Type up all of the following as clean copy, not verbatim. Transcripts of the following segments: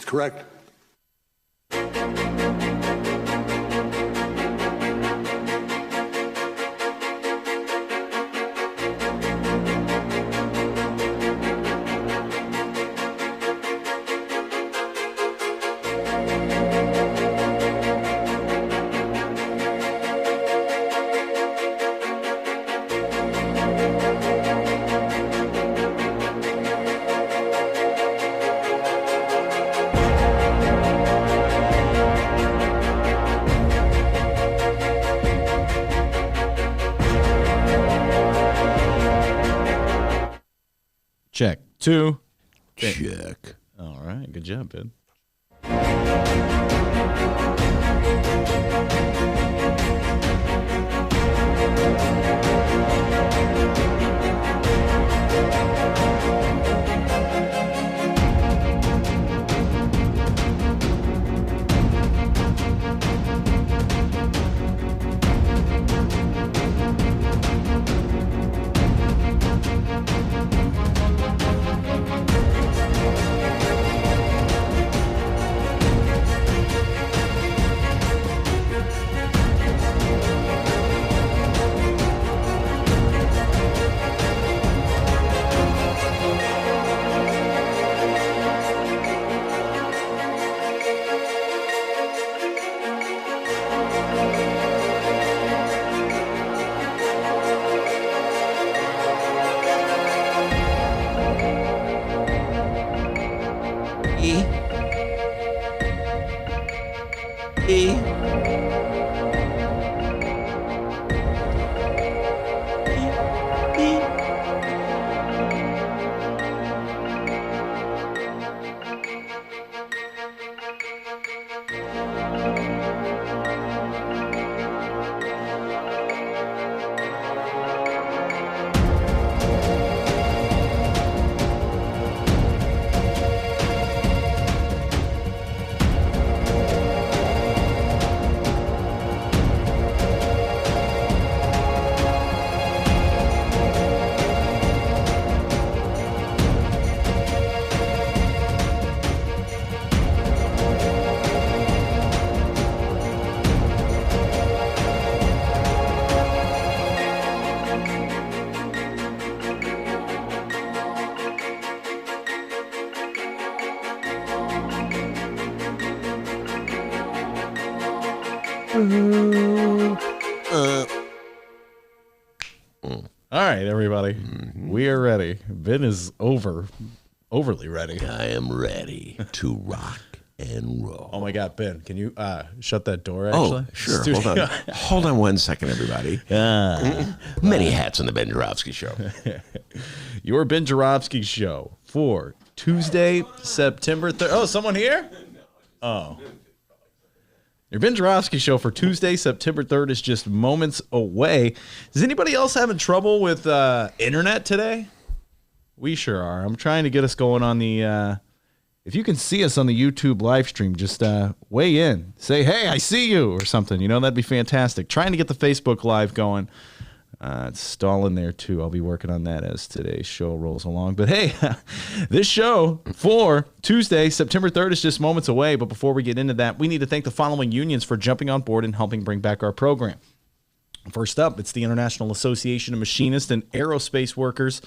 correct. Check. 2. Check. All right. Good job, Ben. All right, everybody. We are ready. Ben is overly ready. I am ready to rock and roll. Oh my God, Ben, can you shut that door? Actually, sure. Hold on 1 second, everybody. Many hats on the Ben Joravsky Show. Your Ben Joravsky Show for Tuesday, September 3rd. Oh, someone here? Oh. Your Ben Joravsky Show for Tuesday, September 3rd is just moments away. Is anybody else having trouble with internet today? We sure are. I'm trying to get us going on the... if you can see us on the YouTube live stream, just weigh in. Say, hey, I see you, or something. You know, that'd be fantastic. Trying to get the Facebook Live going. It's stalling there, too. I'll be working on that as today's show rolls along. But, hey, this show for Tuesday, September 3rd is just moments away. But before we get into that, we need to thank the following unions for jumping on board and helping bring back our program. First up, it's the International Association of Machinists and Aerospace Workers.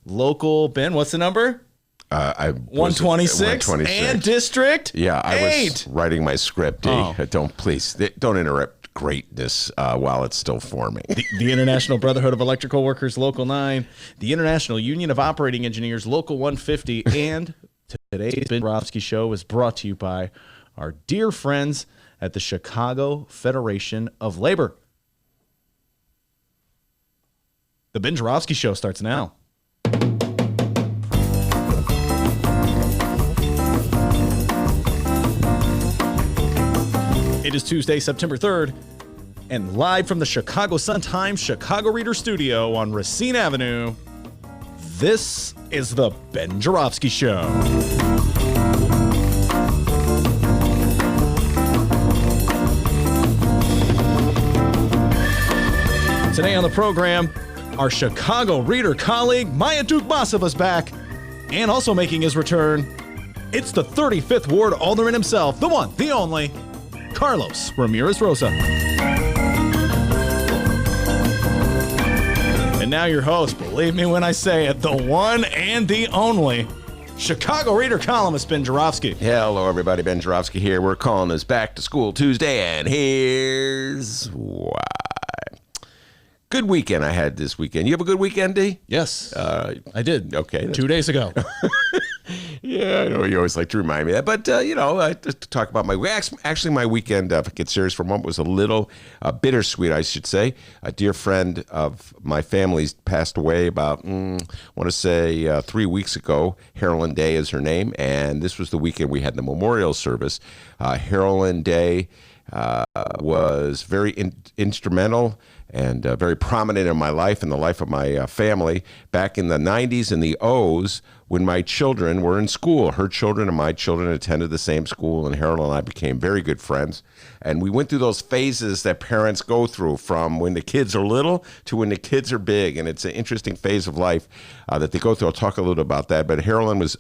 Local, Ben, what's the number? 126 and District. Yeah, I 8. was writing my script. Don't interrupt greatness while it's still forming. The International Brotherhood of Electrical Workers, Local 9, the International Union of Operating Engineers, Local 150, and today's Ben Joravsky Show is brought to you by our dear friends at the Chicago Federation of Labor. The Ben Joravsky Show starts now. It is Tuesday, September 3rd, and live from the Chicago Sun-Times Chicago Reader Studio on Racine Avenue, this is the Ben Joravsky Show. Today on the program, our Chicago Reader colleague, Dukmasova, is back, and also making his return, It's the 35th Ward Alderman himself, the one, the only, Carlos Ramirez-Rosa. And now your host, believe me when I say it, the one and the only, Chicago Reader columnist Ben Joravsky. Hello, everybody. Ben Joravsky here. We're calling this Back to School Tuesday, and here's why. Good weekend I had this weekend. You have a good weekend, D? Yes, I did. Okay. 2 days ago. Yeah, I know you always like to remind me of that. But, to talk about my weekend, if I get serious for a moment, was a little bittersweet, I should say. A dear friend of my family's passed away about, I want to say 3 weeks ago. Carolyn Day is her name. And this was the weekend we had the memorial service. Carolyn Day was very instrumental and very prominent in my life and the life of my family back in the 90s and the O's when my children were in school. Her children and my children attended the same school, and Harold and I became very good friends. And we went through those phases that parents go through from when the kids are little to when the kids are big, and it's an interesting phase of life that they go through. I'll talk a little about that, but Carolyn was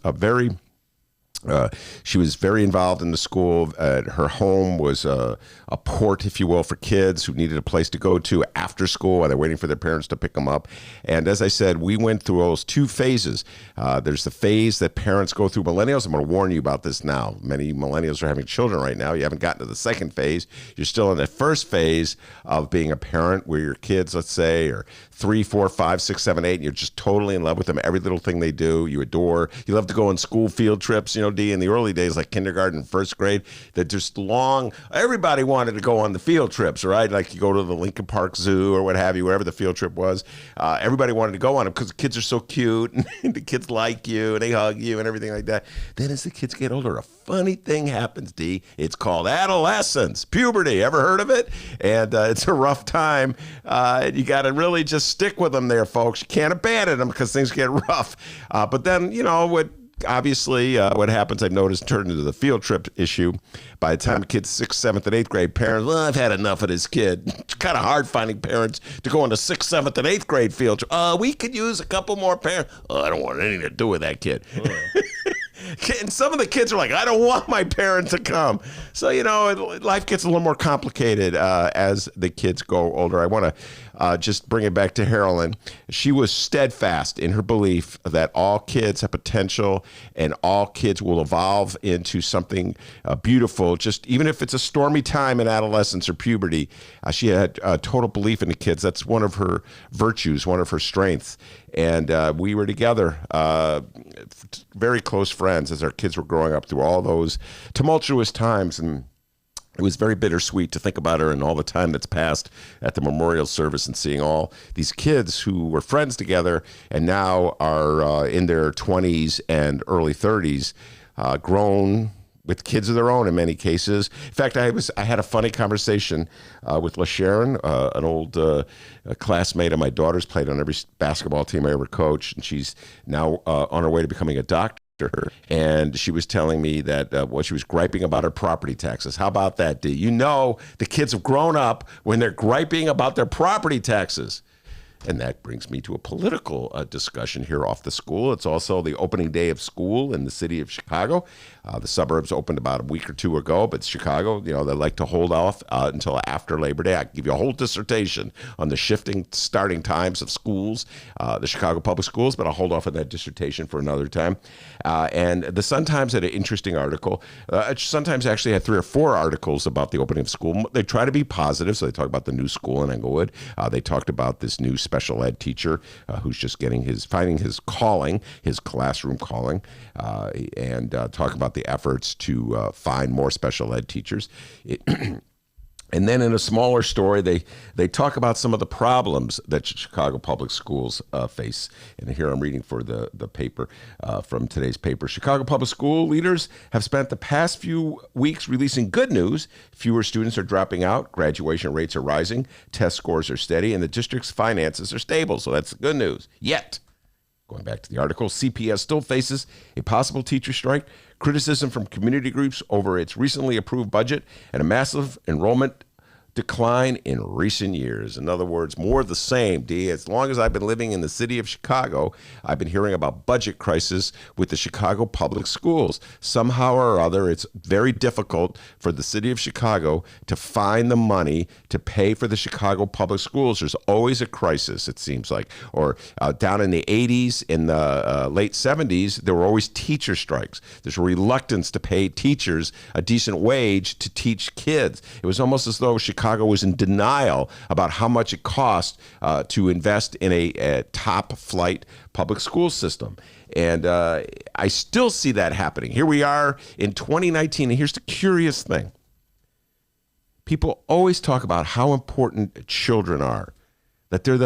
she was very involved in the school. Her home was a port, if you will, for kids who needed a place to go to after school while they're waiting for their parents to pick them up. And as I said, we went through those two phases. There's the phase that parents go through. Millennials, I'm going to warn you about this now. Many millennials are having children right now. You haven't gotten to the second phase. You're still in the first phase of being a parent where your kids, let's say, are 3, 4, 5, 6, 7, 8, and you're just totally in love with them. Every little thing they do, you adore. You love to go on school field trips, D, in the early days, like kindergarten, first grade, that just long, everybody wanted to go on the field trips, right? Like you go to the Lincoln Park Zoo or what have you, wherever the field trip was. Everybody wanted to go on it because the kids are so cute and the kids like you and they hug you and everything like that. Then as the kids get older, a funny thing happens, D. It's called adolescence, puberty. Ever heard of it? And it's a rough time. You got to really just stick with them there, folks. You can't abandon them because things get rough. But then, obviously, what happens, I've noticed, turned into the field trip issue. By the time a kid's 6th, 7th, and 8th grade, parents, well, I've had enough of this kid. It's kind of hard finding parents to go on the 6th, 7th, and 8th grade field trip. We could use a couple more parents. I don't want anything to do with that kid. And some of the kids are like, I don't want my parent to come. So, life gets a little more complicated as the kids go older. I want to just bring it back to Carolyn. She was steadfast in her belief that all kids have potential and all kids will evolve into something beautiful, just even if it's a stormy time in adolescence or puberty. She had total belief in the kids. That's one of her virtues, one of her strengths. And we were together, very close friends as our kids were growing up through all those tumultuous times. And it was very bittersweet to think about her and all the time that's passed at the memorial service and seeing all these kids who were friends together and now are in their 20s and early 30s, grown with kids of their own in many cases. In fact, I had a funny conversation with LaSharon, an old classmate of my daughter's, played on every basketball team I ever coached, and she's now on her way to becoming a doctor. And she was telling me that she was griping about her property taxes. How about that, D? The kids have grown up when they're griping about their property taxes. And that brings me to a political discussion here off the school. It's also the opening day of school in the city of Chicago. The suburbs opened about a week or two ago, but Chicago, they like to hold off until after Labor Day. I can give you a whole dissertation on the shifting starting times of schools, the Chicago public schools, but I'll hold off on that dissertation for another time. And the Sun-Times had an interesting article. Sun-Times actually had 3 or 4 articles about the opening of school. They try to be positive, so they talk about the new school in Englewood. They talked about this new special ed teacher who's just finding his calling, his classroom calling, and talk about the efforts to find more special ed teachers. And then in a smaller story, they talk about some of the problems that Chicago public schools face. And here I'm reading for the paper from today's paper. Chicago public school leaders have spent the past few weeks releasing good news. Fewer students are dropping out, graduation rates are rising, test scores are steady, and the district's finances are stable. So that's the good news. Yet, going back to the article, CPS still faces a possible teacher strike, criticism from community groups over its recently approved budget, and a massive enrollment decline in recent years. In other words, more of the same, D. As long as I've been living in the city of Chicago, I've been hearing about budget crisis with the Chicago public schools. Somehow or other, it's very difficult for the city of Chicago to find the money to pay for the Chicago public schools. There's always a crisis, it seems like. Or down in the 80s, in the late 70s, there were always teacher strikes. There's a reluctance to pay teachers a decent wage to teach kids. It was almost as though Chicago was in denial about how much it cost to invest in a top flight public school system. And I still see that happening. Here we are in 2019, and here's the curious thing. People always talk about how important children are, that they're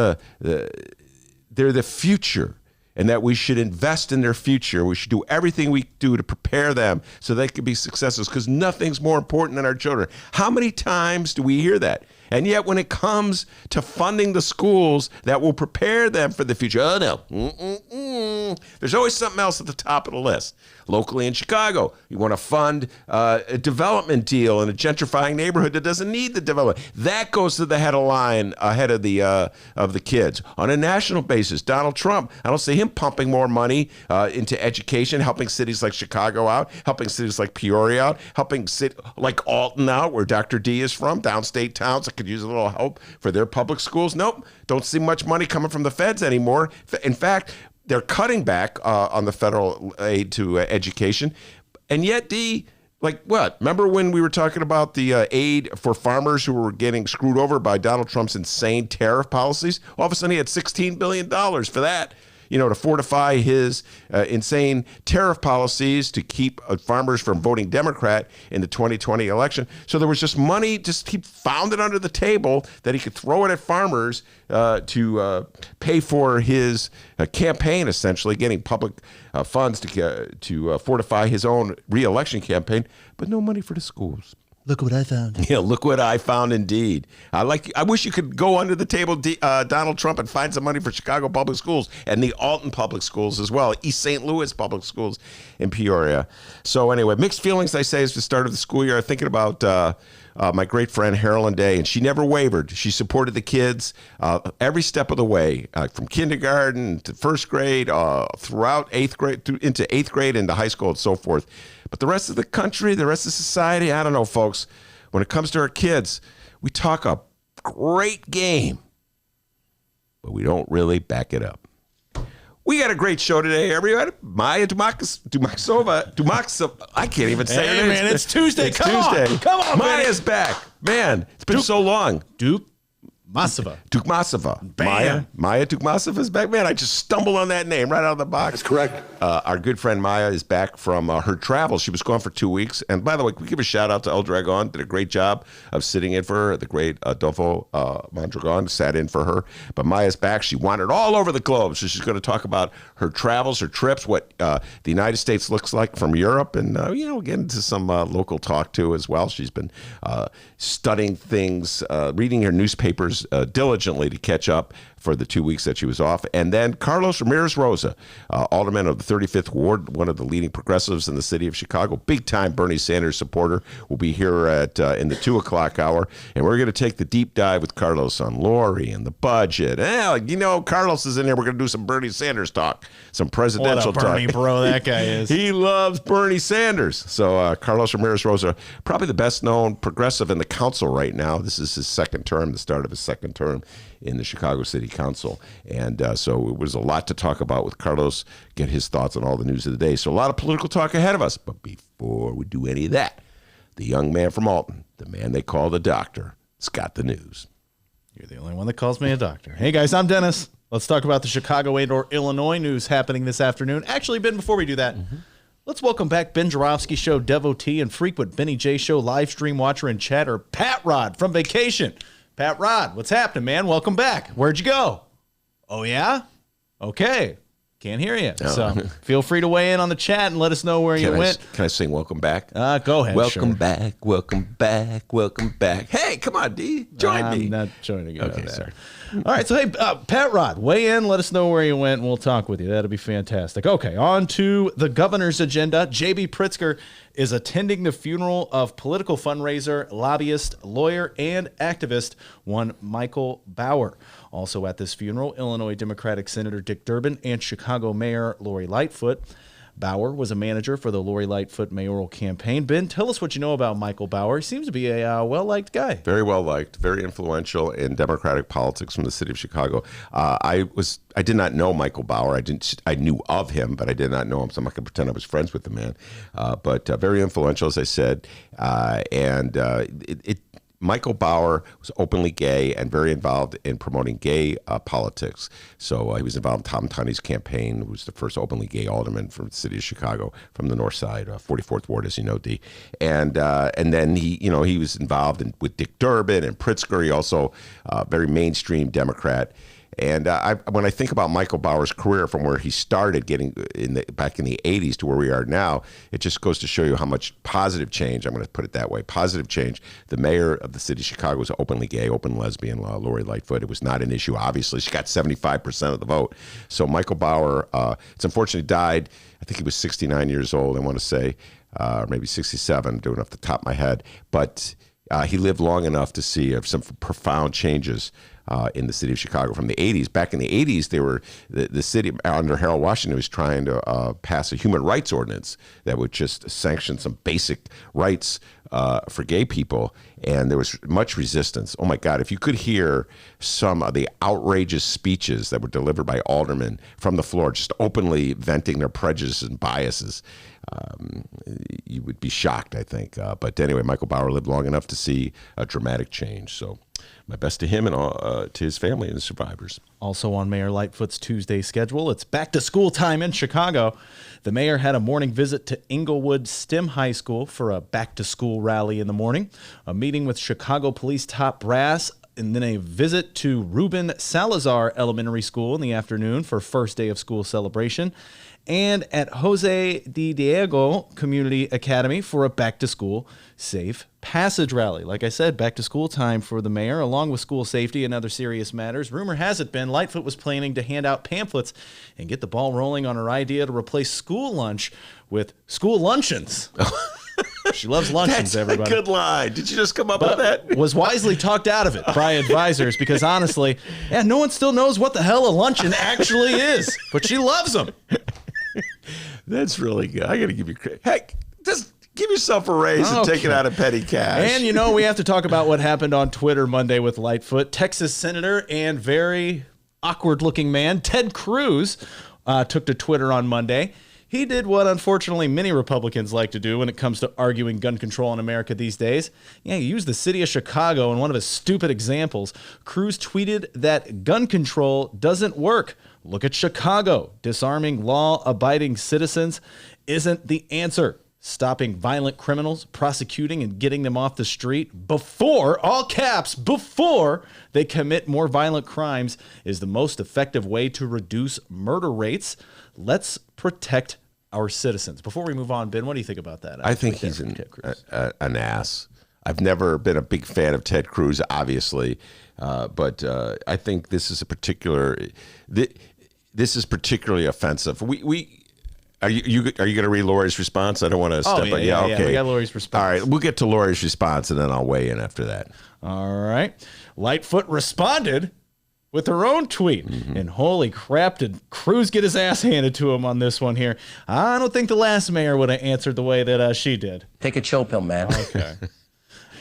the future, and that we should invest in their future. We should do everything we do to prepare them so they can be successes, because nothing's more important than our children. How many times do we hear that? And yet when it comes to funding the schools that will prepare them for the future, oh no, there's always something else at the top of the list. Locally in Chicago, you want to fund a development deal in a gentrifying neighborhood that doesn't need the development. That goes to the head of line, ahead of the kids. On a national basis, Donald Trump, I don't see him pumping more money into education, helping cities like Chicago out, helping cities like Peoria out, helping cities like Alton out, where Dr. D is from, downstate towns that could use a little help for their public schools. Nope, don't see much money coming from the feds anymore. In fact, they're cutting back on the federal aid to education. And yet, D, like what? Remember when we were talking about the aid for farmers who were getting screwed over by Donald Trump's insane tariff policies? All of a sudden, he had $16 billion for that, to fortify his insane tariff policies to keep farmers from voting Democrat in the 2020 election. So there was just money, just he found it under the table that he could throw it at farmers to pay for his campaign, essentially getting public funds to fortify his own re-election campaign, but no money for the schools. Look what I found. Yeah, look what I found indeed. I wish you could go under the table, Donald Trump, and find some money for Chicago public schools and the Alton public schools as well, East St. Louis public schools in Peoria. So anyway, mixed feelings, I say, as the start of the school year. I'm thinking about my great friend Harolyn Day, and she never wavered. She supported the kids every step of the way, from kindergarten to first grade, throughout eighth grade, into eighth grade, into high school, and so forth. But the rest of the country, the rest of society, I don't know, folks. When it comes to our kids, we talk a great game, but we don't really back it up. We got a great show today, everybody. Maya Dukmasova. I can't even say it. Man, it's Tuesday. Come on, Maya's baby. back. Man, it's been so long. Dukmasova. Maya Dukmasova is back. Man, I just stumbled on that name right out of the box. That's correct. Our good friend Maya is back from her travels. She was gone for 2 weeks. And by the way, we give a shout out to El Dragon. Did a great job of sitting in for her. The great Adolfo Mondragon sat in for her. But Maya's back. She wandered all over the globe. So she's going to talk about her travels, her trips, what the United States looks like from Europe. And, get into some local talk too as well. She's been studying things, reading her newspapers diligently to catch up for the 2 weeks that she was off. And then Carlos Ramirez-Rosa, Alderman of the 35th Ward, one of the leading progressives in the city of Chicago, big-time Bernie Sanders supporter, will be here in the 2 o'clock hour. And we're going to take the deep dive with Carlos on Lori and the budget. Carlos is in there. We're going to do some Bernie Sanders talk, some presidential talk. What a Bernie bro that guy is. He loves Bernie Sanders. So Carlos Ramirez-Rosa, probably the best-known progressive in the council right now. This is his second term, the start of his second term in the Chicago City Council. And so it was a lot to talk about with Carlos, get his thoughts on all the news of the day. So a lot of political talk ahead of us. But before we do any of that, the young man from Alton, the man they call the doctor, has got the news. You're the only one that calls me a doctor. Hey, guys, I'm Dennis. Let's talk about the Chicago and/or Illinois news happening this afternoon. Actually, Ben, before we do that, let's welcome back Ben Joravsky Show devotee and frequent Benny J Show live stream watcher and chatter, Pat Rod from vacation. Pat Rod, what's happening, man? Welcome back. Where'd you go? Oh, yeah? Okay. Can't hear you. No. So feel free to weigh in on the chat and let us know where you went. Can I sing welcome back? Go ahead. Welcome back, welcome back, welcome back. Hey, come on, D. Join me. I'm not joining you. Okay, sorry. All right, so hey, Pat Rod, weigh in. Let us know where you went, and we'll talk with you. That'll be fantastic. Okay, on to the governor's agenda. J.B. Pritzker is attending the funeral of political fundraiser, lobbyist, lawyer, and activist one Michael Bauer. Also at this funeral, Illinois Democratic Senator Dick Durbin and Chicago Mayor Lori Lightfoot. Bauer was a manager for the Lori Lightfoot mayoral campaign. Ben, tell us what you know about Michael Bauer. He seems to be a well-liked guy. Very well-liked, very influential in Democratic politics from the city of Chicago. I did not know Michael Bauer. I knew of him, but I did not know him, so I'm not going to pretend I was friends with the man. But very influential, as I said. Michael Bauer was openly gay and very involved in promoting gay politics. So he was involved in Tom Tunney's campaign, who was the first openly gay alderman from the city of Chicago, from the north side, 44th Ward, as you know, D. And then he was involved with Dick Durbin and Pritzker. He also very mainstream Democrat. And when I think about Michael Bauer's career from where he started back in the 80s to where we are now, it just goes to show you how much positive change, I'm going to put it that way, positive change. The mayor of the city of Chicago was openly gay, open lesbian, Lori Lightfoot. It was not an issue, obviously. She got 75% of the vote. So Michael Bauer, it's unfortunately died, I think he was 69 years old, I want to say, maybe 67, doing off the top of my head. But he lived long enough to see some profound changes in the city of Chicago from the 80s. Back in the 80s, the city under Harold Washington was trying to pass a human rights ordinance that would just sanction some basic rights for gay people, and there was much resistance. Oh my God, if you could hear some of the outrageous speeches that were delivered by aldermen from the floor, just openly venting their prejudices and biases, you would be shocked, I think. But anyway, Michael Bauer lived long enough to see a dramatic change. So my best to him and to his family and the survivors. Also on Mayor Lightfoot's Tuesday schedule, it's back to school time in Chicago. The mayor had a morning visit to Inglewood STEM High School for a back-to-school rally in the morning, a meeting with Chicago police top brass, and then a visit to Ruben Salazar Elementary School in the afternoon for first day of school celebration, and at Jose de Diego Community Academy for a back-to-school safe passage rally. Like I said, back-to-school time for the mayor, along with school safety and other serious matters. Rumor has it been Lightfoot was planning to hand out pamphlets and get the ball rolling on her idea to replace school lunch with school luncheons. She loves luncheons, That's everybody. A good line. Did you just come up with that? Was wisely talked out of it by advisors because honestly, no one still knows what the hell a luncheon actually is, but she loves them. That's really good. I got to give you credit. Heck, just give yourself a raise and take it out of petty cash. And we have to talk about what happened on Twitter Monday with Lightfoot. Texas Senator and very awkward-looking man Ted Cruz took to Twitter on Monday. He did what, unfortunately, many Republicans like to do when it comes to arguing gun control in America these days. He used the city of Chicago in one of his stupid examples. Cruz tweeted that gun control doesn't work. Look at Chicago. Disarming law-abiding citizens isn't the answer. Stopping violent criminals, prosecuting and getting them off the street before, all caps, before they commit more violent crimes is the most effective way to reduce murder rates. Let's protect our citizens. Before we move on, Ben, what do you think about that? I think he's an ass. I've never been a big fan of Ted Cruz, obviously, but I think this is particularly offensive. Are you going to read Lori's response? I don't want to step on. Yeah, okay. We got Lori's response. All right, we'll get to Lori's response, and then I'll weigh in after that. All right. Lightfoot responded with her own tweet. And holy crap, did Cruz get his ass handed to him on this one here. I don't think the last mayor would have answered the way that she did. Take a chill pill, man. Okay.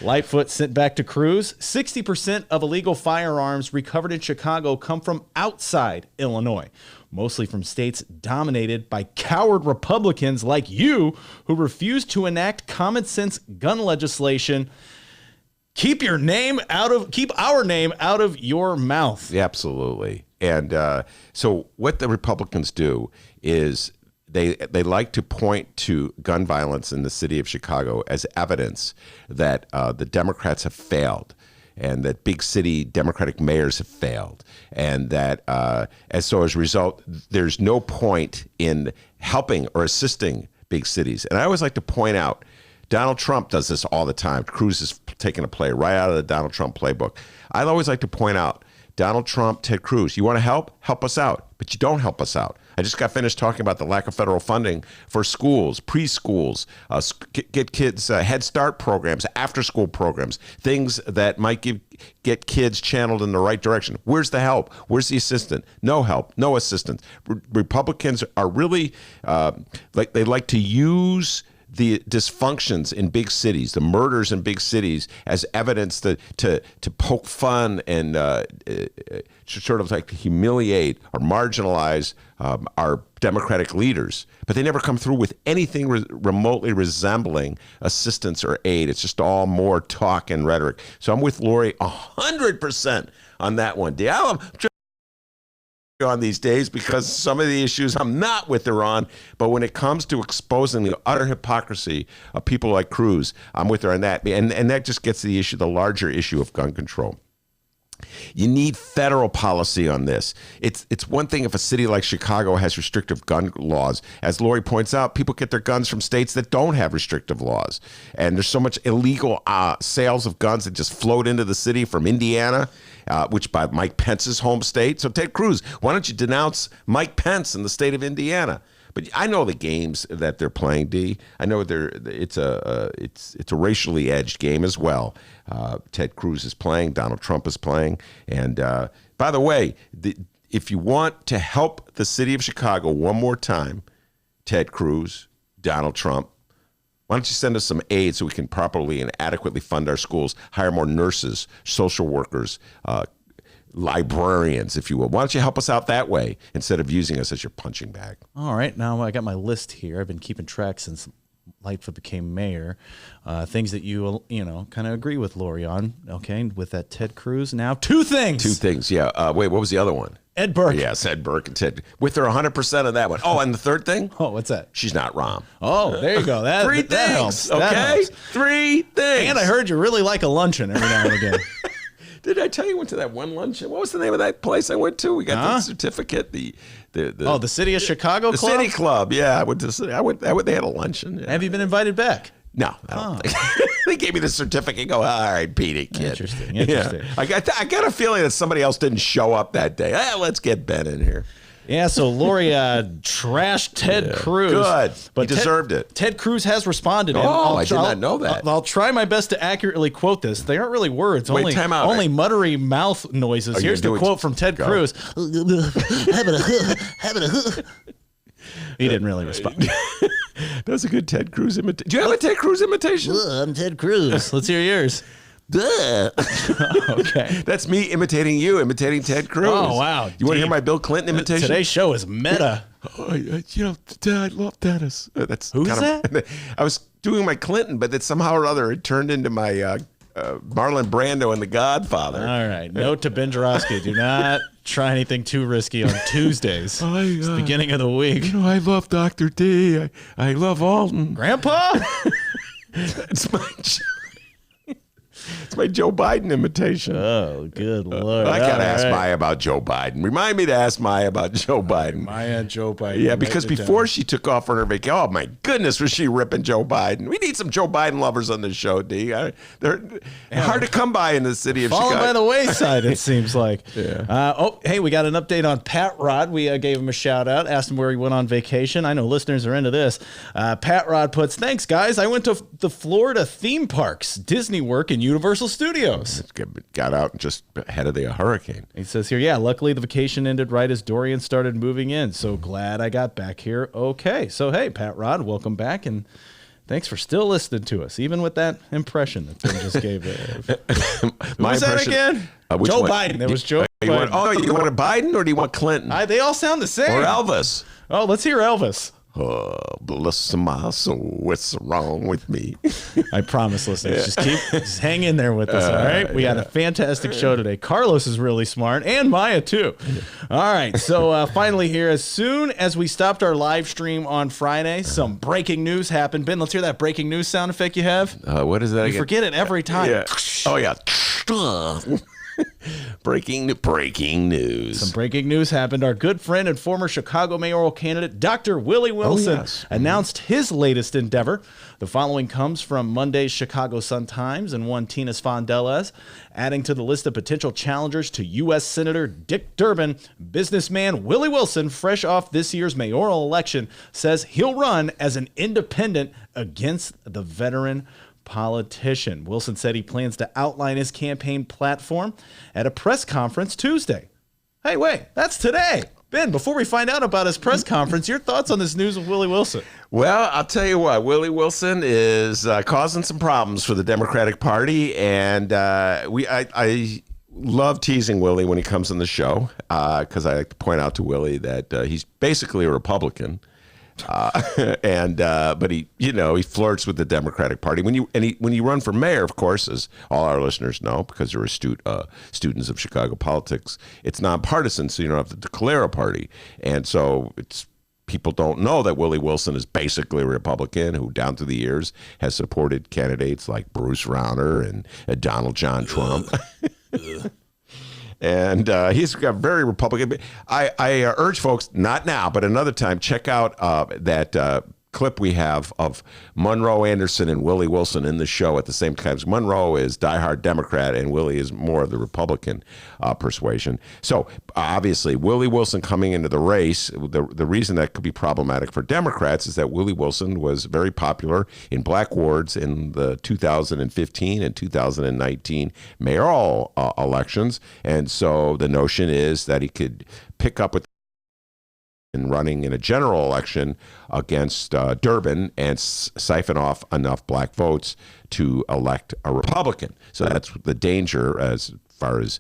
Lightfoot sent back to Cruz. 60% of illegal firearms recovered in Chicago come from outside Illinois, mostly from states dominated by coward Republicans like you who refuse to enact common sense gun legislation. Keep our name out of your mouth. Yeah, absolutely. And so what the Republicans do is they like to point to gun violence in the city of Chicago as evidence that the Democrats have failed, and that big city Democratic mayors have failed, and that as a result, there's no point in helping or assisting big cities. And I always like to point out, Donald Trump does this all the time. Cruz is taking a play right out of the Donald Trump playbook. I always like to point out, Donald Trump, Ted Cruz, you want to help? Help us out. But you don't help us out. I just got finished talking about the lack of federal funding for schools, preschools, get kids Head Start programs, after-school programs, things that might get kids channeled in the right direction. Where's the help? Where's the assistance? No help, no assistance. Republicans are really they like to use the dysfunctions in big cities, the murders in big cities, as evidence to poke fun and sort of like humiliate or marginalize our Democratic leaders. But they never come through with anything remotely resembling assistance or aid. It's just all more talk and rhetoric. So I'm with Lori 100% on that one. I'm on these days because some of the issues I'm not with her on, but when it comes to exposing the utter hypocrisy of people like Cruz, I'm with her on that. And that just gets to the larger issue of gun control. You need federal policy on this. It's one thing if a city like Chicago has restrictive gun laws. As Lori points out, people get their guns from states that don't have restrictive laws. And there's so much illegal sales of guns that just float into the city from Indiana, which by Mike Pence's home state. So Ted Cruz, why don't you denounce Mike Pence in the state of Indiana? But I know the games that they're playing, D. I know it's a racially edged game as well. Ted Cruz is playing, Donald Trump is playing, and by the way, if you want to help the city of Chicago one more time, Ted Cruz, Donald Trump, why don't you send us some aid so we can properly and adequately fund our schools, hire more nurses, social workers, librarians, if you will. Why don't you help us out that way instead of using us as your punching bag? All right, now I got my list here. I've been keeping track since Lightfoot became mayor. Things that you kind of agree with Lori on. Okay, with that Ted Cruz. Now, two things. Yeah. Wait, what was the other one? Ed Burke. Yes, Ed Burke and Ted. With her 100% of that one. Oh, and the third thing? Oh, what's that? She's not Rom. Oh, there you go. Three things. That helps. Okay, that helps. 3 things. And I heard you really like a luncheon every now and again. Did I tell you I went to that one luncheon? What was the name of that place I went to? We got the certificate. The City of Chicago the Club? City Club. Yeah, I went to. They had a luncheon. Yeah. Have you been invited back? No, I don't think. They gave me the certificate and go, all right, beat it, kid. Interesting. Yeah. I got a feeling that somebody else didn't show up that day. Let's get Ben in here. Yeah, so Lori trashed Ted Cruz. Good. But he deserved it. Ted Cruz has responded. I did not know that. I'll try my best to accurately quote this. They aren't really words. Wait, time out. Only muttery mouth noises. Here's the quote from Ted Cruz. He didn't really respond. That was a good Ted Cruz imitation. Do you have a Ted Cruz imitation? I'm Ted Cruz. Let's hear yours. Okay. That's me imitating Ted Cruz. Oh, wow. You want to hear my Bill Clinton imitation? Today's show is meta. I love Dennis. Who's that? I was doing my Clinton, but that somehow or other it turned into my Marlon Brando and The Godfather. All right. Note to Ben Joravsky. Do not try anything too risky on Tuesdays. It's the beginning of the week. I love Dr. D. I love Alton. Grandpa? It's my Joe Biden imitation. Oh, good Lord. I got to ask Maya about Joe Biden. Remind me to ask Maya about Joe Biden. Joe Biden. Yeah, because before she took off on her vacation, oh, my goodness, was she ripping Joe Biden. We need some Joe Biden lovers on this show, D. They're hard to come by in the city of Chicago. Falling by the wayside, it seems like. Yeah. Hey, we got an update on Pat Rod. We gave him a shout out, asked him where he went on vacation. I know listeners are into this. Pat Rod puts, thanks, guys. I went to the Florida theme parks, Disney Work, and Universal Studios. Got out just ahead of the hurricane. He says here, luckily the vacation ended right as Dorian started moving in. So glad I got back here. Okay. So, hey, Pat Rod, welcome back. And thanks for still listening to us, even with that impression that Ben just gave. Who was that again? Joe Biden. It was Joe Biden. You want a Biden or do you want Clinton? They all sound the same. Or Elvis. Oh, let's hear Elvis. Bless my soul, what's wrong with me? I promise, listeners, just hang in there with us, all right? We got a fantastic show today. Carlos is really smart, and Maya, too. All right, so finally here, as soon as we stopped our live stream on Friday, some breaking news happened. Ben, let's hear that breaking news sound effect you have. What is that again? You forget it every time. Yeah. Oh, yeah. Breaking news. Some breaking news happened. Our good friend and former Chicago mayoral candidate, Dr. Willie Wilson, announced his latest endeavor. The following comes from Monday's Chicago Sun-Times and one Tina Sfondeles. Adding to the list of potential challengers to U.S. Senator Dick Durbin, businessman Willie Wilson, fresh off this year's mayoral election, says he'll run as an independent against the veteran politician. Wilson said he plans to outline his campaign platform at a press conference Tuesday. Hey, wait, that's today. Ben, before we find out about his press conference, your thoughts on this news of Willie Wilson? Well, I'll tell you what, Willie Wilson is causing some problems for the Democratic Party, and I love teasing Willie when he comes on the show because I like to point out to Willie that he's basically a Republican. But he flirts with the Democratic Party. When you run for mayor, of course, as all our listeners know, because they're astute students of Chicago politics, it's nonpartisan, so you don't have to declare a party. And so people don't know that Willie Wilson is basically a Republican who, down through the years, has supported candidates like Bruce Rauner and Donald John Trump. And he's got very Republican. I urge folks, not now, but another time, check out that clip we have of Monroe Anderson and Willie Wilson in the show at the same time. Monroe is diehard Democrat and Willie is more of the Republican persuasion. So obviously, Willie Wilson coming into the race, the reason that could be problematic for Democrats is that Willie Wilson was very popular in black wards in the 2015 and 2019 mayoral elections. And so the notion is that he could pick up with and running in a general election against Durbin and siphon off enough black votes to elect a Republican. So that's the danger as far as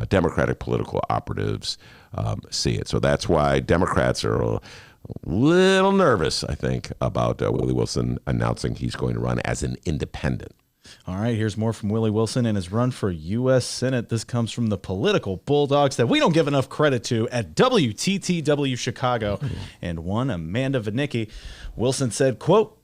Democratic political operatives see it. So that's why Democrats are a little nervous, I think, about Willie Wilson announcing he's going to run as an independent. All right, here's more from Willie Wilson and his run for U.S. Senate. This comes from the political bulldogs that we don't give enough credit to at WTTW Chicago. And one, Amanda Vanicki. Wilson said, quote,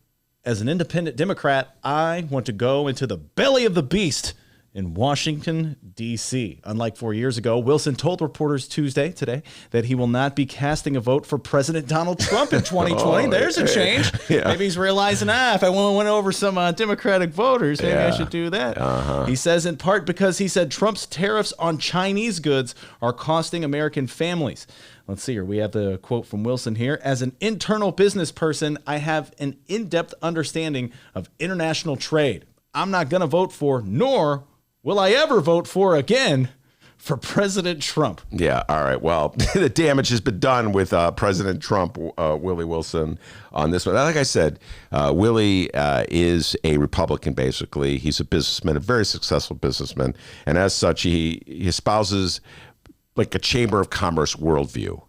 "As an independent Democrat, I want to go into the belly of the beast in Washington, D.C. Unlike 4 years ago, Wilson told reporters today, that he will not be casting a vote for President Donald Trump in 2020. There's a change. Yeah. Maybe he's realizing, if I want to win over some Democratic voters, maybe I should do that. He says in part because he said Trump's tariffs on Chinese goods are costing American families. Let's see here. We have the quote from Wilson here. "As an internal business person, I have an in-depth understanding of international trade. I'm not going to vote for, nor will I ever vote for again, for President Trump." Yeah, all right. Well, the damage has been done with President Trump, Willie Wilson, on this one. Like I said, Willie is a Republican, basically. He's a businessman, a very successful businessman. And as such, he espouses like a Chamber of Commerce worldview.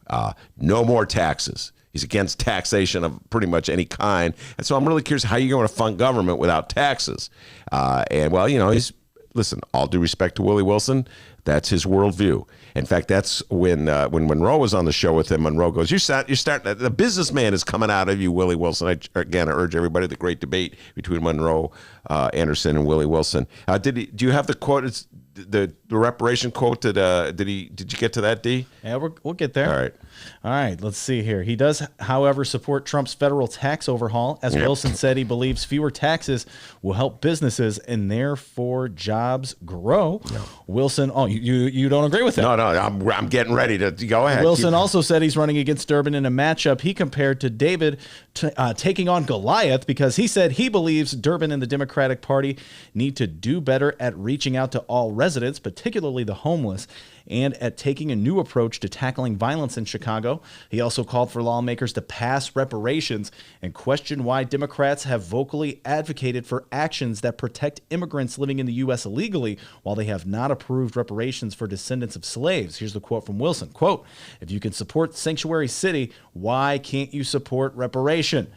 No more taxes. He's against taxation of pretty much any kind. And so I'm really curious how you're going to fund government without taxes. Listen, all due respect to Willie Wilson, that's his worldview. In fact, that's when Monroe was on the show with him, Monroe goes, you're starting, the businessman is coming out of you, Willie Wilson. I urge everybody, the great debate between Monroe Anderson and Willie Wilson. Do you have the quote? It's the reparation quote. Did you get to that, D? Yeah, we'll get there. All right, let's see here. He does, however, support Trump's federal tax overhaul. As Wilson said, he believes fewer taxes will help businesses and therefore jobs grow. Yep. Wilson, you don't agree with that? No, I'm getting ready to go ahead. Wilson also said he's running against Durbin in a matchup he compared to David taking on Goliath because he said he believes Durbin and the Democratic Party need to do better at reaching out to all residents, particularly the homeless, and at taking a new approach to tackling violence in Chicago. He also called for lawmakers to pass reparations and questioned why Democrats have vocally advocated for actions that protect immigrants living in the U.S. illegally while they have not approved reparations for descendants of slaves. Here's the quote from Wilson. Quote, "If you can support Sanctuary City, why can't you support reparation?"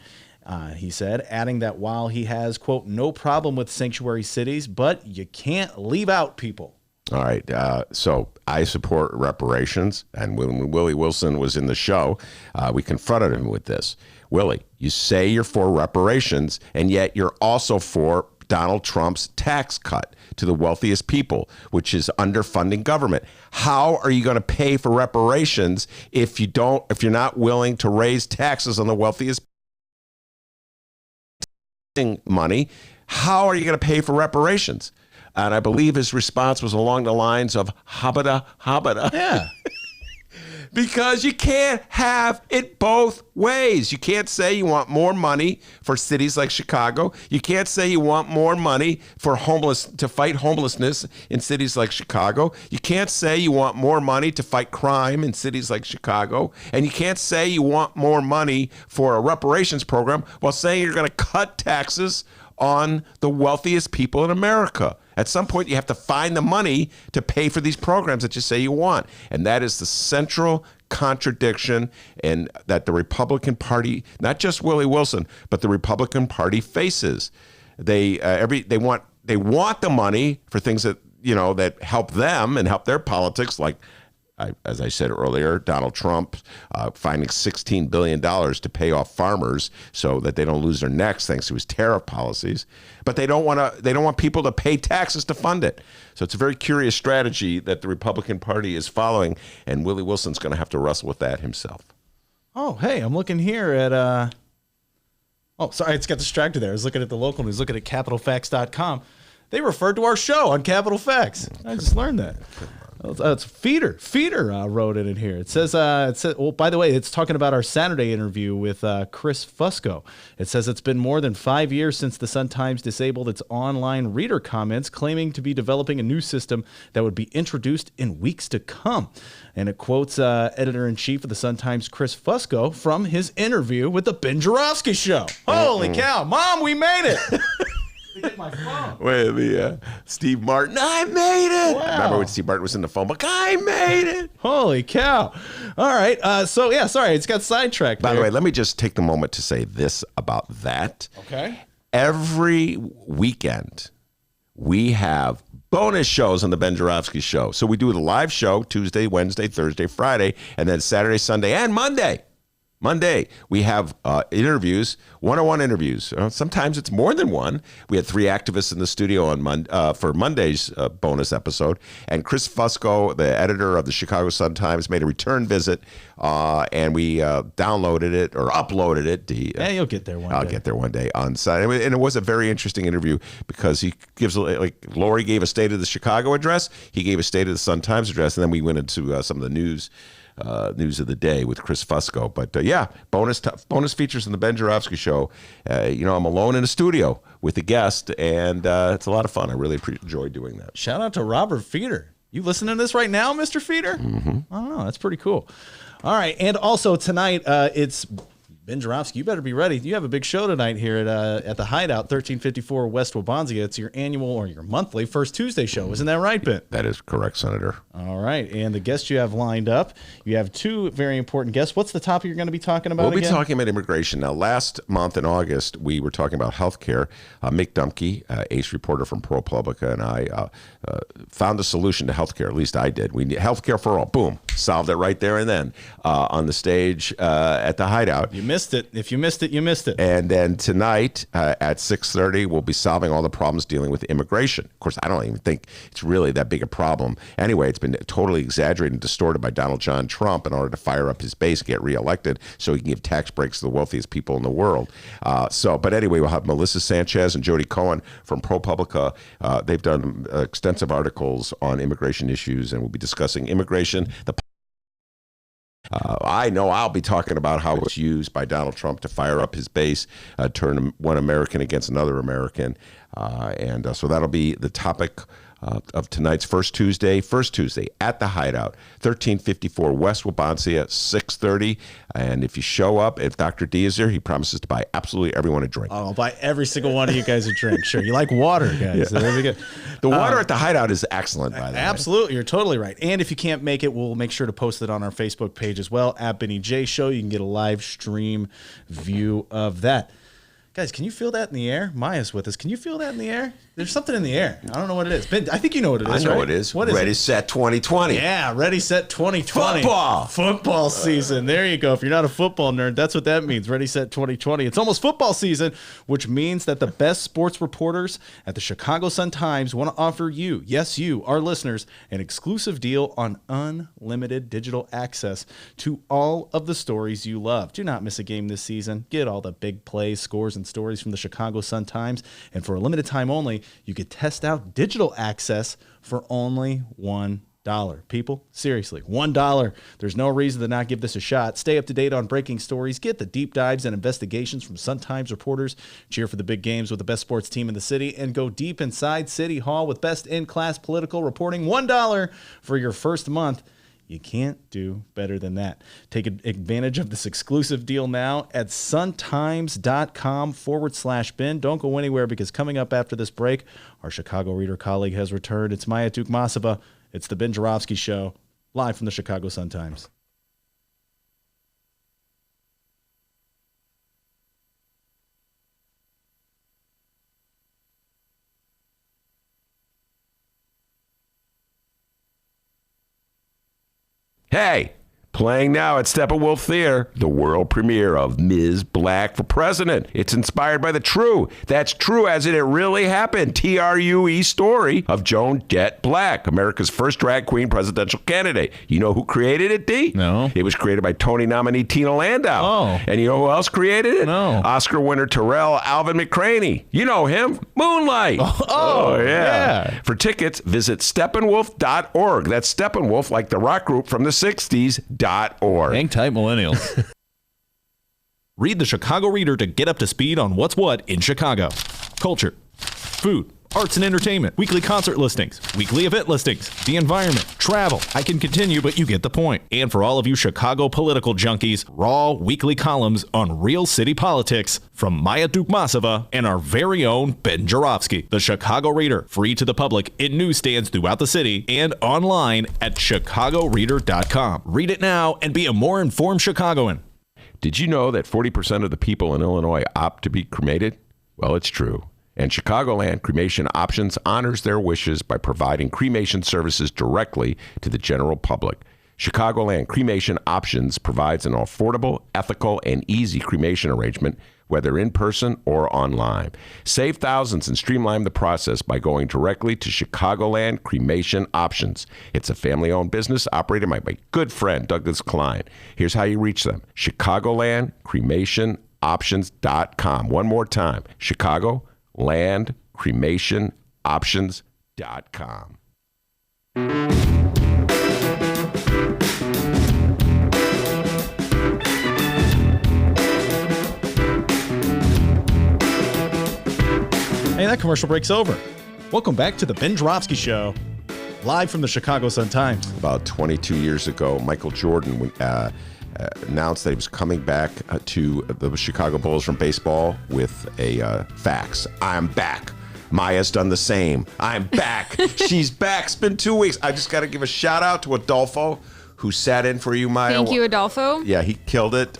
He said, adding that while he has, quote, "no problem with sanctuary cities, but you can't leave out people." All right. So I support reparations. And when Willie Wilson was in the show, we confronted him with this. Willie, you say you're for reparations, and yet you're also for Donald Trump's tax cut to the wealthiest people, which is underfunding government. How are you going to pay for reparations if you're not willing to raise taxes on the wealthiest money? How are you going to pay for reparations? And I believe his response was along the lines of habada, habada. Yeah. Because you can't have it both ways. You can't say you want more money for cities like Chicago. You can't say you want more money for to fight homelessness in cities like Chicago. You can't say you want more money to fight crime in cities like Chicago. And you can't say you want more money for a reparations program while saying you're going to cut taxes on the wealthiest people in America. At some point, you have to find the money to pay for these programs that you say you want. And that is the central contradiction, and that the Republican Party, not just Willie Wilson, but the Republican Party faces. They want the money for things that, that help them and help their politics, like, as I said earlier, Donald Trump finding $16 billion to pay off farmers so that they don't lose their necks thanks to his tariff policies. But they don't want people to pay taxes to fund it. So it's a very curious strategy that the Republican Party is following, and Willie Wilson's going to have to wrestle with that himself. Oh, hey, I'm looking here at oh, sorry, I just got distracted there. I was looking at the local news, looking at capitalfacts.com. They referred to our show on Capital Facts. I just learned that. It's Feeder. Feeder wrote it in here. It says, well, by the way, it's talking about our Saturday interview with Chris Fusco. It says it's been more than 5 years since the Sun-Times disabled its online reader comments, claiming to be developing a new system that would be introduced in weeks to come. And it quotes editor-in-chief of the Sun-Times, Chris Fusco, from his interview with the Ben Joravsky Show. Holy cow. Mom, we made it. Get my phone. Wait, Steve Martin, I made it. Wow. I remember when Steve Martin was in the phone book, I made it. Holy cow. All right. So, yeah, sorry, it's got sidetracked. By the way, let me just take the moment to say this about that. Okay. Every weekend, we have bonus shows on the Ben Joravsky Show. So we do the live show Tuesday, Wednesday, Thursday, Friday, and then Saturday, Sunday, and Monday, we have interviews, one-on-one interviews. Sometimes it's more than one. We had 3 activists in the studio on for Monday's bonus episode. And Chris Fusco, the editor of the Chicago Sun-Times, made a return visit, and we downloaded it or uploaded it. Yeah, you'll get there one day. I'll get there one day on Sunday. And it was a very interesting interview because he gives, like, Lori gave a State of the Chicago address. He gave a State of the Sun-Times address. And then we went into some of the news of the day with Chris Fusco. But yeah, bonus features in the Ben Joravsky Show. I'm alone in a studio with a guest, and it's a lot of fun. I really enjoy doing that. Shout out to Robert Feeder. You listening to this right now, Mr. Feeder? Mm-hmm. I don't know. That's pretty cool. All right. And also tonight, it's Ben Joravsky. You better be ready. You have a big show tonight here at the Hideout, 1354 West Wabansia. It's your annual or your monthly First Tuesday show. Isn't that right, Ben? That is correct, Senator. All right. And the guests you have lined up, you have 2 very important guests. What's the topic you're going to be talking about We'll again? be talking about immigration. Now, last month in August, we were talking about health care. Mick Dumke, ace reporter from ProPublica, and I found a solution to health care. At least I did. We need health care for all. Boom. Solved it right there and then on the stage at the Hideout. You missed it. If you missed it, you missed it. And then tonight at 6:30, we'll be solving all the problems dealing with immigration. Of course, I don't even think it's really that big a problem. Anyway, it's been totally exaggerated and distorted by Donald John Trump in order to fire up his base, get reelected, so he can give tax breaks to the wealthiest people in the world. But anyway, we'll have Melissa Sanchez and Jody Cohen from ProPublica. They've done extensive articles on immigration issues, and we'll be discussing immigration, I know I'll be talking about how it's used by Donald Trump to fire up his base, turn one American against another American. So that'll be the topic of tonight's First Tuesday at the Hideout, 1354 West Wabansia, 6:30. And if you show up, if Dr. D is there, he promises to buy absolutely everyone a drink. I'll buy every single one of you guys a drink. Sure. You like water, guys. Yeah. There we go. The water at the Hideout is excellent, by the way. Absolutely. You're totally right. And if you can't make it, we'll make sure to post it on our Facebook page as well, at Benny J Show. You can get a live stream view of that. Guys, can you feel that in the air? Maya's with us. Can you feel that in the air? There's something in the air. I don't know what it is. Ben, I think you know what it is, I know right? it is. What is Ready, it? Set, 2020. Yeah, Ready, Set, 2020. Football season. There you go. If you're not a football nerd, that's what that means. Ready, Set, 2020. It's almost football season, which means that the best sports reporters at the Chicago Sun-Times want to offer you, yes, you, our listeners, an exclusive deal on unlimited digital access to all of the stories you love. Do not miss a game this season. Get all the big plays, scores, and stories from the Chicago Sun-Times. And for a limited time only, you could test out digital access for only $1. People, seriously, $1. There's no reason to not give this a shot. Stay up to date on breaking stories. Get the deep dives and investigations from Sun-Times reporters. Cheer for the big games with the best sports team in the city. And go deep inside City Hall with best in-class political reporting. $1 for your first month. You can't do better than that. Take advantage of this exclusive deal now at suntimes.com/Ben. Don't go anywhere, because coming up after this break, our Chicago Reader colleague has returned. It's Maya Dukmasova. It's the Ben Joravsky Show, live from the Chicago Sun-Times. Hey, playing now at Steppenwolf Theater, the world premiere of Ms. Black for President. It's inspired by the true, that's true as in it really happened, TRUE story of Joan Jett Black, America's first drag queen presidential candidate. You know who created it, D? No. It was created by Tony nominee Tina Landau. Oh. And you know who else created it? No. Oscar winner Terrell Alvin McCraney. You know him, Moonlight. Oh, yeah. For tickets, visit steppenwolf.org. That's Steppenwolf, like the rock group from the 60s. Hang tight, millennials. Read the Chicago Reader to get up to speed on what's what in Chicago. Culture, food, arts and entertainment, weekly concert listings, weekly event listings, the environment, travel. I can continue, but you get the point. And for all of you Chicago political junkies, raw weekly columns on real city politics from Maya Dukmasova and our very own Ben Joravsky. The Chicago Reader, free to the public in newsstands throughout the city and online at chicagoreader.com. Read it now and be a more informed Chicagoan. Did you know that 40% of the people in Illinois opt to be cremated? Well, it's true. And Chicagoland Cremation Options honors their wishes by providing cremation services directly to the general public. Chicagoland Cremation Options provides an affordable, ethical, and easy cremation arrangement, whether in person or online. Save thousands and streamline the process by going directly to Chicagoland Cremation Options. It's a family-owned business operated by my good friend, Douglas Klein. Here's how you reach them. Chicagoland Cremation Options.com. One more time. Chicagoland.cremationoptions.com. Hey, that commercial break's over. Welcome back to the Ben Joravsky Show, live from the Chicago Sun-Times. About 22 years ago, Michael Jordan announced that he was coming back to the Chicago Bulls from baseball with a fax. I'm back. Maya's done the same. I'm back. She's back. It's been 2 weeks. I just got to give a shout out to Adolfo, who sat in for you, Maya. Thank you, Adolfo. Yeah, he killed it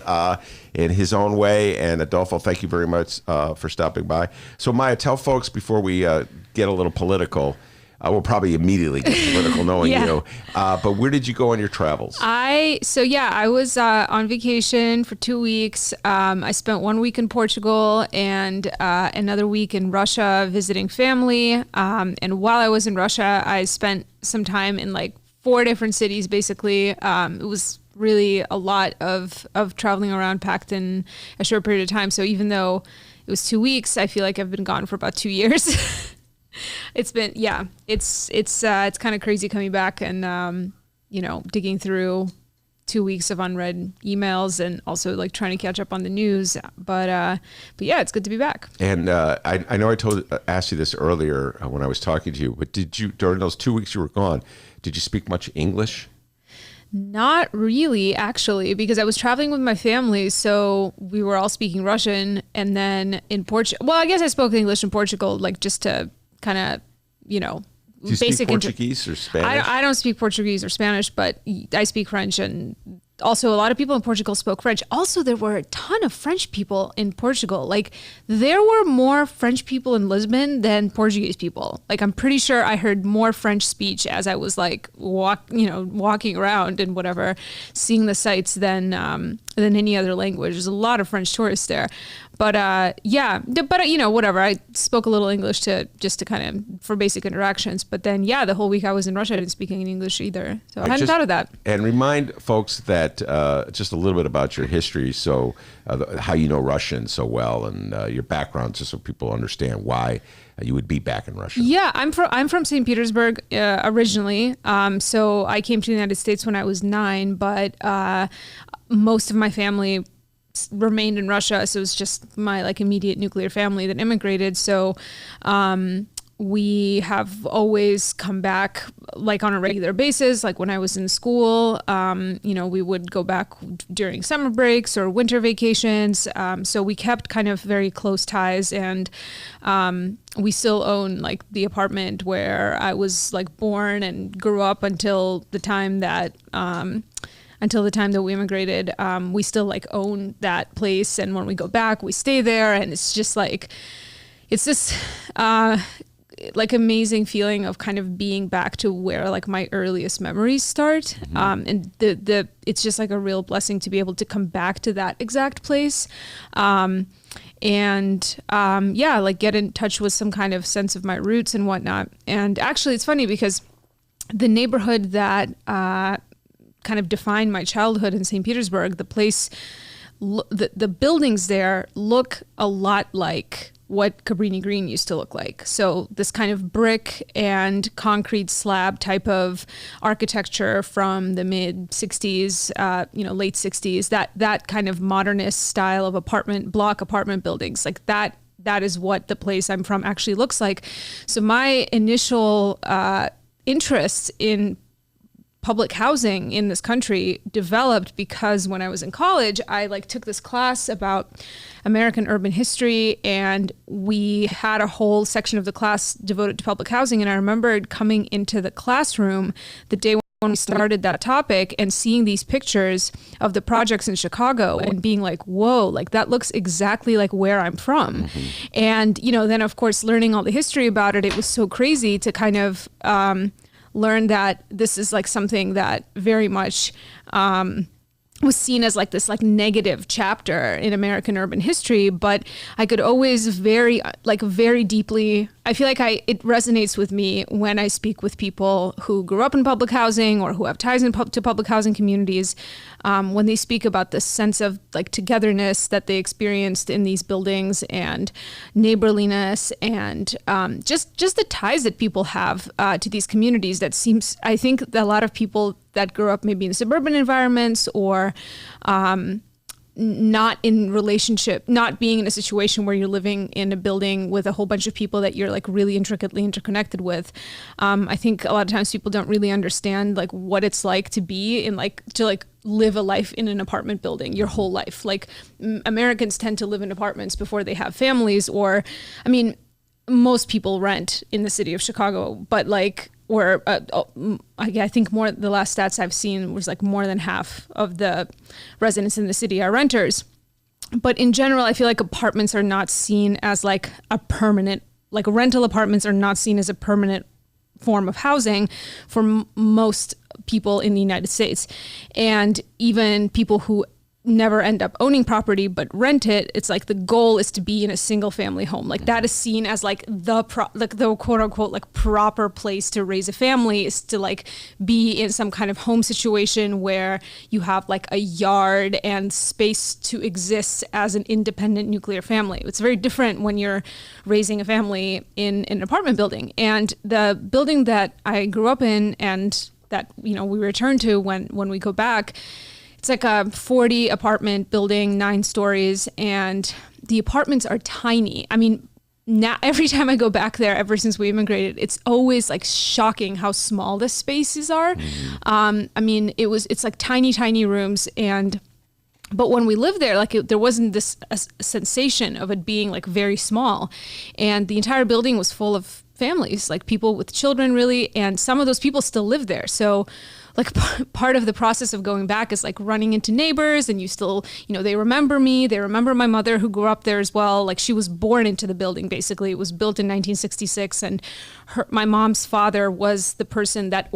in his own way. And Adolfo, thank you very much for stopping by. So, Maya, tell folks before we get a little political. We'll probably immediately get political knowing you. But where did you go on your travels? I was on vacation for 2 weeks. I spent 1 week in Portugal and another week in Russia visiting family. And while I was in Russia, I spent some time in like 4 different cities, basically. It was really a lot of traveling around packed in a short period of time. So even though it was 2 weeks, I feel like I've been gone for about 2 years. It's been, it's kind of crazy coming back and, digging through 2 weeks of unread emails and also like trying to catch up on the news. But yeah, it's good to be back. And I know I asked you this earlier when I was talking to you, but did you, during those 2 weeks you were gone, did you speak much English? Not really, actually, because I was traveling with my family, so we were all speaking Russian. And then in Portugal, well, I guess I spoke English in Portugal, like just to kind of, Do you basic speak Portuguese or Spanish? I don't speak Portuguese or Spanish, but I speak French and also, a lot of people in Portugal spoke French. Also, there were a ton of French people in Portugal. Like, there were more French people in Lisbon than Portuguese people. Like, I'm pretty sure I heard more French speech as I was like walking around and whatever, seeing the sights than any other language. There's a lot of French tourists there. But whatever. I spoke a little English just to kind of for basic interactions. But then, the whole week I was in Russia, I didn't speak any English either. So I hadn't thought of that. And remind folks that just a little bit about your history, so how you know Russian so well, and your background, just so people understand why you would be back in Russia. Yeah, I'm from St. Petersburg originally. So I came to the United States when I was 9, but most of my family remained in Russia, so it was just my like immediate nuclear family that immigrated. So we have always come back like on a regular basis. Like when I was in school, we would go back during summer breaks or winter vacations. So we kept kind of very close ties, and we still own like the apartment where I was like born and grew up until the time that we immigrated. We still like own that place, and when we go back, we stay there, and it's just like, it's this like amazing feeling of kind of being back to where like my earliest memories start. And it's just like a real blessing to be able to come back to that exact place. Like get in touch with some kind of sense of my roots and whatnot. And actually it's funny because the neighborhood that kind of defined my childhood in St. Petersburg, the place, the buildings there look a lot like what Cabrini Green used to look like. So this kind of brick and concrete slab type of architecture from the mid 60s, late 60s, that kind of modernist style of block apartment buildings, like that is what the place I'm from actually looks like. So my initial interest in public housing in this country developed because when I was in college, I like took this class about American urban history, and we had a whole section of the class devoted to public housing. And I remembered coming into the classroom the day when we started that topic and seeing these pictures of the projects in Chicago and being like, whoa, like that looks exactly like where I'm from. Mm-hmm. And, then of course, learning all the history about it, it was so crazy to kind of, learn that this is like something that very much was seen as like this like negative chapter in American urban history, but I could always very deeply, I feel like it resonates with me when I speak with people who grew up in public housing or who have ties to public housing communities, when they speak about this sense of like togetherness that they experienced in these buildings and neighborliness and just the ties that people have to these communities. That seems, I think that a lot of people that grew up maybe in suburban environments or not in relationship, not being in a situation where you're living in a building with a whole bunch of people that you're like really intricately interconnected with. I think a lot of times people don't really understand like what it's like to be in to live a life in an apartment building your whole life. Like Americans tend to live in apartments before they have families, or, I mean, most people rent in the city of Chicago, but like, I think the last stats I've seen was like more than half of the residents in the city are renters. But in general, I feel like apartments are not seen as like a permanent, like rental apartments are not seen as a permanent form of housing for most people in the United States. And even people who never end up owning property but rent it, it's like the goal is to be in a single family home. Like that is seen as like the quote unquote like proper place to raise a family, is to like be in some kind of home situation where you have like a yard and space to exist as an independent nuclear family. It's very different when you're raising a family in an apartment building. And the building that I grew up in and that we return to when we go back, it's like a 40 apartment building, 9 stories, and the apartments are tiny. I mean, now every time I go back there, ever since we immigrated, it's always like shocking how small the spaces are. Mm-hmm. I mean, it's like tiny rooms, but when we lived there, like there wasn't this sensation of it being like very small, and the entire building was full of families, like people with children, really. And some of those people still live there. So like part of the process of going back is like running into neighbors, and you still, they remember me. They remember my mother, who grew up there as well. Like, she was born into the building, basically. It was built in 1966. And my mom's father was the person that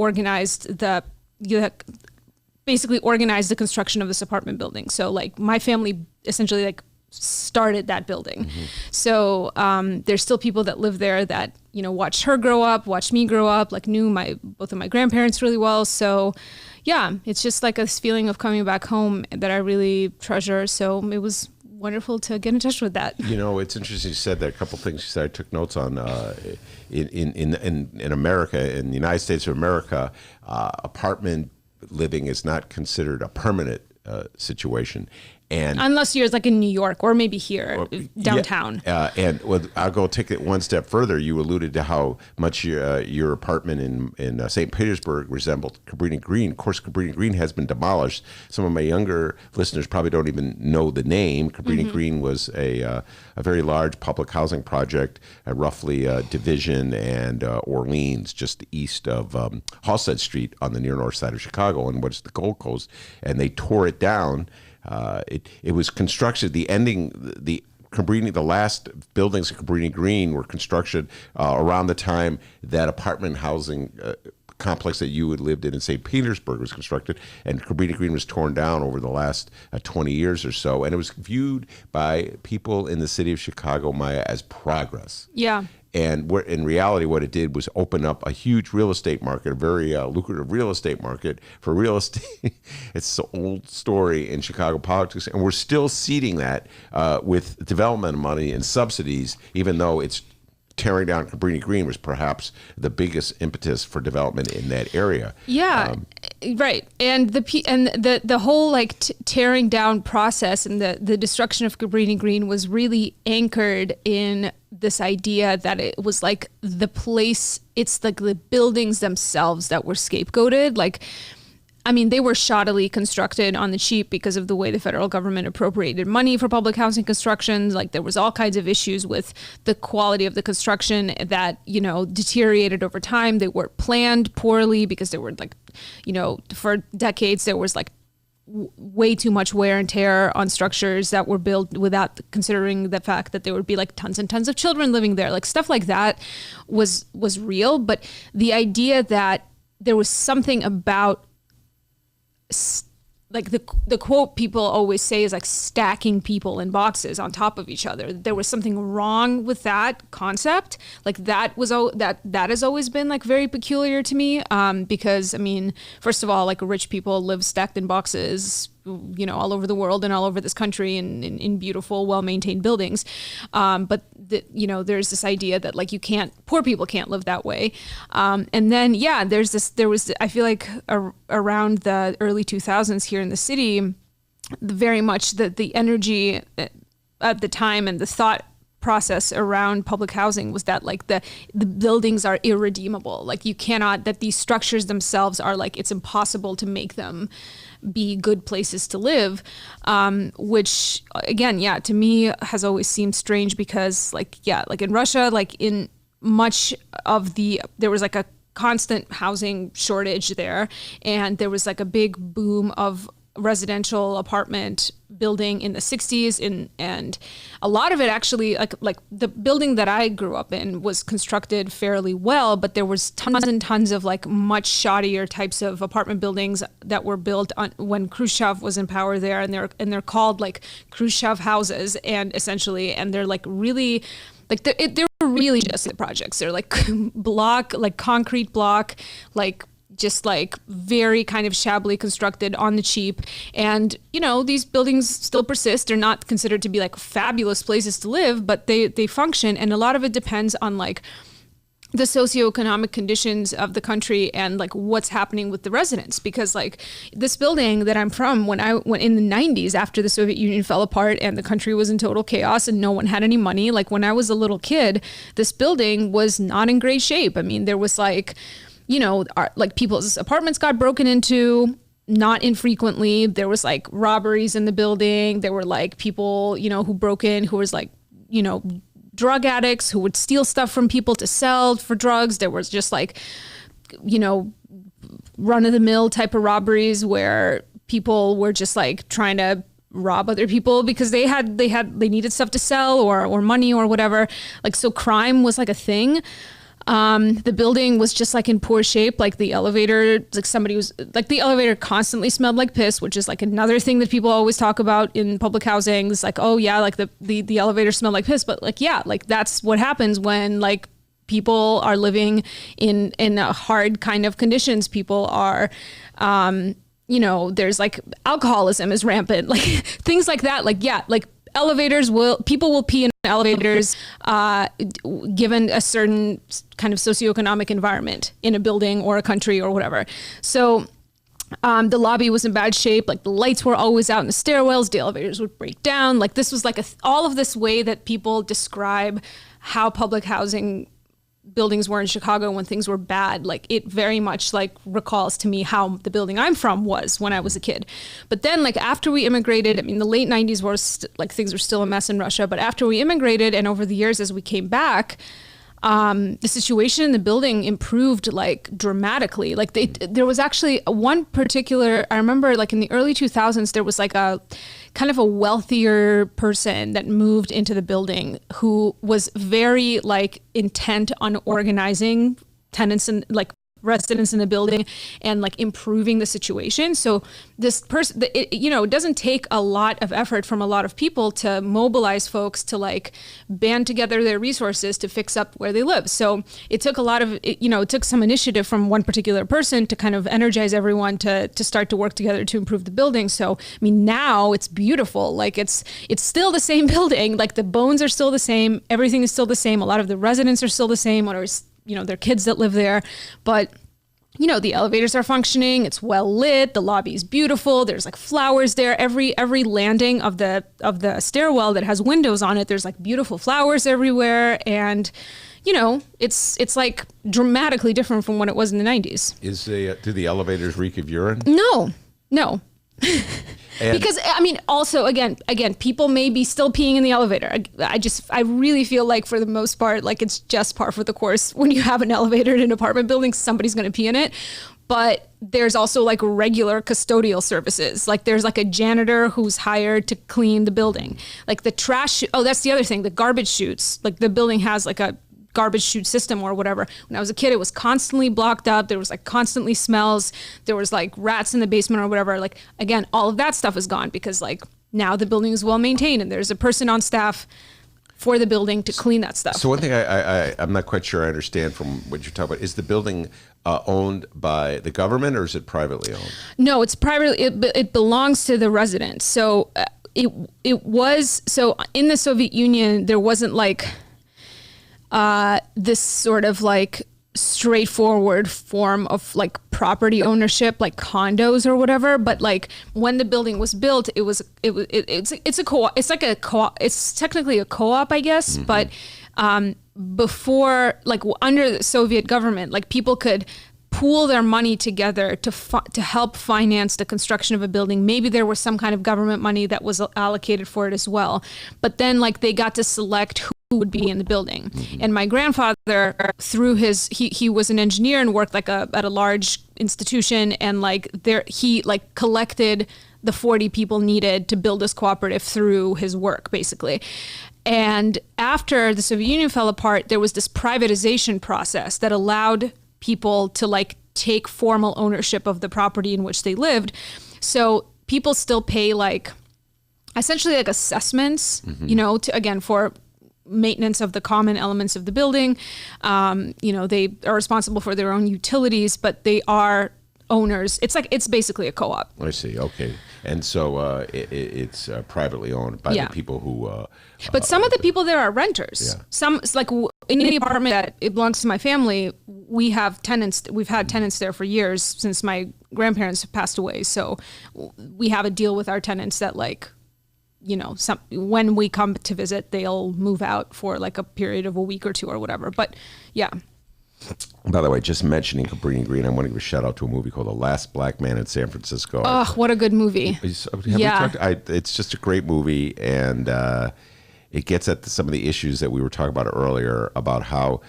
basically organized the construction of this apartment building. So like my family essentially like started that building. Mm-hmm. So there's still people that live there that, watched her grow up, watched me grow up, like knew both of my grandparents really well. So yeah, it's just like this feeling of coming back home that I really treasure. So it was wonderful to get in touch with that. It's interesting you said that. A couple things you said I took notes on. In America, in the United States of America, apartment living is not considered a permanent situation. And unless you're like in New York or maybe here downtown. And I'll go take it one step further. You alluded to how much your apartment in St. Petersburg resembled Cabrini Green. Of course, Cabrini Green has been demolished. Some of my younger listeners probably don't even know the name. Cabrini mm-hmm. Green was a very large public housing project at roughly Division and Orleans, just east of Halsted Street on the near north side of Chicago, and what's the Gold Coast. And they tore it down. It was constructed. The last buildings at Cabrini Green were constructed around the time that apartment housing complex that you had lived in St. Petersburg was constructed, and Cabrini Green was torn down over the last 20 years or so, and it was viewed by people in the city of Chicago, Maya, as progress. Yeah. And in reality, what it did was open up a huge real estate market, a very lucrative real estate market for real estate. It's an old story in Chicago politics, and we're still seeding that with development money and subsidies, even though it's tearing down Cabrini Green was perhaps the biggest impetus for development in that area. Yeah, right. And the whole like tearing down process and the destruction of Cabrini Green was really anchored in this idea that it was like the place, it's like the buildings themselves that were scapegoated. Like, I mean, they were shoddily constructed on the cheap because of the way the federal government appropriated money for public housing constructions. Like, there was all kinds of issues with the quality of the construction that, deteriorated over time. They were planned poorly because there were like, for decades, there was like way too much wear and tear on structures that were built without considering the fact that there would be like tons and tons of children living there. Like, stuff like that was real. But the idea that there was something about like the quote people always say is like stacking people in boxes on top of each other. There was something wrong with that concept. Like, that has always been like very peculiar to me. Because I mean, first of all, like rich people live stacked in boxes, all over the world and all over this country in beautiful, well-maintained buildings. But there's this idea that like poor people can't live that way. And then, I feel like around the early 2000s here in the city, very much the energy at the time and the thought process around public housing was that like the buildings are irredeemable. Like, you cannot, that these structures themselves are like, it's impossible to make them be good places to live, which again, to me has always seemed strange because like in Russia, like in much of there was like a constant housing shortage there, and there was like a big boom of residential apartment building in the 60s, and a lot of it actually like the building that I grew up in was constructed fairly well, but there was tons and tons of like much shoddier types of apartment buildings that were built when Khrushchev was in power there, and they're called like Khrushchev houses, and they're like really like they're really just projects. They're like concrete block, like just like very kind of shabbily constructed on the cheap. And, these buildings still persist. They're not considered to be like fabulous places to live, but they function. And a lot of it depends on like the socioeconomic conditions of the country and like what's happening with the residents. Because like this building that I'm from, when I went in the 90s after the Soviet Union fell apart and the country was in total chaos and no one had any money, like when I was a little kid, this building was not in great shape. I mean, there was like, like people's apartments got broken into not infrequently. There was like robberies in the building. There were like people, who broke in, who was like, drug addicts who would steal stuff from people to sell for drugs. There was just like, run of the mill type of robberies where people were just like trying to rob other people because they needed stuff to sell or money or whatever. Like, so crime was like a thing. The building was just like in poor shape. Like the elevator, the elevator constantly smelled like piss, which is like another thing that people always talk about in public housing. It's like, oh yeah, like the elevator smelled like piss, but like, yeah, like that's what happens when like people are living in hard kind of conditions. People are, there's like alcoholism is rampant, like things like that. Like, yeah, like people will pee in elevators given a certain kind of socioeconomic environment in a building or a country or whatever. So the lobby was in bad shape. Like the lights were always out in the stairwells. The elevators would break down. Like this was like all of this way that people describe how public housing buildings were in Chicago when things were bad. Like it very much like recalls to me how the building I'm from was when I was a kid. But then like after we immigrated, I mean, the late 90s was like things were still a mess in Russia, but after we immigrated and over the years as we came back, the situation in the building improved like dramatically. Like there was actually one particular, I remember like in the early 2000s, there was like a kind of a wealthier person that moved into the building who was very like intent on organizing tenants and like residents in the building and like improving the situation. So this person, it doesn't take a lot of effort from a lot of people to mobilize folks to like band together their resources to fix up where they live. So it took it took some initiative from one particular person to kind of energize everyone to start to work together to improve the building. So, I mean, now it's beautiful. Like it's still the same building. Like the bones are still the same. Everything is still the same. A lot of the residents are still the same, or their kids that live there, but the elevators are functioning. It's well lit. The lobby is beautiful. There's like flowers there. Every landing of the stairwell that has windows on it, there's like beautiful flowers everywhere. And, it's like dramatically different from when it was in the 90s. Do the elevators reek of urine? No. Because I mean, also again, people may be still peeing in the elevator. I really feel like for the most part, like it's just par for the course. When you have an elevator in an apartment building, somebody's going to pee in it. But there's also like regular custodial services. Like there's like a janitor who's hired to clean the building. Like the trash. Oh, that's the other thing. The garbage chutes. Like the building has like a garbage chute system or whatever. When I was a kid, it was constantly blocked up. There was like constantly smells. There was like rats in the basement or whatever. Like, again, all of that stuff is gone because like now the building is well maintained and there's a person on staff for the building to clean that stuff. So one thing I'm not quite sure I understand from what you're talking about, is the building owned by the government or is it privately owned? No, it's privately, it belongs to the residents. So it was, so in the Soviet Union, there wasn't like, this sort of like straightforward form of like property ownership, like condos or whatever. But like when the building was built, it's a co-op. It's like a co-op. It's technically a co-op, I guess. Mm-hmm. But before, like under the Soviet government, like people could pool their money together to help finance the construction of a building. Maybe there was some kind of government money that was allocated for it as well. But then like they got to select who would be in the building. Mm-hmm. And my grandfather, through he was an engineer and worked like at a large institution, and like he like collected the 40 people needed to build this cooperative through his work, basically. And after the Soviet Union fell apart, there was this privatization process that allowed people to like take formal ownership of the property in which they lived. So people still pay like essentially like assessments, mm-hmm. For maintenance of the common elements of the building. They are responsible for their own utilities, but they are owners. It's basically a co-op. I see. Okay. And so it's privately owned by the people who... but some of the people there are renters. Yeah. Some, it's like in the apartment that it belongs to my family, we have tenants. We've had tenants there for years since my grandparents passed away. So we have a deal with our tenants that like, when we come to visit, they'll move out for like a period of a week or two or whatever. But yeah. By the way, just mentioning Cabrini Green, I want to give a shout out to a movie called The Last Black Man in San Francisco. Oh, what a good movie. It's just a great movie. And it gets at some of the issues that we were talking about earlier about how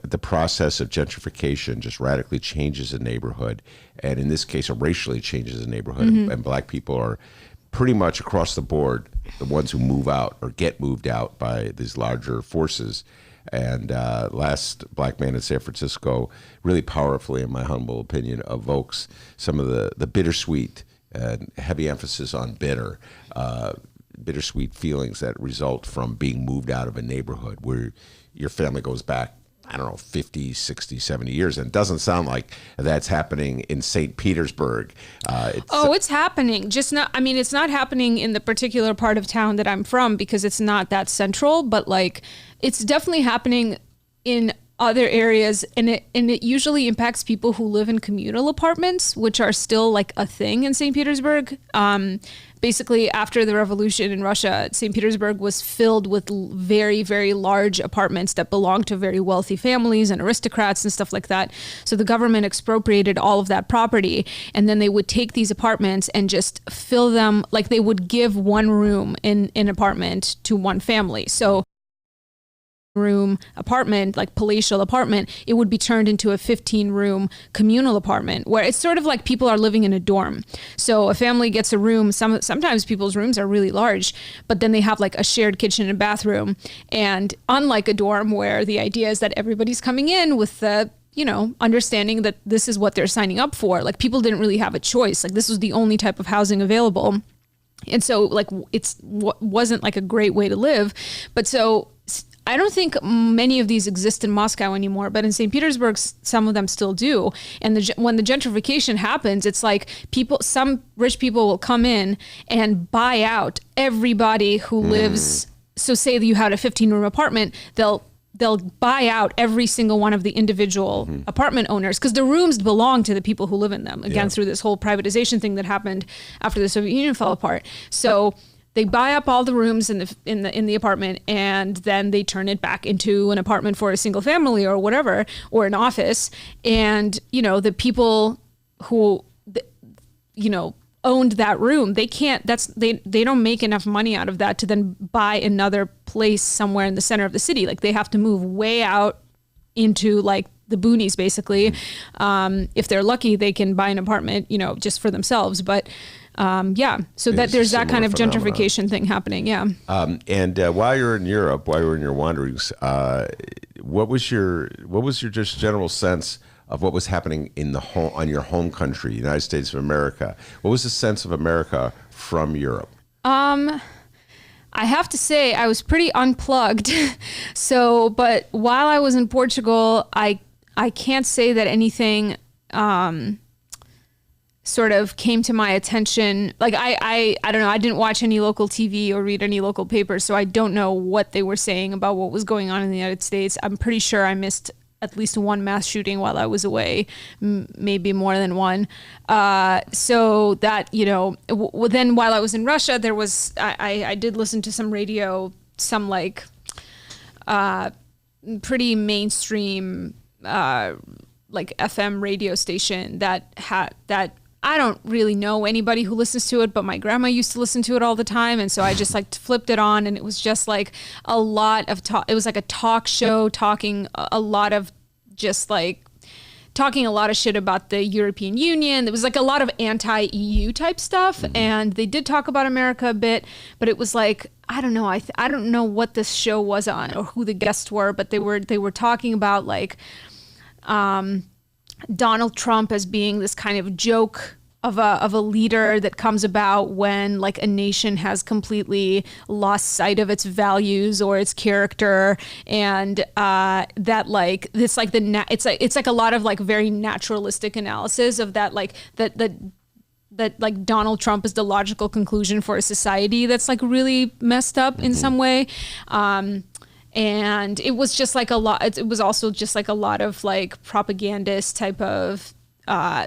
the process of gentrification just radically changes a neighborhood, and in this case, racially changes a neighborhood, and black people are pretty much across the board the ones who move out or get moved out by these larger forces. And Last Black Man in San Francisco really powerfully, in my humble opinion, evokes some of the bittersweet and heavy emphasis on bittersweet feelings that result from being moved out of a neighborhood where your family goes back, I don't know, 50, 60, 70 years. And it doesn't sound like that's happening in St. Petersburg. It's happening. Just not, I mean, it's not happening in the particular part of town that I'm from because it's not that central, but like it's definitely happening in other areas, and it usually impacts people who live in communal apartments, which are still like a thing in St. Petersburg. Basically, after the revolution in Russia, St. Petersburg was filled with very, very large apartments that belonged to very wealthy families and aristocrats and stuff like that. So the government expropriated all of that property, and then they would take these apartments and just fill them, like they would give one room in an apartment to one family. So room apartment, like palatial apartment, it would be turned into a 15-room communal apartment where it's sort of like people are living in a dorm. So a family gets a room. Sometimes people's rooms are really large, but then they have like a shared kitchen and bathroom. And unlike a dorm where the idea is that everybody's coming in with the understanding that this is what they're signing up for, like people didn't really have a choice. Like this was the only type of housing available. And so like wasn't like a great way to live. But so I don't think many of these exist in Moscow anymore, but in St. Petersburg, some of them still do. And when the gentrification happens, it's like some rich people will come in and buy out everybody who lives. So say that you had a 15-room apartment, they'll buy out every single one of the individual apartment owners because the rooms belong to the people who live in them. Again, through this whole privatization thing that happened after the Soviet Union fell apart. So they buy up all the rooms in the apartment, and then they turn it back into an apartment for a single family or whatever, or an office. And the people who owned that room, they can't. They don't make enough money out of that to then buy another place somewhere in the center of the city. Like they have to move way out into like the boonies, basically. If they're lucky, they can buy an apartment, just for themselves. But so that there's that kind of gentrification thing happening. And while you're in Europe, while you were in your wanderings, what was your just general sense of what was happening on your home country, United States of America? What was the sense of America from Europe? I have to say I was pretty unplugged. But while I was in Portugal, I can't say that anything sort of came to my attention. Like I don't know, I didn't watch any local TV or read any local papers, so I don't know what they were saying about what was going on in the United States. I'm pretty sure I missed at least one mass shooting while I was away, maybe more than one. So that, then while I was in Russia, there was, I did listen to some radio, some like pretty mainstream like FM radio station that I don't really know anybody who listens to it, but my grandma used to listen to it all the time. And so I just like flipped it on, and it was just like a lot of talk. It was like a talk show talking a lot of shit about the European Union. There was like a lot of anti-EU type stuff. And they did talk about America a bit, but it was like, I don't know. I don't know what this show was on or who the guests were, but they were talking about like, Donald Trump as being this kind of joke of a leader that comes about when like a nation has completely lost sight of its values or its character, and that like this like it's like a lot of like very naturalistic analysis of that, like that like Donald Trump is the logical conclusion for a society that's like really messed up in some way. And it was just like a lot. It was also just like a lot of like propagandist type of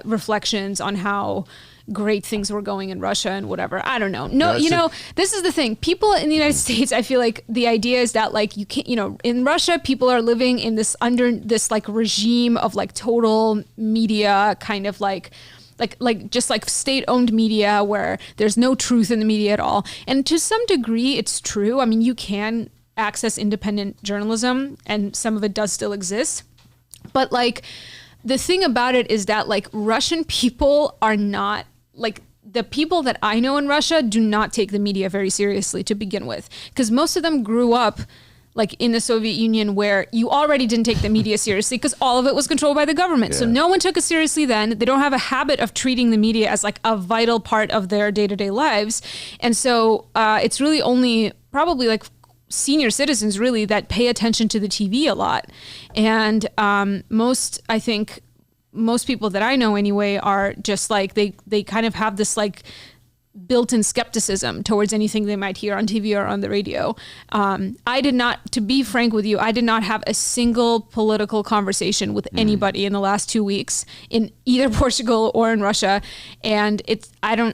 reflections on how great things were going in Russia and whatever. I don't know. No, this is the thing. People in the United States, I feel like the idea is that like you can't, in Russia, people are living in this under this like regime of like total media kind of like just like state-owned media where there's no truth in the media at all. And to some degree, it's true. I mean, you can access independent journalism, and some of it does still exist. But like, the thing about it is that like Russian people are not like, the people that I know in Russia do not take the media very seriously to begin with, because most of them grew up like in the Soviet Union, where you already didn't take the media seriously because all of it was controlled by the government. Yeah. So no one took it seriously then. They don't have a habit of treating the media as like a vital part of their day-to-day lives. And so it's really only probably like senior citizens really that pay attention to the TV a lot. And I think most people that I know anyway are just like, they kind of have this like built-in skepticism towards anything they might hear on TV or on the radio. I did not, to be frank with you, I did not have a single political conversation with anybody in the last 2 weeks in either Portugal or in Russia. And it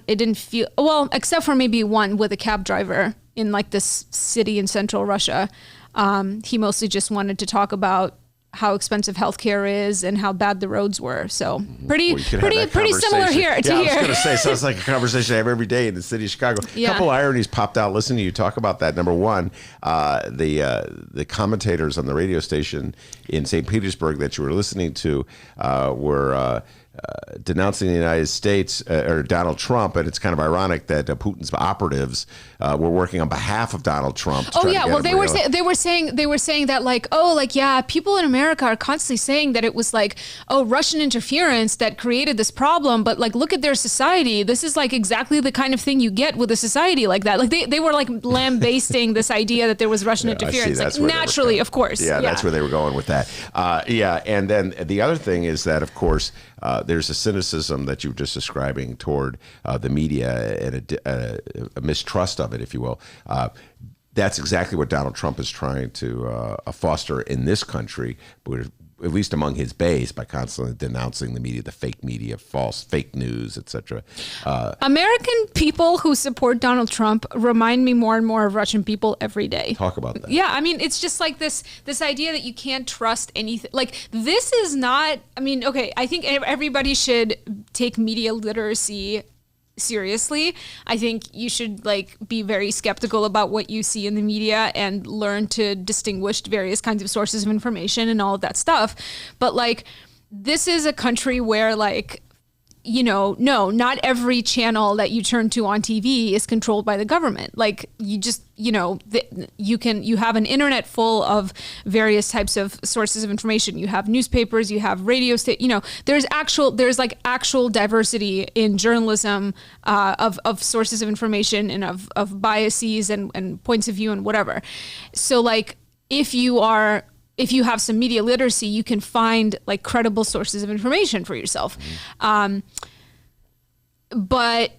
didn't feel, well, except for maybe one with a cab driver in like this city in central Russia. He mostly just wanted to talk about how expensive healthcare is and how bad the roads were. So pretty similar here to here. I was going to say, sounds like a conversation I have every day in the city of Chicago. A couple ironies popped out listening to you talk about that. Number one, the commentators on the radio station in St. Petersburg that you were listening to were denouncing the United States or Donald Trump, and it's kind of ironic that Putin's operatives were working on behalf of Donald Trump. Oh yeah, well they were saying that like, oh, like, yeah, people in America are constantly saying that it was like, oh, Russian interference that created this problem, but like, look at their society. This is like exactly the kind of thing you get with a society like that. Like they were like lambasting this idea that there was Russian interference. Like naturally, of course. Yeah, that's where they were going with that. And then the other thing is that, of course, there's a cynicism that you were just describing toward the media and a mistrust of it, if you will. That's exactly what Donald Trump is trying to foster in this country, but at least among his base, by constantly denouncing the media, the fake news, etc. American people who support Donald Trump remind me more and more of Russian people every day. Talk about that. Yeah, I mean, it's just like this idea that you can't trust anything. Like, this is not, I mean, okay, I think everybody should take media literacy seriously. I think you should like be very skeptical about what you see in the media and learn to distinguish various kinds of sources of information and all of that stuff. But like, this is a country where like, you know, no, not every channel that you turn to on TV is controlled by the government. Like, you just, you know, you have an internet full of various types of sources of information. You have newspapers, you have radio you know, there's like actual diversity in journalism of sources of information and of biases and points of view and whatever. So like, if you have some media literacy, you can find like credible sources of information for yourself. But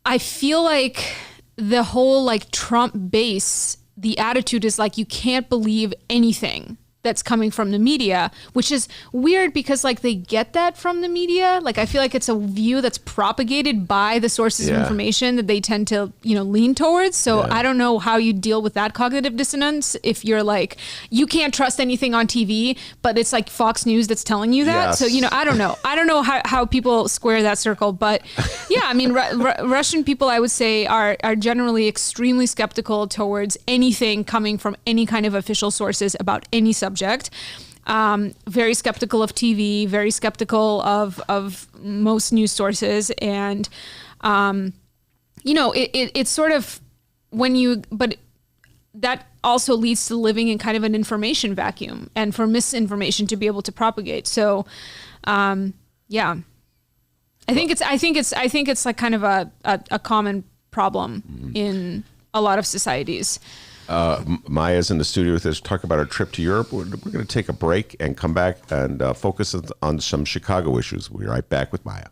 I feel like the whole like Trump base, the attitude is like, you can't believe anything that's coming from the media, which is weird because like they get that from the media. Like, I feel like it's a view that's propagated by the sources of information that they tend to, you know, lean towards. So I don't know how you deal with that cognitive dissonance if you're like, you can't trust anything on TV, but it's like Fox News that's telling you that. So, you know, I don't know how people square that circle, but yeah, I mean, Russian people, I would say, are generally extremely skeptical towards anything coming from any kind of official sources about any subject. Very skeptical of TV, very skeptical of most news sources. And, you know, it's sort of but that also leads to living in kind of an information vacuum and for misinformation to be able to propagate. So, yeah, I think it's like kind of a common problem in a lot of societies. Maya's in the studio with us, talk about our trip to Europe. We're going to take a break and come back and focus on some Chicago issues. We'll be right back with Maya.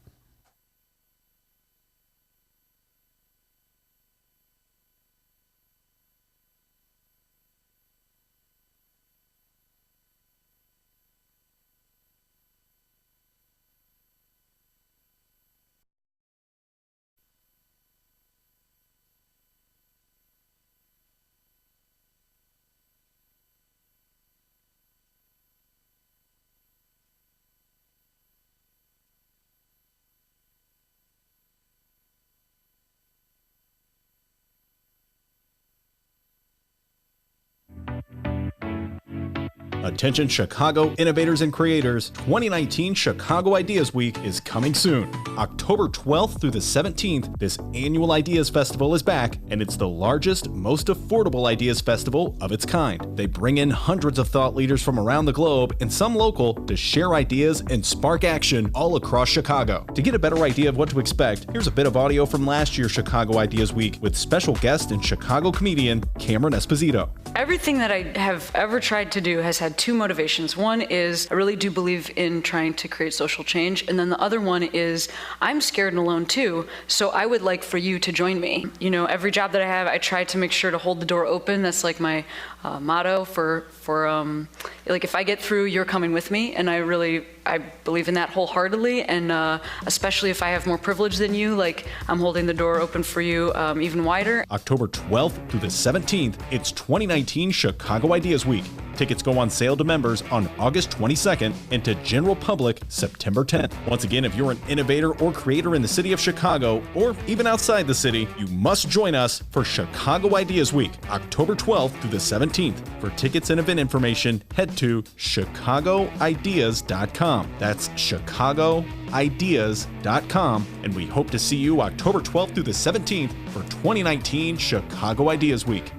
Attention Chicago innovators and creators, 2019 Chicago Ideas Week is coming soon. October 12th through the 17th, this annual Ideas Festival is back, and it's the largest, most affordable Ideas Festival of its kind. They bring in hundreds of thought leaders from around the globe and some local to share ideas and spark action all across Chicago. To get a better idea of what to expect, here's a bit of audio from last year's Chicago Ideas Week with special guest and Chicago comedian Cameron Esposito. Everything that I have ever tried to do has had two motivations. One is I really do believe in trying to create social change, and then the other one is I'm scared and alone too, so I would like for you to join me. You know, every job that I have, I try to make sure to hold the door open. That's like my motto for like if I get through, you're coming with me, and I believe in that wholeheartedly, and especially if I have more privilege than you, like I'm holding the door open for you even wider. October 12th through the 17th, it's 2019 Chicago Ideas Week. Tickets go on sale to members on August 22nd and to general public September 10th. Once again, if you're an innovator or creator in the city of Chicago or even outside the city, you must join us for Chicago Ideas Week, October 12th through the 17th. For tickets and event information, head to chicagoideas.com. That's chicagoideas.com, and we hope to see you October 12th through the 17th for 2019 Chicago Ideas Week.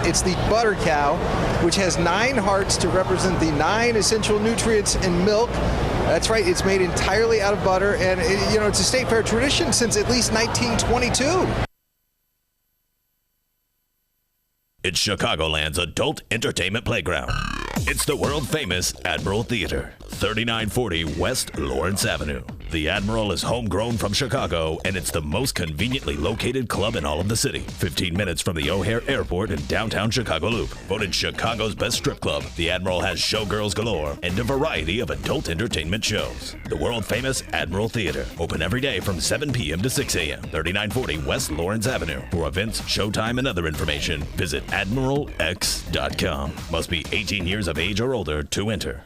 It's the butter cow, which has 9 hearts to represent the 9 essential nutrients in milk. That's right, it's made entirely out of butter, and it's a state fair tradition since at least 1922. It's Chicagoland's adult entertainment playground. It's the world-famous Admiral Theater, 3940 West Lawrence Avenue. The Admiral is homegrown from Chicago, and it's the most conveniently located club in all of the city. 15 minutes from the O'Hare Airport in downtown Chicago Loop. Voted Chicago's best strip club, the Admiral has showgirls galore and a variety of adult entertainment shows. The world-famous Admiral Theater, open every day from 7 p.m. to 6 a.m., 3940 West Lawrence Avenue. For events, showtime, and other information, visit AdmiralX.com. Must be 18 years of age or older to enter.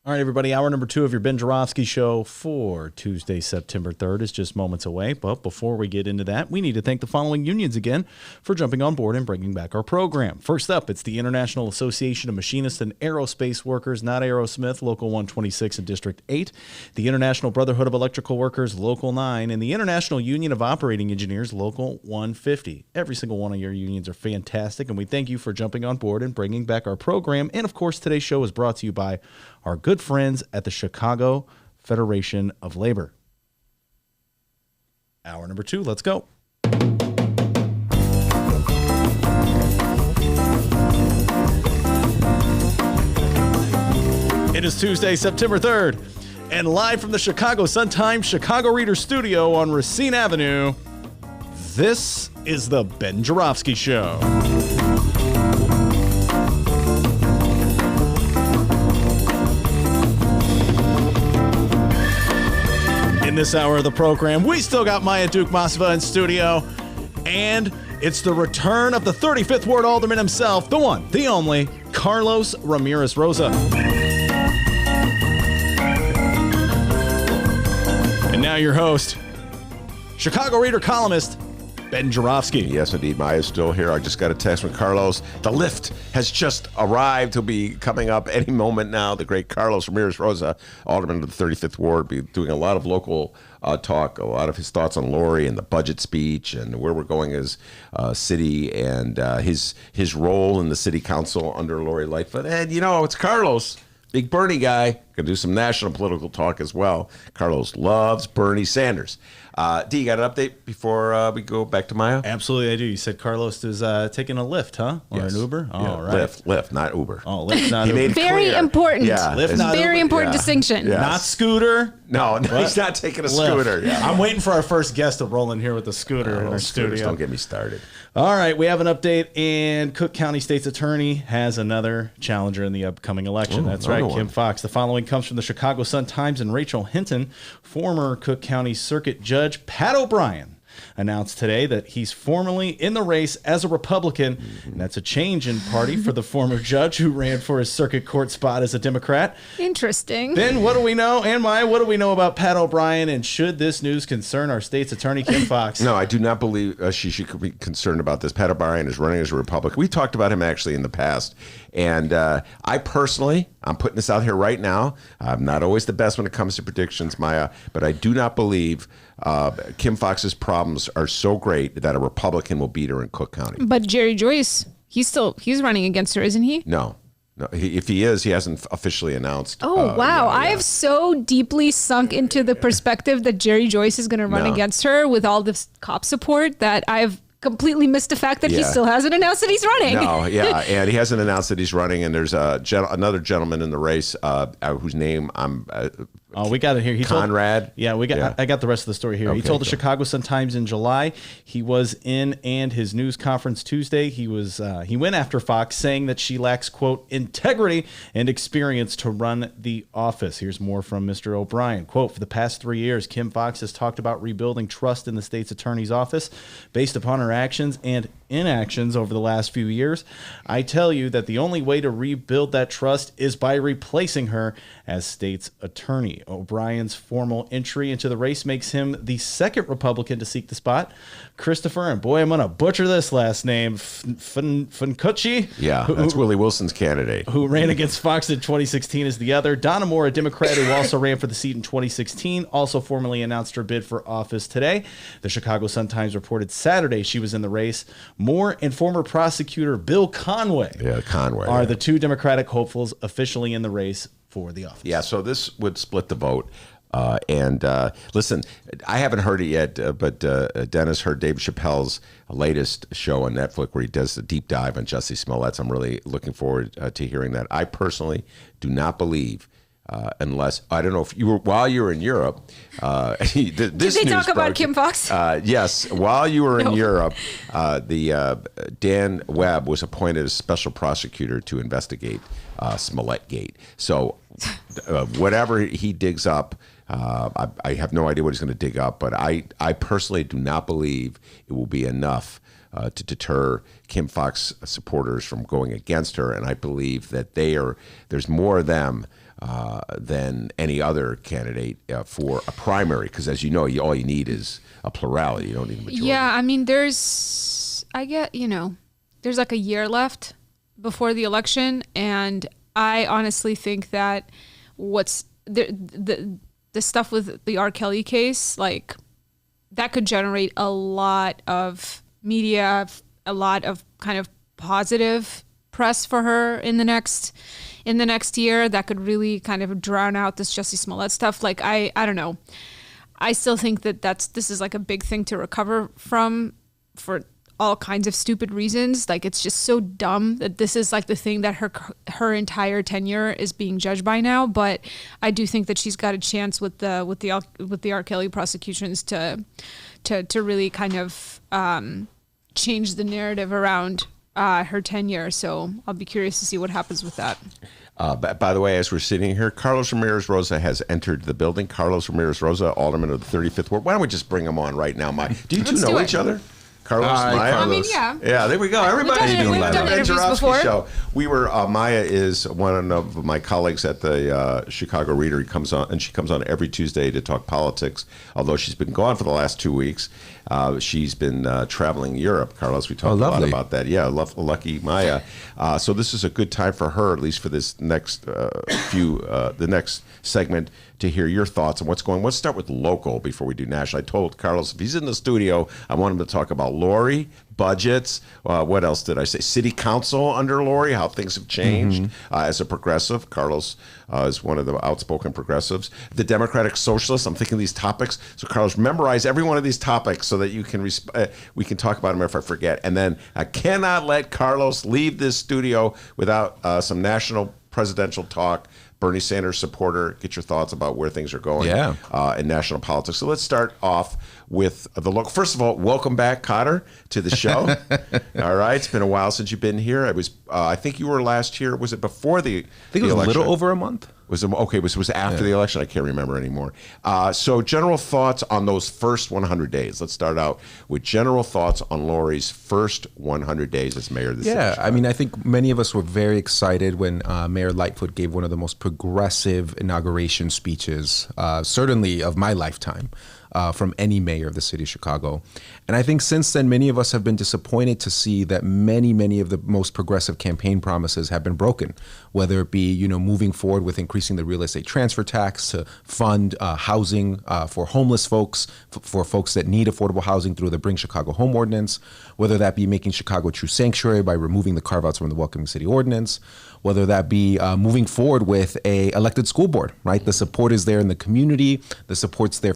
All right, everybody, hour number 2 of your Ben Joravsky Show for Tuesday, September 3rd is just moments away. But before we get into that, we need to thank the following unions again for jumping on board and bringing back our program. First up, it's the International Association of Machinists and Aerospace Workers, not Aerosmith, Local 126 and District 8, the International Brotherhood of Electrical Workers, Local 9, and the International Union of Operating Engineers, Local 150. Every single one of your unions are fantastic, and we thank you for jumping on board and bringing back our program. And, of course, today's show is brought to you by our good friends at the Chicago Federation of Labor. Hour number 2, let's go. It is Tuesday, September 3rd, and live from the Chicago Sun-Times Chicago Reader Studio on Racine Avenue, this is the Ben Joravsky Show. In this hour of the program, we still got Maya Dukmasova in studio, and it's the return of the 35th Ward Alderman himself, the one, the only, Carlos Ramirez-Rosa. And now your host, Chicago Reader columnist, Ben Joravsky. Yes, indeed. Maya's still here. I just got a text from Carlos. The lift has just arrived. He'll be coming up any moment now. The great Carlos Ramirez-Rosa, Alderman of the 35th Ward, be doing a lot of local talk, a lot of his thoughts on Lori and the budget speech and where we're going as city and his role in the city council under Lori Lightfoot. And, it's Carlos. Big Bernie guy. Going to do some national political talk as well. Carlos loves Bernie Sanders. D, you got an update before we go back to Maya? Absolutely, I do. You said Carlos is taking a Lyft, huh? Or yes. an Uber? Oh, yeah, right. Lyft, not Uber. Oh, Lyft, not Uber. Very important. Yeah. Lyft, not Very Uber. important Yeah. distinction. Yes. Not scooter. No, he's not taking a Lyft. scooter. Yeah. I'm waiting for our first guest to roll in here with the scooter in our Scooters, studio. don't get me started. All right, we have an update, and Cook County State's Attorney has another challenger in the upcoming election. That's right, another Kim one. Fox. The following comes from the Chicago Sun-Times and Rachel Hinton. Former Cook County Circuit Judge Pat O'Brien announced today that he's formally in the race as a Republican. And that's a change in party for the former judge who ran for his circuit court spot as a Democrat. Interesting. Then what do we know? And Maya, what do we know about Pat O'Brien? And should this news concern our state's attorney, Kim Foxx? No, I do not believe she should be concerned about this. Pat O'Brien is running as a Republican. We talked about him actually in the past. And I personally, I'm putting this out here right now. I'm not always the best when it comes to predictions, Maya, but I do not believe Kim Foxx's problems are so great that a Republican will beat her in Cook County. But Jerry Joyce, he's running against her, isn't he? No. If he is, he hasn't officially announced. Oh, wow. I have so deeply sunk into the perspective that Jerry Joyce is going to run against her with all this cop support that I've completely missed the fact that he still hasn't announced that he's running. No, and he hasn't announced that he's running. And there's another gentleman in the race whose name I'm. We got it here. Conrad. I got the rest of the story here. Okay, he told the Chicago Sun-Times in July he was in his news conference Tuesday. He went after Fox, saying that she lacks, quote, integrity and experience to run the office. Here's more from Mr. O'Brien. Quote, for the past 3 years, Kim Foxx has talked about rebuilding trust in the state's attorney's office based upon her actions and inactions over the last few years. I tell you that the only way to rebuild that trust is by replacing her as state's attorney. O'Brien's formal entry into the race makes him the second Republican to seek the spot. Christopher, and boy, I'm going to butcher this last name, Funkuchi. Yeah, that's Willie Wilson's candidate. Who ran against Fox in 2016 is the other. Donna Moore, a Democrat who also ran for the seat in 2016, also formally announced her bid for office today. The Chicago Sun-Times reported Saturday she was in the race. Moore and former prosecutor Bill Conway, are the two Democratic hopefuls officially in the race for the office. Yeah, so this would split the vote. Listen, I haven't heard it yet, but Dennis heard Dave Chappelle's latest show on Netflix where he does the deep dive on Jussie Smollett. I'm really looking forward to hearing that. I personally do not believe, unless, I don't know if while you were in Europe, did they talk about Kim Foxx? Yes, while you were in Europe, Dan Webb was appointed as special prosecutor to investigate Smollett-gate. So whatever he digs up, I have no idea what he's going to dig up, but I personally do not believe it will be enough to deter Kim Foxx supporters from going against her, and I believe that there's more of them than any other candidate for a primary, because as you know, all you need is a plurality. You don't need a majority. Yeah, I mean, there's like a year left before the election, and I honestly think that what's the stuff with the R. Kelly case, like, that could generate a lot of media, a lot of kind of positive press for her in the next year that could really kind of drown out this Jussie Smollett stuff. Like, I don't know. I still think that this is like a big thing to recover from for all kinds of stupid reasons. Like, it's just so dumb that this is like the thing that her entire tenure is being judged by now. But I do think that she's got a chance with the R. Kelly prosecutions to really kind of change the narrative around her tenure. So I'll be curious to see what happens with that. By the way, as we're sitting here, Carlos Ramirez-Rosa has entered the building. Carlos Ramirez-Rosa, Alderman of the 35th Ward. Why don't we just bring him on right now, Mike? Do you two know each other? Carlos, Maya. I mean, yeah. Yeah, there we go. Everybody's doing that. We've done interviews before. Show. We were, Maya is one of my colleagues at the Chicago Reader. He comes on, and she comes on every Tuesday to talk politics, although she's been gone for the last 2 weeks. She's been traveling Europe. Carlos, we talked a lot about that. Yeah, lucky Maya. So this is a good time for her, at least for this next the next segment, to hear your thoughts on what's going on. Let's start with local before we do national. I told Carlos if he's in the studio, I want him to talk about Lori, budgets. What else did I say? City council under Lori, how things have changed as a progressive. Carlos is one of the outspoken progressives. The Democratic Socialists. I'm thinking these topics. So Carlos, memorize every one of these topics so that you can we can talk about them if I forget. And then I cannot let Carlos leave this studio without some national presidential talk. Bernie Sanders supporter, get your thoughts about where things are going in national politics. So let's start off with the local. First of all, welcome back, Cotter, to the show. All right, it's been a while since you've been here. I think you were last here. Was it before the? I think it was election? a little over a month. Was after the election? I can't remember anymore. So general thoughts on those first 100 days. Let's start out with general thoughts on Lori's first 100 days as mayor of the city. Yeah, I mean, I think many of us were very excited when Mayor Lightfoot gave one of the most progressive inauguration speeches, certainly of my lifetime. From any mayor of the city of Chicago. And I think since then, many of us have been disappointed to see that many of the most progressive campaign promises have been broken, whether it be, moving forward with increasing the real estate transfer tax to fund housing for homeless folks, for folks that need affordable housing through the Bring Chicago Home Ordinance, whether that be making Chicago a true sanctuary by removing the carve-outs from the Welcoming City Ordinance, whether that be moving forward with a elected school board, right? The support is there in the community, the support's there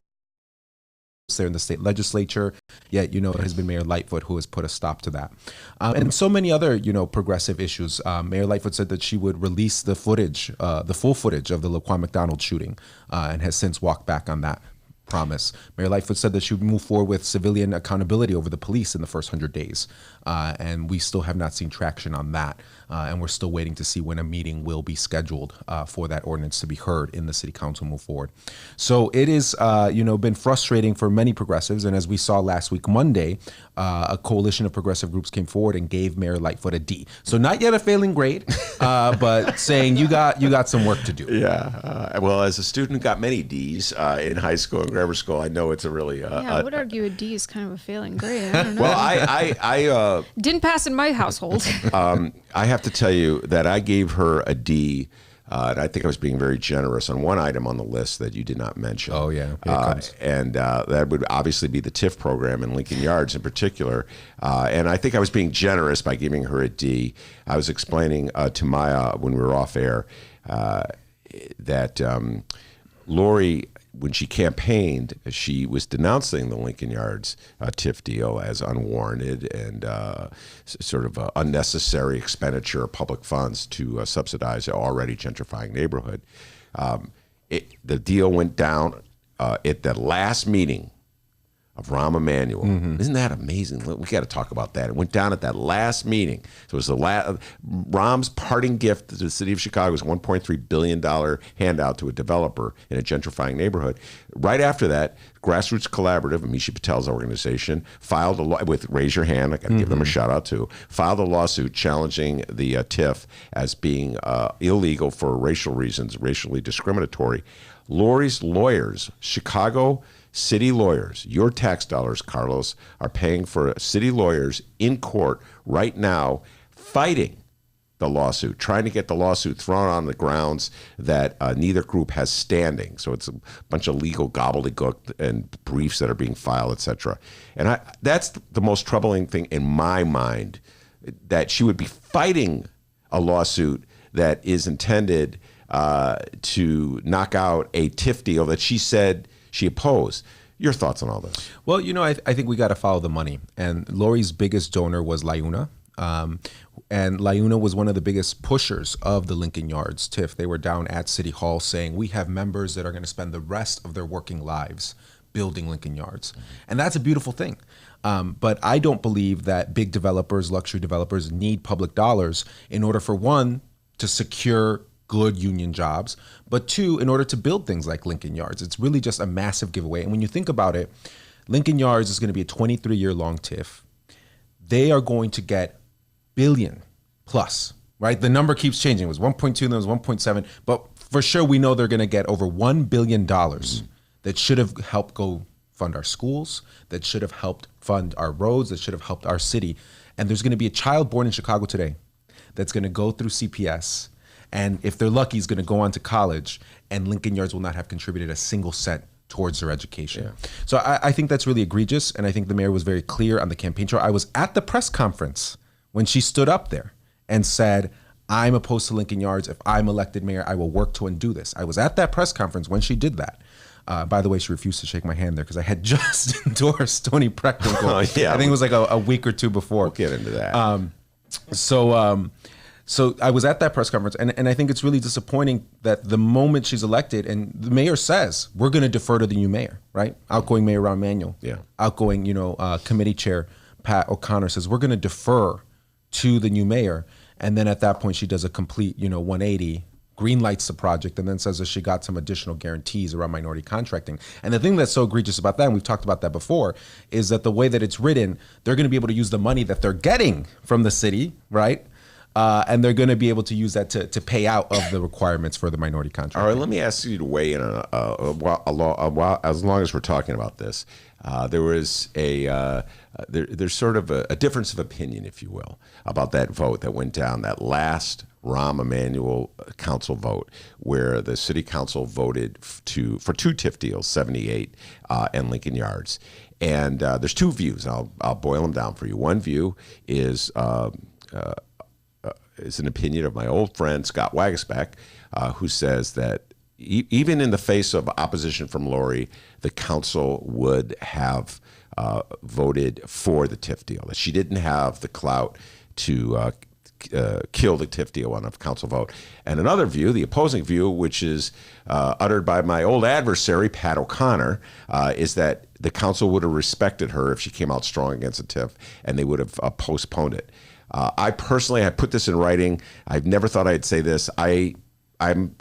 in the state legislature, yet, it has been Mayor Lightfoot who has put a stop to that. And so many other, progressive issues. Mayor Lightfoot said that she would release the footage, the full footage of the Laquan McDonald shooting, and has since walked back on that promise. Mayor Lightfoot said that she would move forward with civilian accountability over the police in the first 100 days. And we still have not seen traction on that. And we're still waiting to see when a meeting will be scheduled for that ordinance to be heard in the city council move forward. So it is, been frustrating for many progressives. And as we saw last week, Monday, a coalition of progressive groups came forward and gave Mayor Lightfoot a D. So not yet a failing grade, but saying you got some work to do. Yeah. Well, as a student who got many Ds in high school and grammar school, I know it's a really... I would argue a D is kind of a failing grade. I don't know. Well, I didn't pass in my household. I have to tell you that I gave her a D, and I think I was being very generous on one item on the list that you did not mention. Oh, yeah. Here it comes. And that would obviously be the TIF program in Lincoln Yards in particular. And I think I was being generous by giving her a D. I was explaining to Maya when we were off air that Lori, when she campaigned, she was denouncing the Lincoln Yards TIF deal as unwarranted and sort of unnecessary expenditure of public funds to subsidize an already gentrifying neighborhood. The deal went down at the last meeting of Rahm Emanuel. Mm-hmm. Isn't that amazing? We got to talk about that. It went down at that last meeting. So it was Rahm's parting gift to the city of Chicago was a $1.3 billion handout to a developer in a gentrifying neighborhood. Right after that, Grassroots Collaborative, Amishi Patel's organization, filed with Raise Your Hand, I got to give them a shout out too, filed a lawsuit challenging the TIF as being illegal for racial reasons, racially discriminatory. Lori's lawyers, Chicago city lawyers, your tax dollars, Carlos, are paying for city lawyers in court right now fighting the lawsuit, trying to get the lawsuit thrown on the grounds that neither group has standing. So it's a bunch of legal gobbledygook and briefs that are being filed, et cetera. And that's the most troubling thing in my mind, that she would be fighting a lawsuit that is intended to knock out a TIF deal that she said she opposed. Your thoughts on all this? Well, I think we got to follow the money. And Lori's biggest donor was LiUNA. And LiUNA was one of the biggest pushers of the Lincoln Yards TIF. They were down at City Hall saying, we have members that are going to spend the rest of their working lives building Lincoln Yards. And that's a beautiful thing. But I don't believe that big developers, luxury developers, need public dollars in order for, one, to secure good union jobs, but two, in order to build things like Lincoln Yards. It's really just a massive giveaway. And when you think about it, Lincoln Yards is going to be a 23-year-long TIF. They are going to get billion plus, right? The number keeps changing. It was 1.2, then it was 1.7, but for sure we know they're going to get over $1 billion that should have helped go fund our schools, that should have helped fund our roads, that should have helped our city. And there's going to be a child born in Chicago today that's going to go through CPS, and if they're lucky, is going to go on to college, and Lincoln Yards will not have contributed a single cent towards their education. Yeah. So I think that's really egregious, and I think the mayor was very clear on the campaign trail. I was at the press conference when she stood up there and said, I'm opposed to Lincoln Yards. If I'm elected mayor, I will work to undo this. I was at that press conference when she did that. By the way, she refused to shake my hand there because I had just endorsed Tony Preckwinkle. Oh, yeah. I think it was like a week or two before. We'll get into that. So I was at that press conference, and I think it's really disappointing that the moment she's elected, and the mayor says, we're going to defer to the new mayor, right? Outgoing Mayor Rahm Emanuel. Yeah. Outgoing, committee chair Pat O'Connor says, we're going to defer to the new mayor. And then at that point, she does a complete, 180 green lights the project, and then says that she got some additional guarantees around minority contracting. And the thing that's so egregious about that, and we've talked about that before, is that the way that it's written, they're going to be able to use the money that they're getting from the city, right? And they're going to be able to use that to pay out of the requirements for the minority contracting. All right, let me ask you to weigh in on a while, as long as we're talking about this. There was there's sort of a difference of opinion, if you will, about that vote that went down, that last Rahm Emanuel council vote, where the city council voted for two TIF deals, 78 and Lincoln Yards. And there's two views. I'll boil them down for you. One view is an opinion of my old friend Scott Wagasback, who says that even in the face of opposition from Lori, the council would have voted for the TIF deal. That she didn't have the clout to kill the TIF deal on a council vote. And another view, the opposing view, which is uttered by my old adversary, Pat O'Connor, is that the council would have respected her if she came out strong against the TIF, and they would have postponed it. I personally, I put this in writing. I've never thought I'd say this. I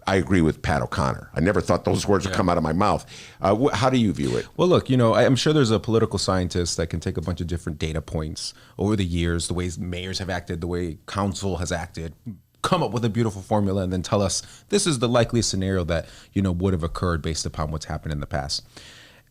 agree with Pat O'Connor. I never thought those words would come out of my mouth. How do you view it? Well, look, I'm sure there's a political scientist that can take a bunch of different data points over the years, the ways mayors have acted, the way council has acted, come up with a beautiful formula, and then tell us this is the likeliest scenario that, would have occurred based upon what's happened in the past.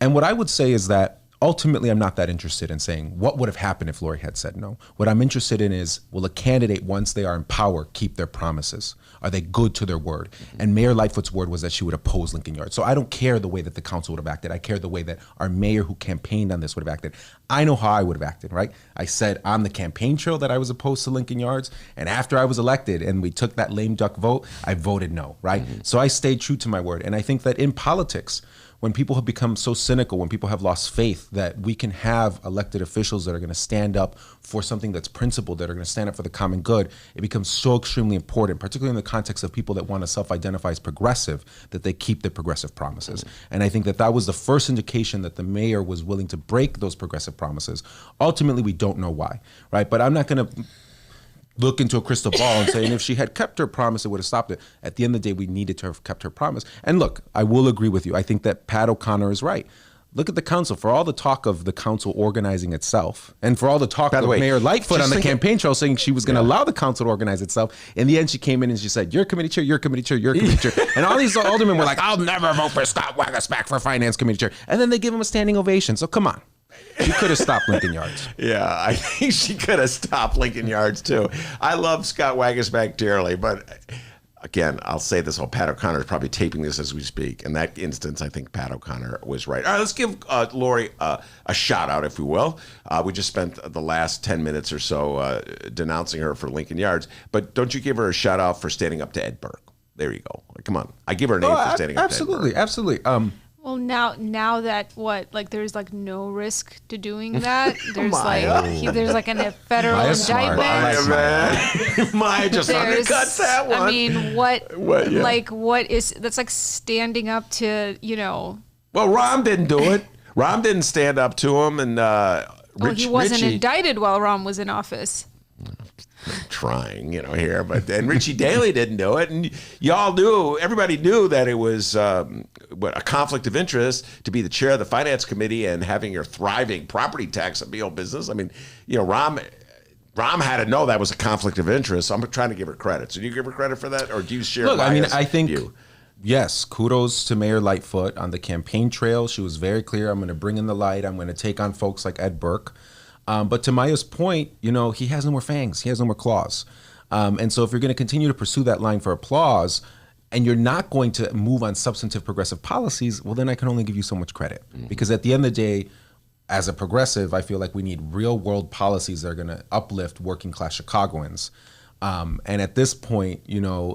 And what I would say is that ultimately, I'm not that interested in saying what would have happened if Lori had said no. What I'm interested in is, will a candidate, once they are in power, keep their promises? Are they good to their word? And Mayor Lightfoot's word was that she would oppose Lincoln Yards. So I don't care the way that the council would have acted. I care the way that our mayor who campaigned on this would have acted. I know how I would have acted, right? I said on the campaign trail that I was opposed to Lincoln Yards. And after I was elected and we took that lame duck vote, I voted no, right? So I stayed true to my word. And I think that in politics, when people have become so cynical, when people have lost faith that we can have elected officials that are going to stand up for something that's principled, that are going to stand up for the common good, it becomes so extremely important, particularly in the context of people that want to self-identify as progressive, that they keep their progressive promises. And I think that that was the first indication that the mayor was willing to break those progressive promises. Ultimately, we don't know why, right? But I'm not going to look into a crystal ball and say, and if she had kept her promise, it would have stopped it. At the end of the day, we needed to have kept her promise. And look, I will agree with you. I think that Pat O'Connor is right. Look at the council. For all the talk of the council organizing itself, and for all the talk of Mayor Lightfoot on the campaign trail saying she was going to allow the council to organize itself, in the end, she came in and she said, "Your committee chair, your committee chair, your committee chair." And all these aldermen were like, "I'll never vote for Scott Wagasback for finance committee chair." And then they give him a standing ovation. So come on. She could have stopped Lincoln Yards. Yeah, I think she could have stopped Lincoln Yards too. I love Scott Wagasback dearly, but again, I'll say this: Pat O'Connor is probably taping this as we speak. In that instance, I think Pat O'Connor was right. All right, let's give Lori a shout out, if we will. We just spent the last 10 minutes or so denouncing her for Lincoln Yards, but don't you give her a shout out for standing up to Ed Burke? There you go. Come on, I give her a name for standing up to Ed Burke. Absolutely. Well, now that there's no risk to doing that. There's there's a federal indictment. Maya just undercuts that one. I mean, what is that's like standing up to Well, Rahm didn't do it. Rahm didn't stand up to him, and he wasn't indicted while Rahm was in office. I'm trying, here, and Richie Daley didn't do it, and y'all knew, everybody knew that it was a conflict of interest to be the chair of the finance committee and having your thriving property tax appeal business. I mean, Rahm had to know that was a conflict of interest. So I'm trying to give her credit. So do you give her credit for that, or do you share? Look, I think. Yes, kudos to Mayor Lightfoot on the campaign trail. She was very clear. I'm going to bring in the light. I'm going to take on folks like Ed Burke. But to Maya's point, he has no more fangs. He has no more claws. And so if you're going to continue to pursue that line for applause and you're not going to move on substantive progressive policies, well, then I can only give you so much credit. Because at the end of the day, as a progressive, I feel like we need real world policies that are going to uplift working class Chicagoans. And at this point,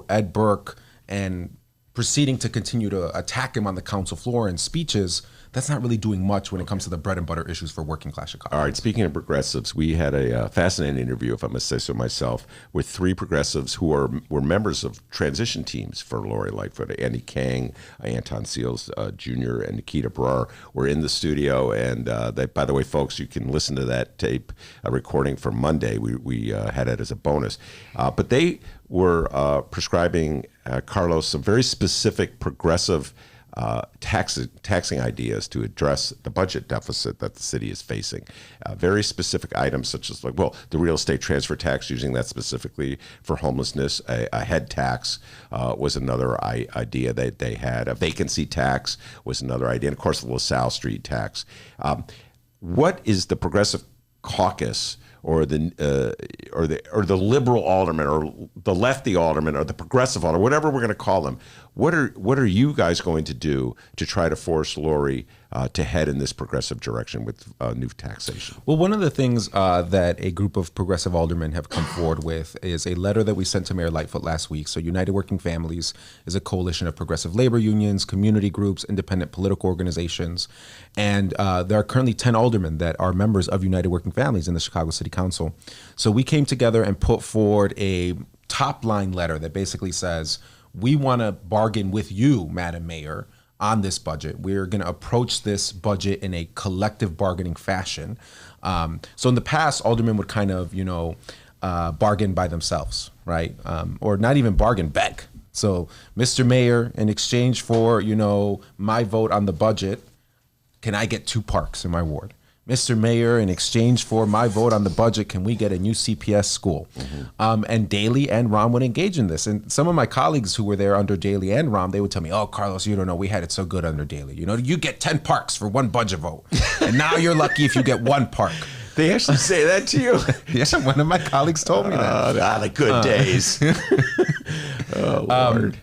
Ed Burke and proceeding to continue to attack him on the council floor in speeches that's not really doing much when it comes to the bread and butter issues for working class Chicago. All right, speaking of progressives, we had a fascinating interview, if I must say so myself, with 3 progressives who were members of transition teams for Lori Lightfoot. Andy Kang, Anton Seals Jr., and Nikita Brar were in the studio. And by the way, folks, you can listen to that tape recording from Monday. We had it as a bonus. But they were prescribing Carlos some very specific progressive taxing ideas to address the budget deficit that the city is facing. Very specific items such as the real estate transfer tax, using that specifically for homelessness. A head tax was another idea that they had. A vacancy tax was another idea. And of course, the LaSalle Street tax. What is the Progressive Caucus or the liberal alderman or the lefty alderman or the progressive alderman, whatever we're going to call them, what are you guys going to do to try to force Lori to head in this progressive direction with new taxation? Well, one of the things that a group of progressive aldermen have come forward with is a letter that we sent to Mayor Lightfoot last week. So United Working Families is a coalition of progressive labor unions, community groups, independent political organizations. And there are currently 10 aldermen that are members of United Working Families in the Chicago City Council. So we came together and put forward a top line letter that basically says, we want to bargain with you, Madam Mayor, on this budget. We're going to approach this budget in a collective bargaining fashion. So in the past, aldermen would kind of, bargain by themselves, right? Or not even bargain, beg. So, Mr. Mayor, in exchange for, my vote on the budget, can I get 2 parks in my ward? Mr. Mayor, in exchange for my vote on the budget, can we get a new CPS school? Mm-hmm. And Daley and Rom would engage in this. And some of my colleagues who were there under Daley and Rom, they would tell me, oh, Carlos, you don't know, we had it so good under Daley. You get 10 parks for 1 budget vote. And now you're lucky if you get 1 park. They actually say that to you? Yeah, one of my colleagues told me that. The good days. Oh, Lord.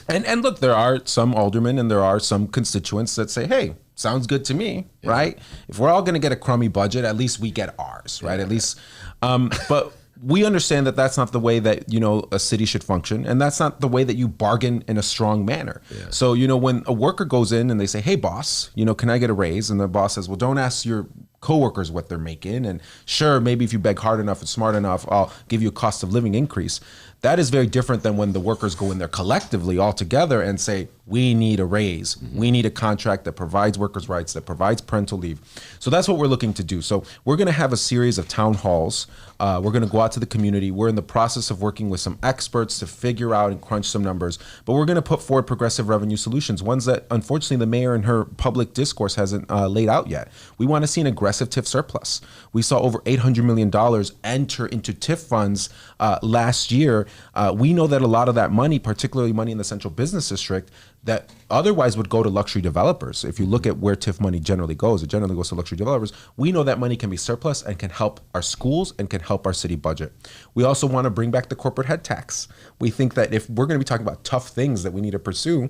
And look, there are some aldermen and there are some constituents that say, hey, sounds good to me, right? If we're all going to get a crummy budget, at least we get ours, right? At least, but we understand that that's not the way that, a city should function. And that's not the way that you bargain in a strong manner. Yeah. So, when a worker goes in and they say, hey, boss, can I get a raise? And the boss says, well, don't ask your coworkers what they're making. And sure, maybe if you beg hard enough and smart enough, I'll give you a cost of living increase. That is very different than when the workers go in there collectively all together and say, we need a raise. Mm-hmm. We need a contract that provides workers' rights, that provides parental leave. So that's what we're looking to do. So we're going to have a series of town halls. We're going to go out to the community. We're in the process of working with some experts to figure out and crunch some numbers. But we're going to put forward progressive revenue solutions, ones that unfortunately the mayor in her public discourse hasn't laid out yet. We want to see an aggressive TIF surplus. We saw over $800 million enter into TIF funds last year. We know that a lot of that money, particularly money in the central business district, that otherwise would go to luxury developers. If you look at where TIF money generally goes, it generally goes to luxury developers. We know that money can be surplus and can help our schools and can help our city budget. We also want to bring back the corporate head tax. We think that if we're going to be talking about tough things that we need to pursue,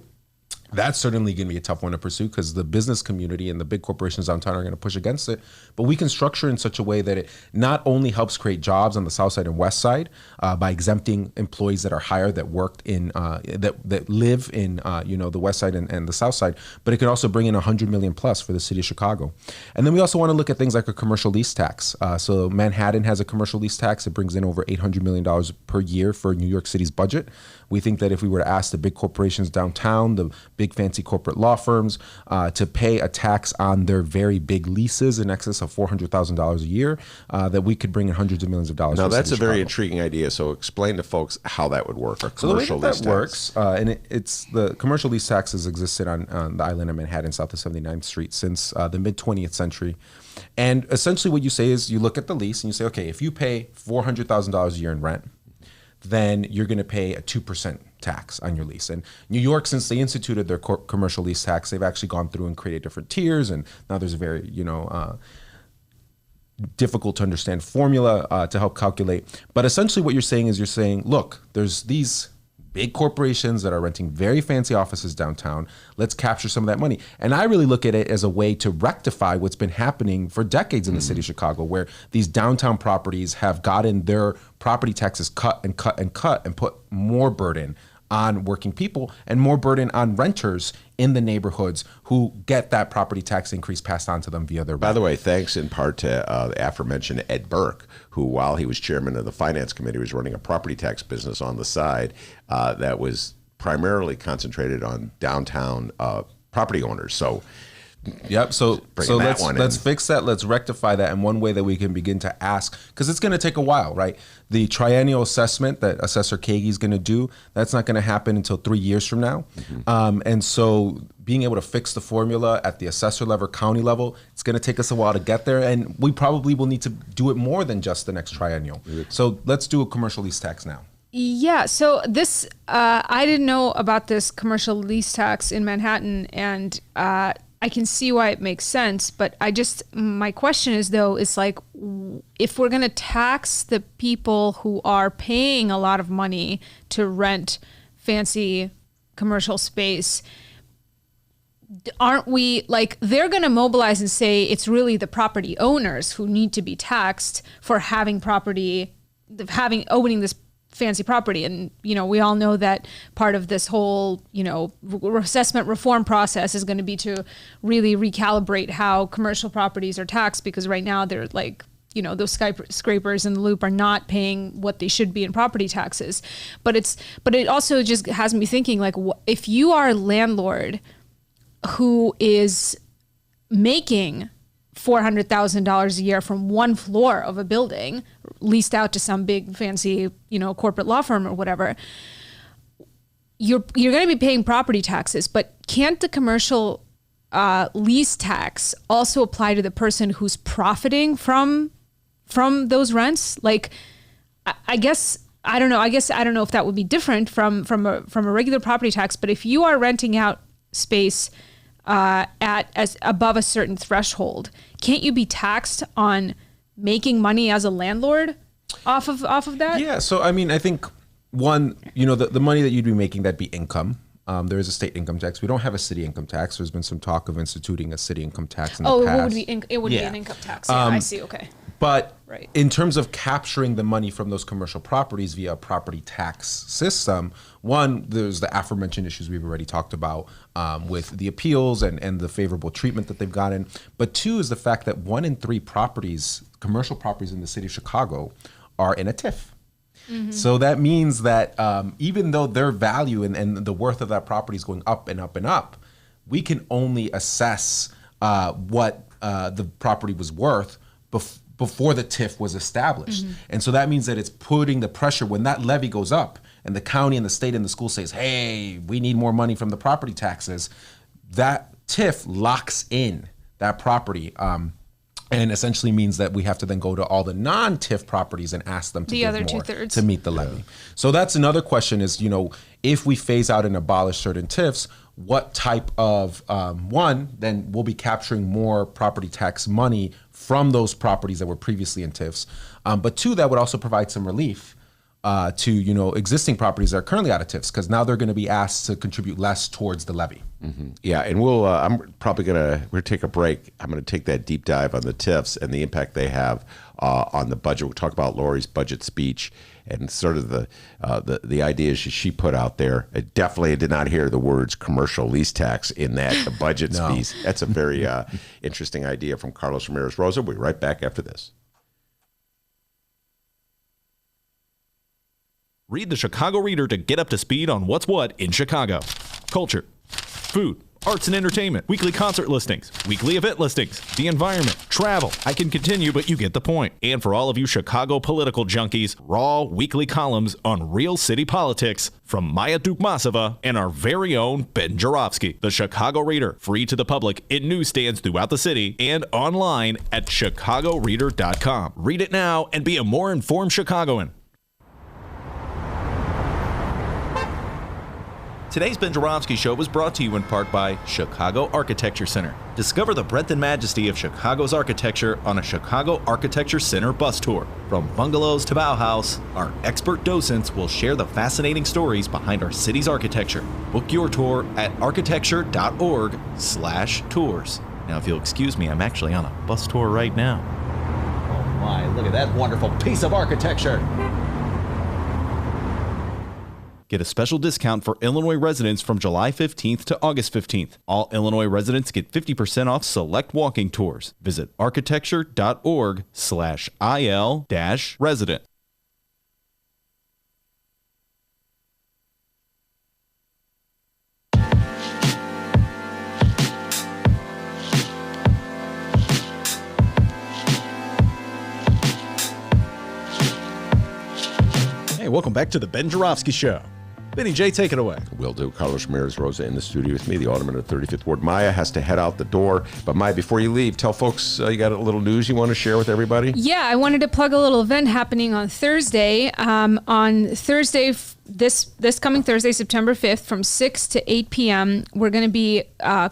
that's certainly going to be a tough one to pursue because the business community and the big corporations downtown are going to push against it. But we can structure in such a way that it not only helps create jobs on the south side and west side by exempting employees that are hired that worked in that live in the west side and the south side, but it could also bring in $100 million plus for the city of Chicago. And then we also want to look at things like a commercial lease tax. So Manhattan has a commercial lease tax. It brings in over $800 million per year for New York City's budget. We think that if we were to ask the big corporations downtown, the big fancy corporate law firms, to pay a tax on their very big leases in excess of $400,000 a year, that we could bring in hundreds of millions of dollars. Now, that's a very intriguing idea. So explain to folks how that would work. So the way that works, and it's the commercial lease tax has existed on the island of Manhattan, south of 79th Street, since the mid-20th century. And essentially what you say is you look at the lease and you say, okay, if you pay $400,000 a year in rent, then you're going to pay a 2% tax on your lease. And New York, since they instituted their commercial lease tax, they've actually gone through and created different tiers. And now there's a very, difficult to understand formula to help calculate. But essentially what you're saying, look, there's these big corporations that are renting very fancy offices downtown. Let's capture some of that money. And I really look at it as a way to rectify what's been happening for decades in the city of Chicago, where these downtown properties have gotten their property taxes cut and put more burden on working people and more burden on renters in the neighborhoods who get that property tax increase passed on to them via their By the way, thanks in part to the aforementioned Ed Burke, who, while he was chairman of the finance committee, was running a property tax business on the side that was primarily concentrated on downtown property owners. So, yep. So let's fix that. Let's rectify that. And one way that we can begin to ask, because it's going to take a while, right? The triennial assessment that Assessor Kagi is going to do, that's not going to happen until 3 years from now. And so being able to fix the formula at the assessor level, county level, it's going to take us a while to get there. And we probably will need to do it more than just the next triennial. So let's do a commercial lease tax now. Yeah, so this, I didn't know about this commercial lease tax in Manhattan, and I can see why it makes sense, but my question is though, is like, if we're going to tax the people who are paying a lot of money to rent fancy commercial space, aren't we, like, they're going to mobilize and say it's really the property owners who need to be taxed for owning this fancy property. And, we all know that part of this whole, assessment reform process is going to be to really recalibrate how commercial properties are taxed, because right now they're like, those skyscrapers in the Loop are not paying what they should be in property taxes. But it also just has me thinking, like, if you are a landlord who is making $400,000 a year from one floor of a building leased out to some big fancy, corporate law firm or whatever, you're going to be paying property taxes. But can't the commercial lease tax also apply to the person who's profiting from those rents? Like, I guess I don't know. I don't know if that would be different from a regular property tax. But if you are renting out space as above a certain threshold, can't you be taxed on making money as a landlord off of that? Yeah. So I mean, I think one, the money that you'd be making, that'd be income. There is a state income tax. We don't have a city income tax. There's been some talk of instituting a city income tax in the past. It would be an income tax. Yeah, I see. Okay. But in terms of capturing the money from those commercial properties via a property tax system, one, there's the aforementioned issues we've already talked about with the appeals and the favorable treatment that they've gotten. But two is the fact that 1 in 3 commercial properties in the city of Chicago are in a TIF. Mm-hmm. So that means that even though their value and the worth of that property is going up and up and up, we can only assess what the property was worth before the TIF was established. Mm-hmm. And so that means that it's putting the pressure when that levy goes up and the county and the state and the school says, hey, we need more money from the property taxes, that TIF locks in that property. And essentially means that we have to then go to all the non-TIF properties and ask them to give more 2/3 to meet the levy. So that's another question is, if we phase out and abolish certain TIFs, what type of, then we'll be capturing more property tax money from those properties that were previously in TIFs. But two, that would also provide some relief to, existing properties that are currently out of TIFs, because now they're going to be asked to contribute less towards the levy. Mm-hmm. Yeah, and I'm probably we're going to take a break. I'm going to take that deep dive on the TIFs and the impact they have on the budget. We'll talk about Lori's budget speech and sort of the ideas she put out there. I definitely did not hear the words commercial lease tax in that budget speech. That's a very interesting idea from Carlos Ramirez-Rosa. We'll be right back after this. Read the Chicago Reader to get up to speed on what's what in Chicago. Culture, food, arts and entertainment, weekly concert listings, weekly event listings, the environment, travel. I can continue, but you get the point. And for all of you Chicago political junkies, raw weekly columns on real city politics from Maya Dukmasova and our very own Ben Joravsky. The Chicago Reader, free to the public in newsstands throughout the city and online at chicagoreader.com. Read it now and be a more informed Chicagoan. Today's Ben Joravsky Show was brought to you in part by Chicago Architecture Center. Discover the breadth and majesty of Chicago's architecture on a Chicago Architecture Center bus tour. From bungalows to Bauhaus, our expert docents will share the fascinating stories behind our city's architecture. Book your tour at architecture.org/tours. Now, if you'll excuse me, I'm actually on a bus tour right now. Oh my, look at that wonderful piece of architecture. Get a special discount for Illinois residents from July 15th to August 15th. All Illinois residents get 50% off select walking tours. Visit architecture.org/IL-resident. Hey, welcome back to the Ben Joravsky Show. Benny J, take it away. Will do. Carlos Ramirez-Rosa in the studio with me, the Alderman of the 35th Ward. Maya has to head out the door. But Maya, before you leave, tell folks you got a little news you want to share with everybody? Yeah, I wanted to plug a little event happening on Thursday. On Thursday, this coming Thursday, September 5th, from 6 to 8 p.m., we're going to be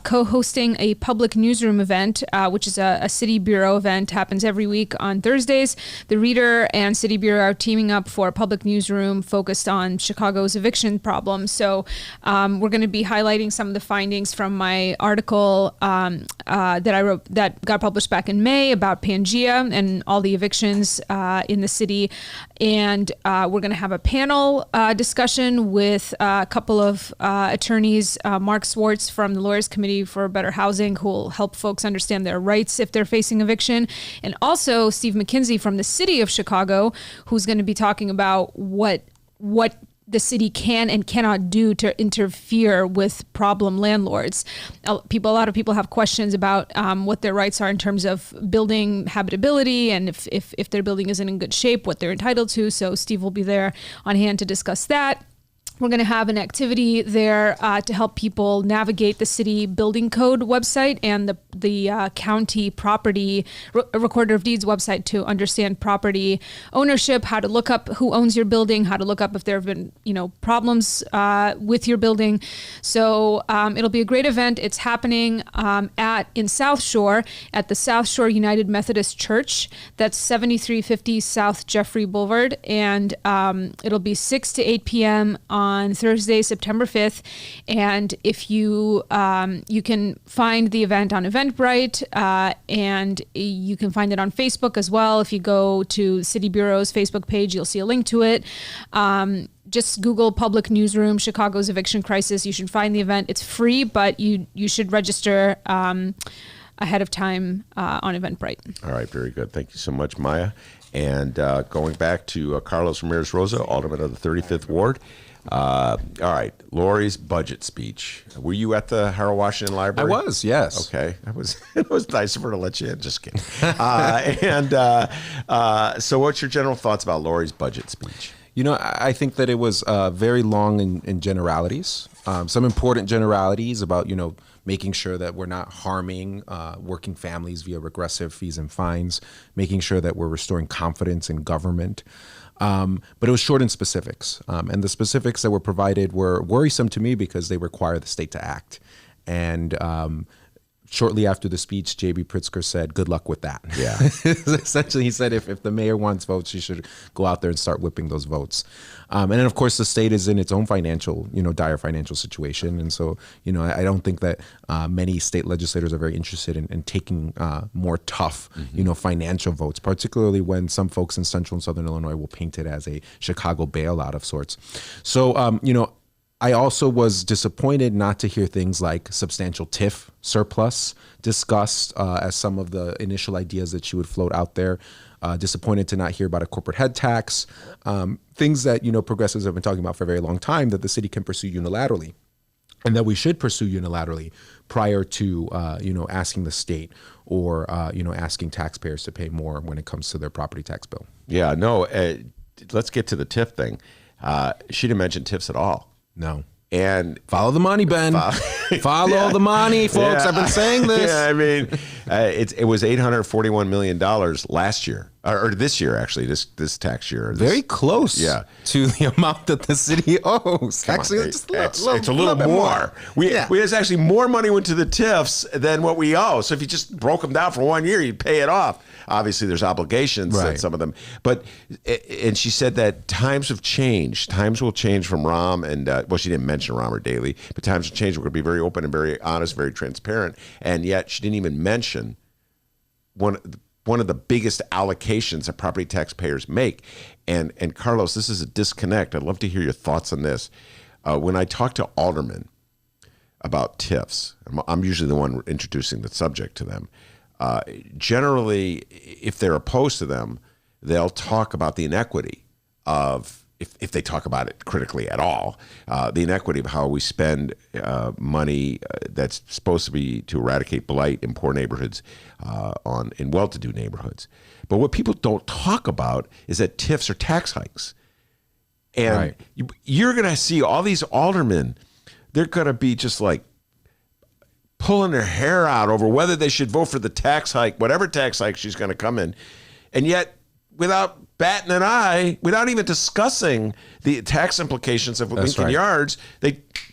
co-hosting a public newsroom event, which is a City Bureau event. Happens every week on Thursdays. The Reader and City Bureau are teaming up for a public newsroom focused on Chicago's eviction problem. So we're going to be highlighting some of the findings from my article that I wrote that got published back in May about Pangea and all the evictions in the city. And we're going to have a panel discussion with a couple of attorneys, Mark Swartz from the Lawyers Committee for Better Housing, who will help folks understand their rights if they're facing eviction, and also Steve McKinsey from the City of Chicago, who's going to be talking about what the city can and cannot do to interfere with problem landlords. A lot of people have questions about what their rights are in terms of building habitability and if their building isn't in good shape, what they're entitled to. So Steve will be there on hand to discuss that. We're going to have an activity there to help people navigate the city building code website and the county property recorder of deeds website to understand property ownership, how to look up who owns your building, how to look up if there have been problems with your building. So it'll be a great event. It's happening in South Shore at the South Shore United Methodist Church. That's 7350 South Jeffrey Boulevard, and it'll be 6 to 8 p.m. on Thursday, September 5th. And if you can find the event on Eventbrite, and you can find it on Facebook as well. If you go to City Bureau's Facebook page, you'll see a link to it. Just Google Public Newsroom, Chicago's Eviction Crisis. You should find the event. It's free, but you should register ahead of time on Eventbrite. All right, very good. Thank you so much, Maya. And going back to Carlos Ramirez-Rosa, Alderman of the 35th Ward. All right, Lori's budget speech. Were you at the Harold Washington Library? I was, yes. Okay, it was nice of her to let you in. Just kidding. So what's your general thoughts about Lori's budget speech? I think that it was very long in generalities. Some important generalities about, making sure that we're not harming working families via regressive fees and fines, making sure that we're restoring confidence in government. But it was short in specifics. And the specifics that were provided were worrisome to me because they require the state to act. And shortly after the speech, J.B. Pritzker said, good luck with that. Yeah. Essentially, he said if the mayor wants votes, she should go out there and start whipping those votes. And then, of course, the state is in its own dire financial situation. And so, I don't think that many state legislators are very interested in taking more tough, financial votes, particularly when some folks in central and southern Illinois will paint it as a Chicago bailout of sorts. So, I also was disappointed not to hear things like substantial TIF surplus discussed as some of the initial ideas that she would float out there. Disappointed to not hear about a corporate head tax, things that, progressives have been talking about for a very long time that the city can pursue unilaterally and that we should pursue unilaterally prior to, asking the state or, asking taxpayers to pay more when it comes to their property tax bill. Yeah, no, let's get to the TIF thing. She didn't mention TIFs at all. No. And follow the money, Ben. Follow the money, folks. Yeah. I've been saying this. Yeah, I mean, it was $841 million last year, or this year, actually, this tax year. Very close to the amount that the city owes. Actually, it's a little bit more. There's actually more money went to the TIFs than what we owe. So if you just broke them down for 1 year, you'd pay it off. Obviously, there's obligations on some of them. And she said that times have changed. Times will change from Rahm and, she didn't mention Rahm or Daley, but times have changed. We're going to be very open and very honest, very transparent. And yet she didn't even mention one of the biggest allocations that property taxpayers make. And Carlos, this is a disconnect. I'd love to hear your thoughts on this. When I talk to aldermen about TIFs, I'm usually the one introducing the subject to them. Generally, if they're opposed to them, they'll talk about the inequity of, if they talk about it critically at all, the inequity of how we spend money that's supposed to be to eradicate blight in poor neighborhoods in well-to-do neighborhoods. But what people don't talk about is that TIFs are tax hikes. And you're going to see all these aldermen, they're going to be just like pulling their hair out over whether they should vote for the tax hike, whatever tax hike she's going to come in. And yet, without batting an eye, without even discussing the tax implications of Lincoln Yards,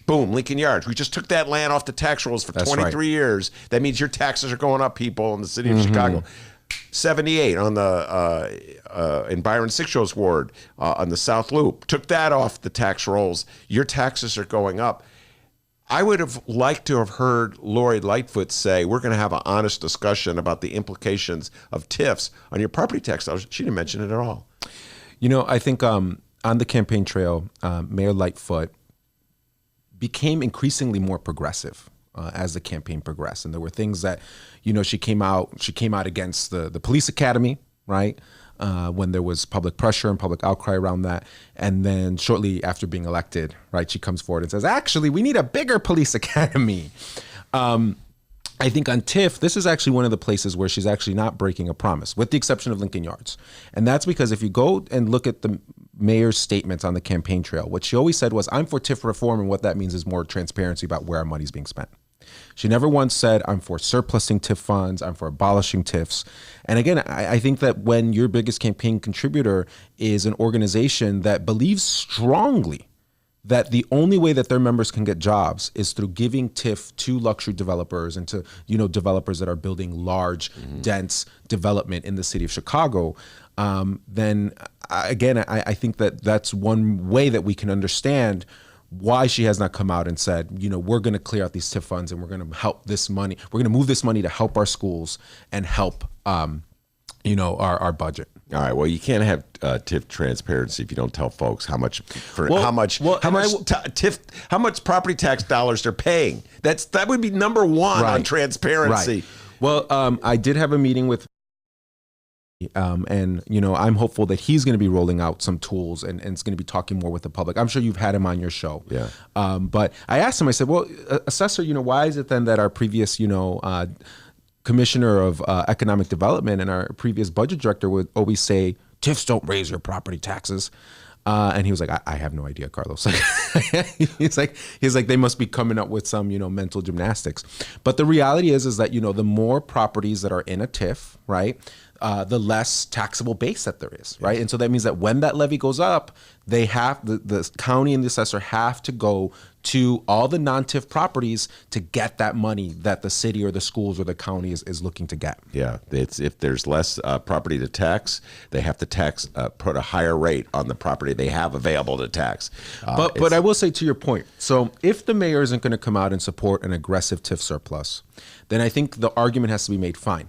boom, Lincoln Yards. We just took that land off the tax rolls for 23 years. That means your taxes are going up, people, in the city of Chicago. 78 on the in Byron Sixrose ward on the South Loop. Took that off the tax rolls. Your taxes are going up. I would have liked to have heard Lori Lightfoot say, we're going to have an honest discussion about the implications of TIFs on your property tax dollars. She didn't mention it at all. You know, I think on the campaign trail, Mayor Lightfoot became increasingly more progressive as the campaign progressed. And there were things that, you know, she came out against the police academy, right? When there was public pressure and public outcry around that. And then shortly after being elected, right, she comes forward and says, actually, we need a bigger police academy. I think on TIF, this is actually one of the places where she's actually not breaking a promise, with the exception of Lincoln Yards. And that's because if you go and look at the mayor's statements on the campaign trail, what she always said was, I'm for TIF reform, and what that means is more transparency about where our money's being spent. She never once said, I'm for surplusing TIF funds, I'm for abolishing TIFs. And again, I think that when your biggest campaign contributor is an organization that believes strongly that the only way that their members can get jobs is through giving TIF to luxury developers and to, you know, developers that are building large, dense development in the city of Chicago, then again, I think that that's one way that we can understand why she has not come out and said, you know, we're going to clear out these TIF funds and we're going to help this money. We're going to move this money to help our schools and help, you know, our budget. All right. Well, you can't have TIF transparency if you don't tell folks how much property tax dollars they're paying. That would be number one on transparency. Right. Well, I did have a meeting with, and you know, I'm hopeful that he's going to be rolling out some tools and it's going to be talking more with the public. I'm sure you've had him on your show. Yeah. But I asked him. I said, well, Assessor, you know, why is it then that our previous, you know, Commissioner of Economic Development and our previous budget director would always say, TIFs don't raise your property taxes. And he was like, I have no idea, Carlos. He's like, they must be coming up with some, you know, mental gymnastics. But the reality is that, you know, the more properties that are in a TIF, right, the less taxable base that there is, right? And so that means that when that levy goes up, they have, the county and the assessor have to go to all the non-TIF properties to get that money that the city or the schools or the county is looking to get. Yeah, if there's less property to tax, they have to tax, put a higher rate on the property they have available to tax. But I will say, to your point, so if the mayor isn't going to come out and support an aggressive TIF surplus, then I think the argument has to be made, fine.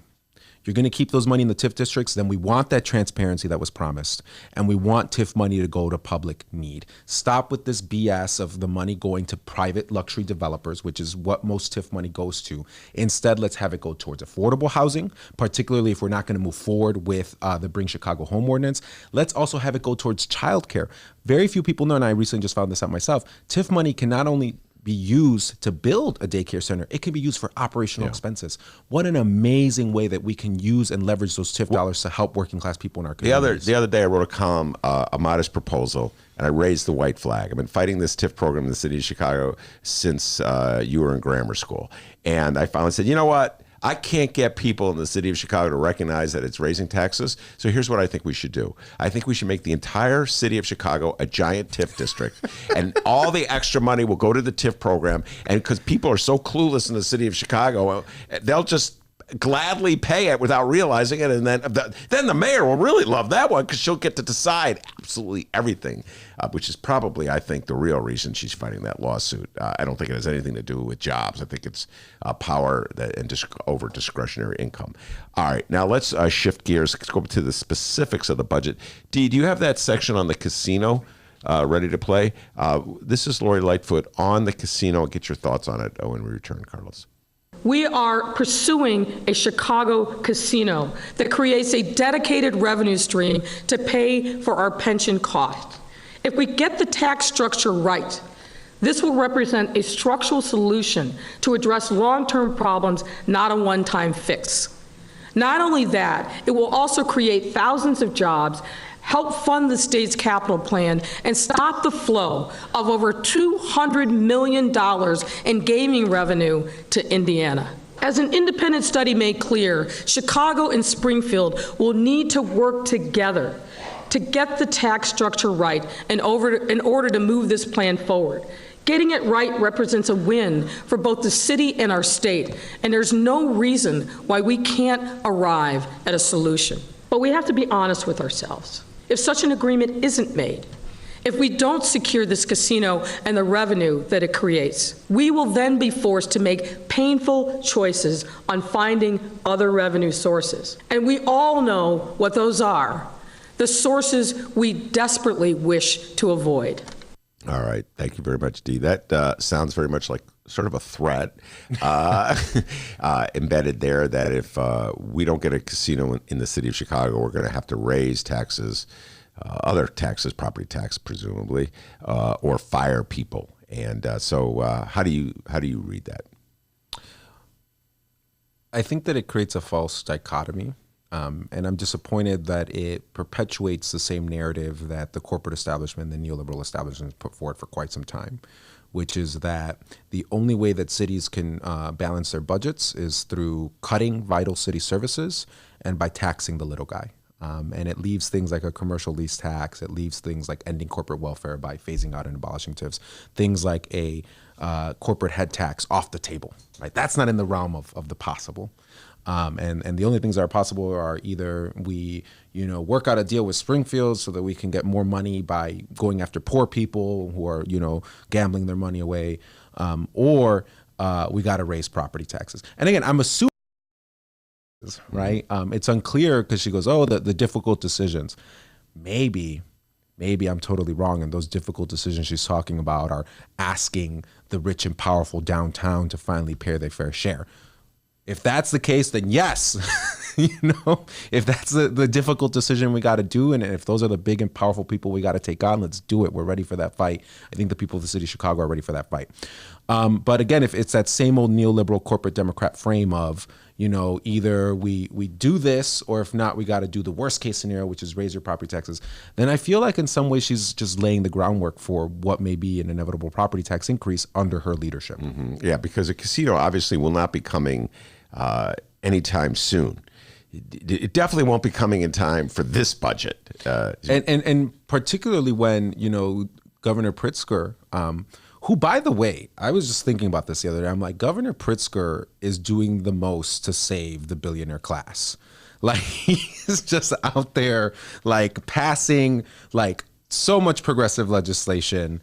You're going to keep those money in the TIF districts, then we want that transparency that was promised. And we want TIF money to go to public need. Stop with this BS of the money going to private luxury developers, which is what most TIF money goes to. Instead, let's have it go towards affordable housing, particularly if we're not going to move forward with the Bring Chicago Home Ordinance. Let's also have it go towards childcare. Very few people know, and I recently just found this out myself, TIF money can not only be used to build a daycare center, it can be used for operational expenses. What an amazing way that we can use and leverage those TIF dollars to help working class people in our communities. The other day I wrote a column, a modest proposal, and I raised the white flag. I've been fighting this TIF program in the city of Chicago since you were in grammar school. And I finally said, you know what? I can't get people in the city of Chicago to recognize that it's raising taxes. So here's what I think we should do. I think we should make the entire city of Chicago a giant TIF district. And all the extra money will go to the TIF program. And because people are so clueless in the city of Chicago, they'll just gladly pay it without realizing it, and then the mayor will really love that one because she'll get to decide absolutely everything, which is probably, I think, the real reason she's fighting that lawsuit. I don't think it has anything to do with jobs. I think it's power and over discretionary income. All right, now let's shift gears. Let's go to the specifics of the budget. Dee, do you have that section on the casino ready to play? This is Lori Lightfoot on the casino. Get your thoughts on it when we return, Carlos. We are pursuing a Chicago casino that creates a dedicated revenue stream to pay for our pension costs. If we get the tax structure right, this will represent a structural solution to address long-term problems, not a one-time fix. Not only that, it will also create thousands of jobs, help fund the state's capital plan, and stop the flow of over $200 million in gaming revenue to Indiana. As an independent study made clear, Chicago and Springfield will need to work together to get the tax structure right in order to move this plan forward. Getting it right represents a win for both the city and our state, and there's no reason why we can't arrive at a solution. But we have to be honest with ourselves. If such an agreement isn't made, if we don't secure this casino and the revenue that it creates, we will then be forced to make painful choices on finding other revenue sources. And we all know what those are, the sources we desperately wish to avoid. All right. Thank you very much, Dee. That sounds very much like sort of a threat embedded there, that if we don't get a casino in the city of Chicago, we're going to have to raise taxes, other taxes, property tax presumably, or fire people. And so how do you read that? I think that it creates a false dichotomy. And I'm disappointed that it perpetuates the same narrative that the corporate establishment, the neoliberal establishment, has put forward for quite some time, which is that the only way that cities can balance their budgets is through cutting vital city services and by taxing the little guy. And it leaves things like a commercial lease tax. It leaves things like ending corporate welfare by phasing out and abolishing TIFs. Things like a corporate head tax off the table. Right? That's not in the realm of the possible. And the only things that are possible are either we, work out a deal with Springfield so that we can get more money by going after poor people who are, gambling their money away, or we got to raise property taxes. And again, I'm assuming, right? It's unclear because she goes, the difficult decisions. Maybe I'm totally wrong, and those difficult decisions she's talking about are asking the rich and powerful downtown to finally pay their fair share. If that's the case, then yes, if that's the difficult decision we got to do, and if those are the big and powerful people we got to take on, let's do it. We're ready for that fight. I think the people of the city of Chicago are ready for that fight. But again, if it's that same old neoliberal corporate Democrat frame of, either we do this, or if not, we got to do the worst case scenario, which is raise your property taxes, then I feel like in some ways she's just laying the groundwork for what may be an inevitable property tax increase under her leadership. Mm-hmm. Yeah, because a casino obviously will not be coming anytime soon. It definitely won't be coming in time for this budget. And particularly when, Governor Pritzker, who, by the way, I was just thinking about this the other day. I'm like, Governor Pritzker is doing the most to save the billionaire class. Like, he's just out there, like, passing, like, so much progressive legislation.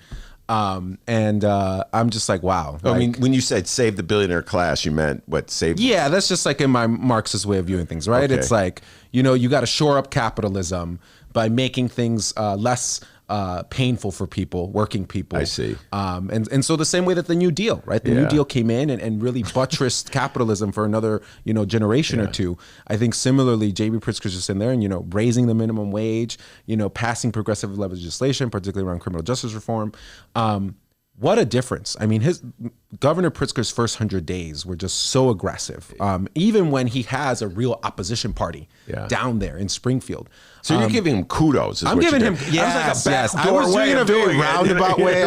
And I'm just like, wow. I mean, when you said save the billionaire class, you meant what? Save? Yeah, that's just like in my Marxist way of viewing things, right? Okay. It's like, you got to shore up capitalism by making things less painful for people, working people. I see. And so the same way that the New Deal, right? The New Deal came in and really buttressed capitalism for another, generation or two. I think similarly, J.B. Pritzker's just in there and, raising the minimum wage, passing progressive legislation, particularly around criminal justice reform. What a difference. I mean, Governor Pritzker's first 100 days were just so aggressive, even when he has a real opposition party down there in Springfield. So you're giving him kudos. I'm giving him, yes. I was doing it a very roundabout way.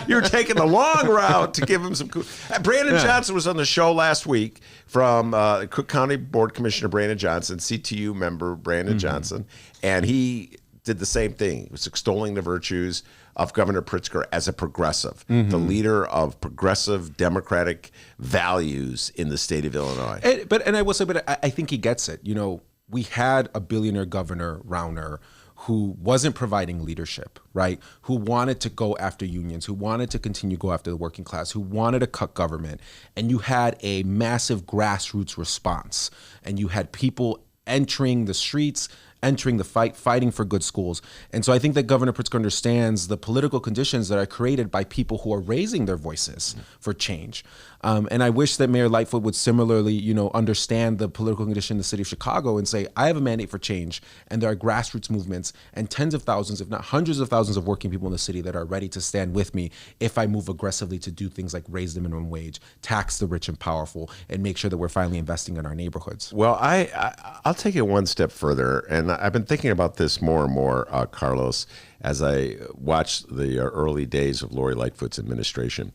You're taking the long route to give him some kudos. Brandon Johnson was on the show last week from Cook County Board Commissioner Brandon Johnson, CTU member Brandon Johnson, and he did the same thing. He was extolling the virtues of Governor Pritzker as a progressive, the leader of progressive democratic values in the state of Illinois. And I will say, but I think he gets it. You know, we had a billionaire governor, Rauner, who wasn't providing leadership, right? Who wanted to go after unions, who wanted to continue to go after the working class, who wanted to cut government. And you had a massive grassroots response. And you had people entering the streets, entering the fight, fighting for good schools. And so I think that Governor Pritzker understands the political conditions that are created by people who are raising their voices for change. And I wish that Mayor Lightfoot would similarly, you know, understand the political condition in the city of Chicago and say, I have a mandate for change, and there are grassroots movements and tens of thousands, if not hundreds of thousands of working people in the city that are ready to stand with me if I move aggressively to do things like raise the minimum wage, tax the rich and powerful, and make sure that we're finally investing in our neighborhoods. Well, I'll take it one step further, and I've been thinking about this more and more, Carlos, as I watch the early days of Lori Lightfoot's administration.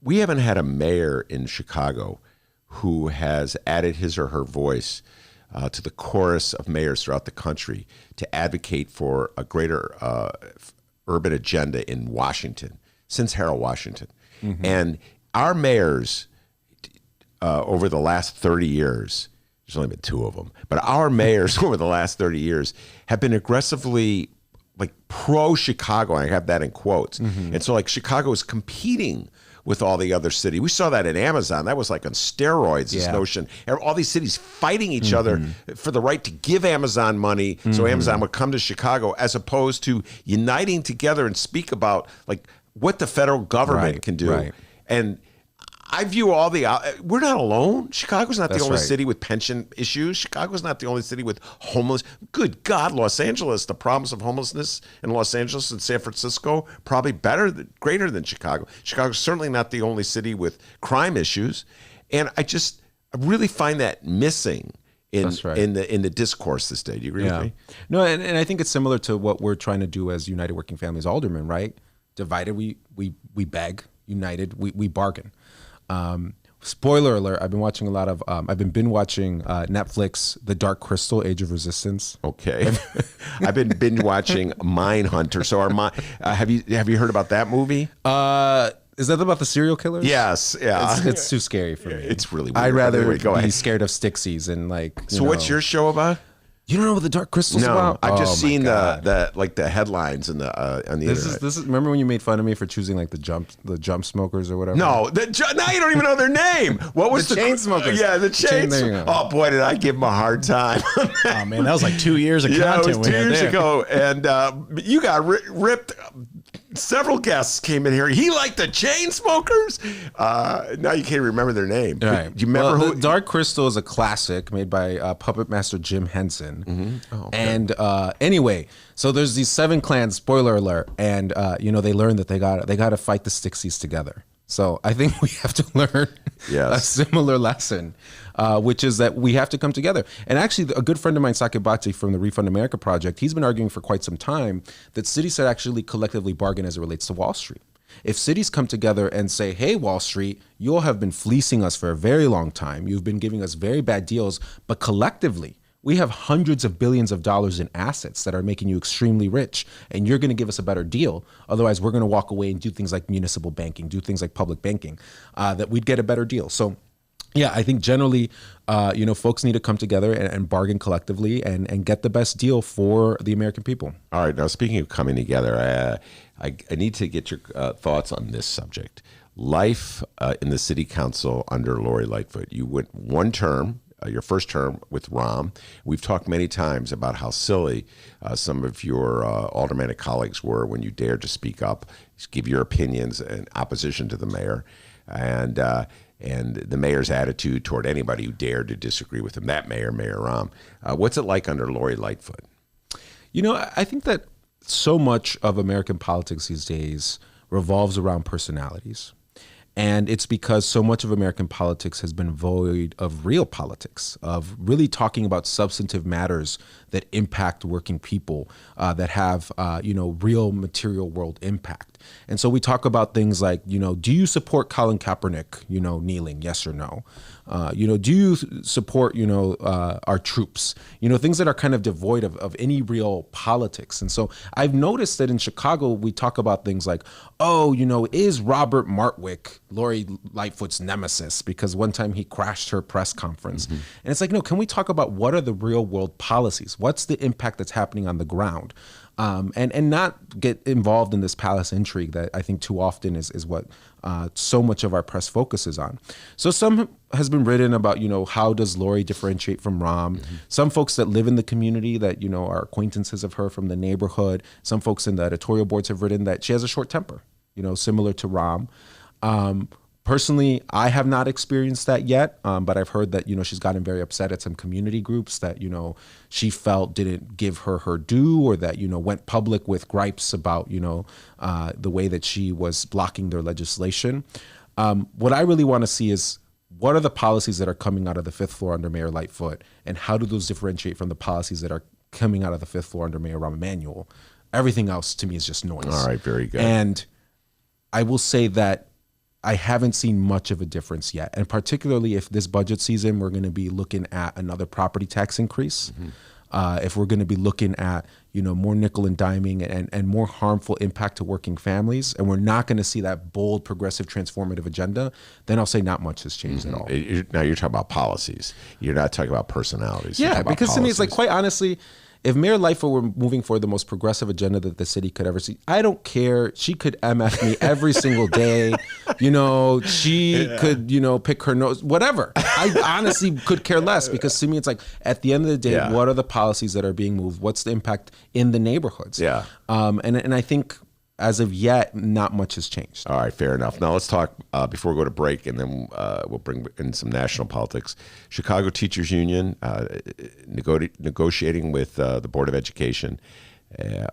We haven't had a mayor in Chicago who has added his or her voice to the chorus of mayors throughout the country to advocate for a greater urban agenda in Washington since Harold Washington. And our mayors over the last 30 years, there's only been 2 of them, but our mayors over the last 30 years have been aggressively like pro-Chicago. I have that in quotes. And so like Chicago is competing with all the other cities. We saw that in Amazon. That was like on steroids, this notion. All these cities fighting each other for the right to give Amazon money so Amazon would come to Chicago, as opposed to uniting together and speak about like what the federal government can do. And I view all the, we're not alone. Chicago's not the only city with pension issues. Chicago's not the only city with homeless. Good God, Los Angeles, the problems of homelessness in Los Angeles and San Francisco, probably greater than Chicago. Chicago's certainly not the only city with crime issues. And I really find that missing in the discourse this day. Do you agree with me? No, and I think it's similar to what we're trying to do as United Working Families Alderman, right? Divided, we beg. United, we bargain. Spoiler alert, I've been watching a lot of, I've been binge watching Netflix, The Dark Crystal, Age of Resistance. Okay. I've been binge watching Mindhunter. So have you heard about that movie? Is that about the serial killers? Yes. Yeah. It's too scary for me. It's really weird. I'd rather be scared of Stixies and like, so what's your show about? You don't know what The Dark Crystal's about? I've just seen the headlines and on the internet. This is. Remember when you made fun of me for choosing like the jump smokers or whatever? No, now you don't even know their name. What was the chain smokers? Yeah, the chain. Oh boy, did I give them a hard time. Oh man, that was like 2 years of content. It was 2 years ago, and you got ripped. Several guests came in here. He liked the chain smokers. Now you can't remember their name. Right. Do you remember who? The Dark Crystal is a classic made by puppet master Jim Henson. And anyway, so there's these 7 clans. Spoiler alert, and they learn that they got to fight the Stixies together. So I think we have to learn a similar lesson, which is that we have to come together. And actually, a good friend of mine, Sakib Bhatti from the Refund America Project, he's been arguing for quite some time that cities should actually collectively bargain as it relates to Wall Street. If cities come together and say, hey, Wall Street, you all have been fleecing us for a very long time. You've been giving us very bad deals, but collectively, we have hundreds of billions of dollars in assets that are making you extremely rich, and you're going to give us a better deal. Otherwise, we're going to walk away and do things like municipal banking, do things like public banking, that we'd get a better deal. So, yeah, I think generally, folks need to come together and bargain collectively and get the best deal for the American people. All right. Now, speaking of coming together, I need to get your thoughts on this subject. Life in the city council under Lori Lightfoot. You went one term. Your first term with Rahm. We've talked many times about how silly some of your aldermanic colleagues were when you dared to speak up, give your opinions in opposition to the mayor, and the mayor's attitude toward anybody who dared to disagree with him. That Mayor Rahm. What's it like under Lori Lightfoot? I think that so much of American politics these days revolves around personalities. And it's because so much of American politics has been void of real politics, of really talking about substantive matters that impact working people, that have, real material world impact. And so we talk about things like, do you support Colin Kaepernick, kneeling, yes or no? Do you support, our troops? Things that are kind of devoid of any real politics. And so I've noticed that in Chicago, we talk about things like, is Robert Martwick Lori Lightfoot's nemesis because one time he crashed her press conference? And it's like, no, can we talk about what are the real world policies? What's the impact that's happening on the ground? And not get involved in this palace intrigue that I think too often is what so much of our press focuses on. So some has been written about, how does Lori differentiate from Rahm? Some folks that live in the community that, are acquaintances of her from the neighborhood. Some folks in the editorial boards have written that she has a short temper, similar to Rahm. Personally, I have not experienced that yet, but I've heard that, she's gotten very upset at some community groups that, she felt didn't give her due, or that, went public with gripes about, the way that she was blocking their legislation. What I really want to see is what are the policies that are coming out of the fifth floor under Mayor Lightfoot, and how do those differentiate from the policies that are coming out of the fifth floor under Mayor Rahm Emanuel? Everything else to me is just noise. All right, very good. And I will say that I haven't seen much of a difference yet. And particularly if this budget season, we're going to be looking at another property tax increase. If we're going to be looking at, more nickel and diming and more harmful impact to working families, and we're not going to see that bold, progressive, transformative agenda, then I'll say not much has changed at all. Now you're talking about policies. You're not talking about personalities. Yeah, because to me, it's like, quite honestly, if Mayor Lightfoot were moving for the most progressive agenda that the city could ever see, I don't care. She could MF me every single day. She could, pick her nose, whatever. I honestly could care less, because to me, it's like, at the end of the day, what are the policies that are being moved? What's the impact in the neighborhoods? Yeah. And I think as of yet, not much has changed. All right, fair enough. Now let's talk, before we go to break, and then we'll bring in some national politics. Chicago Teachers Union negotiating with the Board of Education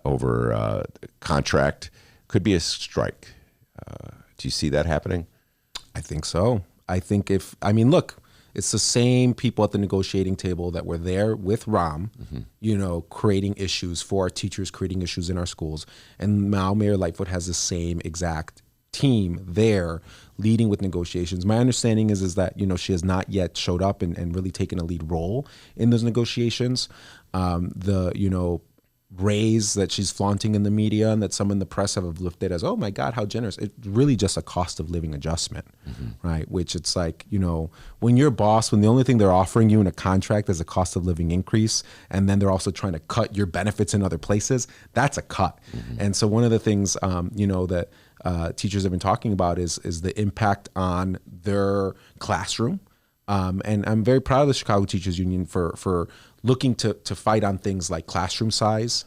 over contract. Could be a strike. Do you see that happening? I think so. I think look, it's the same people at the negotiating table that were there with Rahm, creating issues for our teachers, creating issues in our schools. And now Mayor Lightfoot has the same exact team there leading with negotiations. My understanding is that, she has not yet showed up and really taken a lead role in those negotiations. Raise that she's flaunting in the media and that some in the press have lifted as, oh my God, how generous. It's really just a cost of living adjustment, right? Which it's like, when you're boss, when the only thing they're offering you in a contract is a cost of living increase, and then they're also trying to cut your benefits in other places, that's a cut. And so one of the things, that teachers have been talking about is the impact on their classroom. And I'm very proud of the Chicago Teachers Union for looking to fight on things like classroom size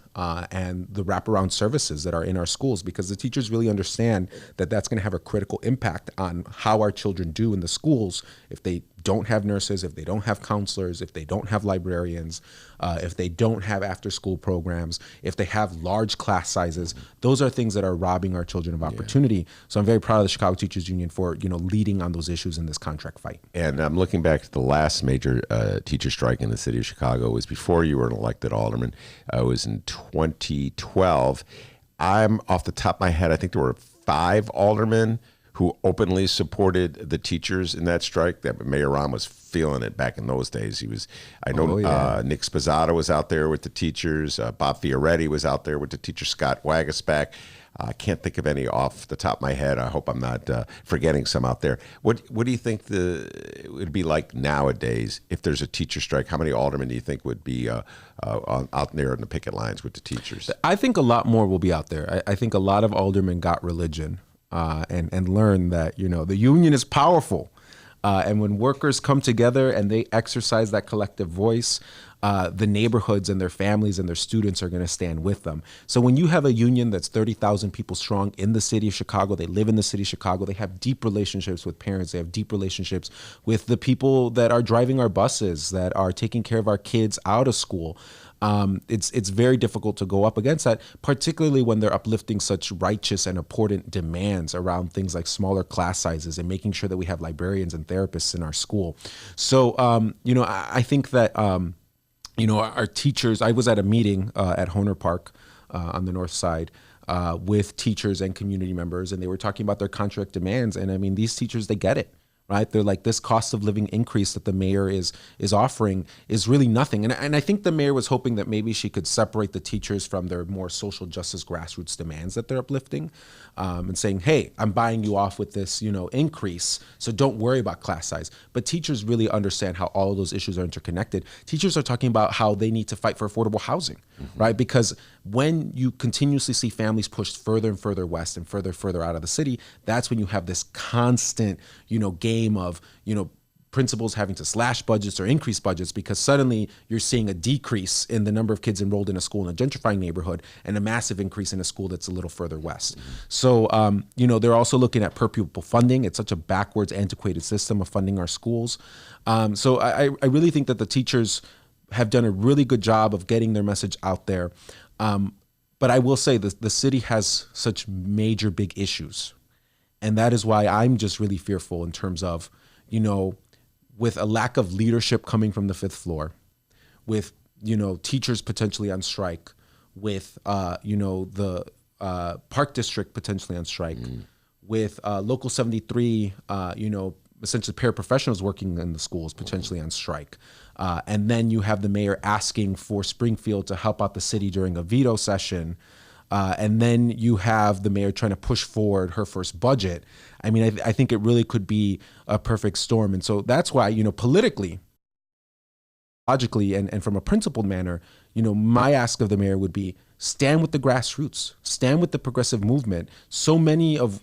and the wraparound services that are in our schools, because the teachers really understand that that's going to have a critical impact on how our children do in the schools if they don't have nurses, if they don't have counselors, if they don't have librarians, if they don't have after-school programs, if they have large class sizes. Those are things that are robbing our children of opportunity. So I'm very proud of the Chicago Teachers Union for leading on those issues in this contract fight. And I'm looking back to the last major teacher strike in the city of Chicago. It was before you were an elected alderman. It was in 2012. I'm off the top of my head, I think there were 5 aldermen who openly supported the teachers in that strike. That Mayor Rahm was feeling it back in those days. I know Nick Spazzato was out there with the teachers. Bob Fioretti was out there with the teachers. Scott Wagasback. I can't think of any off the top of my head. I hope I'm not forgetting some out there. What do you think it would be like nowadays if there's a teacher strike? How many aldermen do you think would be out there in the picket lines with the teachers? I think a lot more will be out there. I think a lot of aldermen got religion and learned that, the union is powerful. And when workers come together and they exercise that collective voice, the neighborhoods and their families and their students are going to stand with them. So when you have a union that's 30,000 people strong in the city of Chicago, they live in the city of Chicago, they have deep relationships with parents, they have deep relationships with the people that are driving our buses, that are taking care of our kids out of school. It's very difficult to go up against that, particularly when they're uplifting such righteous and important demands around things like smaller class sizes and making sure that we have librarians and therapists in our school. So, I think that, our teachers, I was at a meeting at Honer Park on the north side with teachers and community members, and they were talking about their contract demands. And I mean, these teachers, they get it. right? They're like, this cost of living increase that the mayor is offering is really nothing. And I think the mayor was hoping that maybe she could separate the teachers from their more social justice grassroots demands that they're uplifting, and saying, hey, I'm buying you off with this, increase, so don't worry about class size. But teachers really understand how all of those issues are interconnected. Teachers are talking about how they need to fight for affordable housing, right? Because when you continuously see families pushed further and further west and further out of the city, that's when you have this constant, game of, principals having to slash budgets or increase budgets, because suddenly you're seeing a decrease in the number of kids enrolled in a school in a gentrifying neighborhood and a massive increase in a school that's a little further west. So, they're also looking at per pupil funding. It's such a backwards, antiquated system of funding our schools. So I really think that the teachers have done a really good job of getting their message out there. But I will say the city has such major big issues. And that is why I'm just really fearful in terms of, with a lack of leadership coming from the fifth floor, with, teachers potentially on strike, with, the Park District potentially on strike, with Local 73, essentially paraprofessionals working in the schools potentially on strike. And then you have the mayor asking for Springfield to help out the city during a veto session. And then you have the mayor trying to push forward her first budget. I mean, I think it really could be a perfect storm. And so that's why, politically, logically, and from a principled manner, my ask of the mayor would be stand with the grassroots, stand with the progressive movement, so many of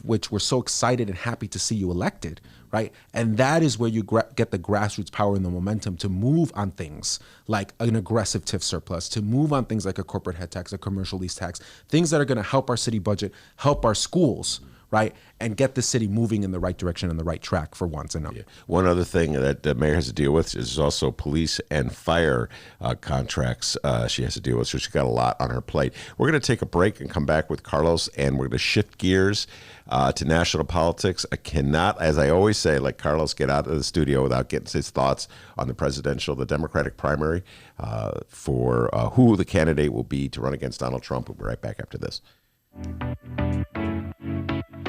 which were so excited and happy to see you elected, right? And that is where you get the grassroots power and the momentum to move on things like an aggressive TIF surplus, to move on things like a corporate head tax, a commercial lease tax, things that are going to help our city budget, help our schools, right? And get the city moving in the right direction and the right track for once. And one other thing that the mayor has to deal with is also police and fire contracts she has to deal with. So she's got a lot on her plate. We're going to take a break and come back with Carlos, and we're going to shift gears to national politics. I cannot, as I always say, let Carlos get out of the studio without getting his thoughts on the Democratic primary for who the candidate will be to run against Donald Trump. We'll be right back after this.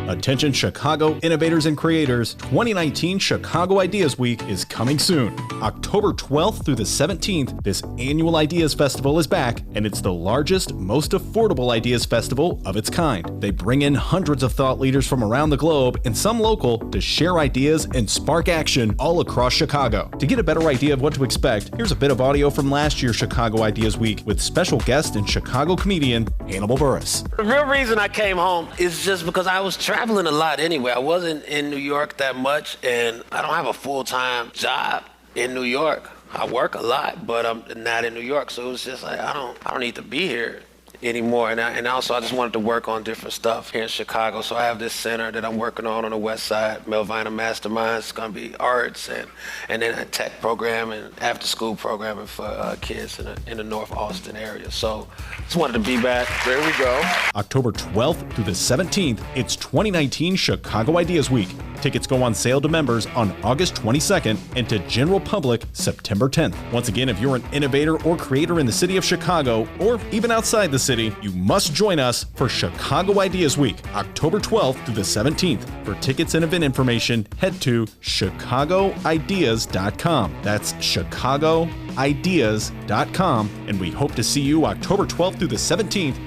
Attention Chicago innovators and creators, 2019 Chicago Ideas Week is coming soon. October 12th through the 17th, this annual Ideas Festival is back, and it's the largest, most affordable Ideas Festival of its kind. They bring in hundreds of thought leaders from around the globe and some local to share ideas and spark action all across Chicago. To get a better idea of what to expect, here's a bit of audio from last year's Chicago Ideas Week with special guest and Chicago comedian Hannibal Buress. The real reason I came home is just because I was traveling a lot anyway. I wasn't in New York that much, and I don't have a full-time job in New York. I work a lot, but I'm not in New York, so it was just like I don't need to be here anymore. And also I just wanted to work on different stuff here in Chicago. So I have this center that I'm working on the west side, Melvina Masterminds. It's going to be arts and then a tech program and after school programming for kids in the North Austin area. So just wanted to be back. There we go. October 12th through the 17th, it's 2019 Chicago Ideas Week. Tickets go on sale to members on August 22nd and to general public September 10th. Once again, if you're an innovator or creator in the city of Chicago or even outside the city, you must join us for Chicago Ideas Week, October 12th through the 17th. For tickets and event information, head to chicagoideas.com. That's chicagoideas.com, and we hope to see you October 12th through the 17th.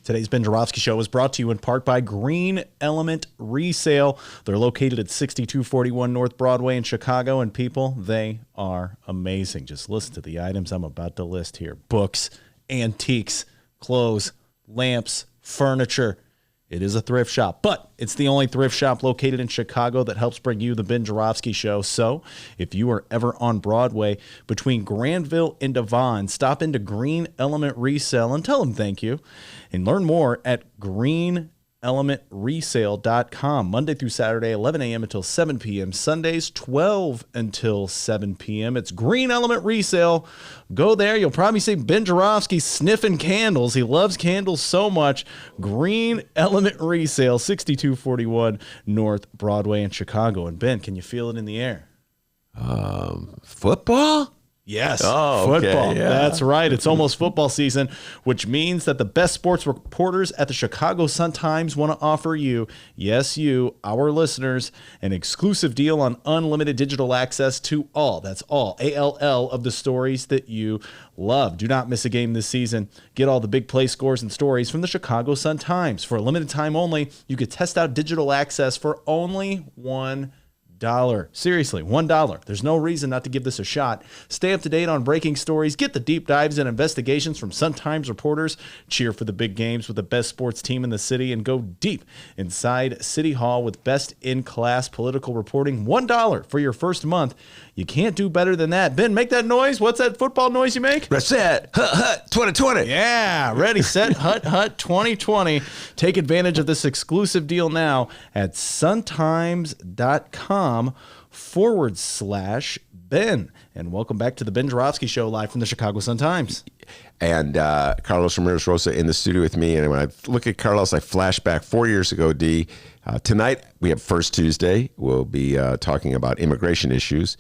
Today's Ben Joravsky Show is brought to you in part by Green Element Resale. They're located at 6241 North Broadway in Chicago, and people, they are amazing. Just listen to the items I'm about to list here. Books, antiques, clothes, lamps, furniture. It is a thrift shop, but it's the only thrift shop located in Chicago that helps bring you the Ben Joravsky Show. So if you are ever on Broadway between Granville and Devon, stop into Green Element Resale and tell them thank you. And learn more at greenelementresale.com. Monday through Saturday, 11 a.m. until 7 p.m. Sundays, 12 until 7 p.m. It's Green Element Resale. Go there. You'll probably see Ben Joravsky sniffing candles. He loves candles so much. Green Element Resale, 6241 North Broadway in Chicago. And Ben, can you feel it in the air? Football? Yes, Oh, okay, football. yeah. That's right. It's almost football season, which means that the best sports reporters at the Chicago Sun-Times want to offer you, yes, you, our listeners, an exclusive deal on unlimited digital access to all, that's all, ALL of the stories that you love. Do not miss a game this season. Get all the big play scores and stories from the Chicago Sun-Times. For a limited time only, you could test out digital access for only $1. Seriously, $1. There's no reason not to give this a shot. Stay up to date on breaking stories, get the deep dives and investigations from Sun-Times reporters, cheer for the big games with the best sports team in the city, and go deep inside City Hall with best-in-class political reporting. $1 for your first month. You can't do better than that. Ben, make that noise. What's that football noise you make? Reset, hut, 2020. Yeah, ready, set, hut, 2020. Take advantage of this exclusive deal now at suntimes.com/Ben. And welcome back to the Ben Joravsky Show, live from the Chicago Sun-Times. And Carlos Ramirez-Rosa in the studio with me. And when I look at Carlos, I flash back 4 years ago, D. Tonight, we have First Tuesday. We'll be talking about immigration issues.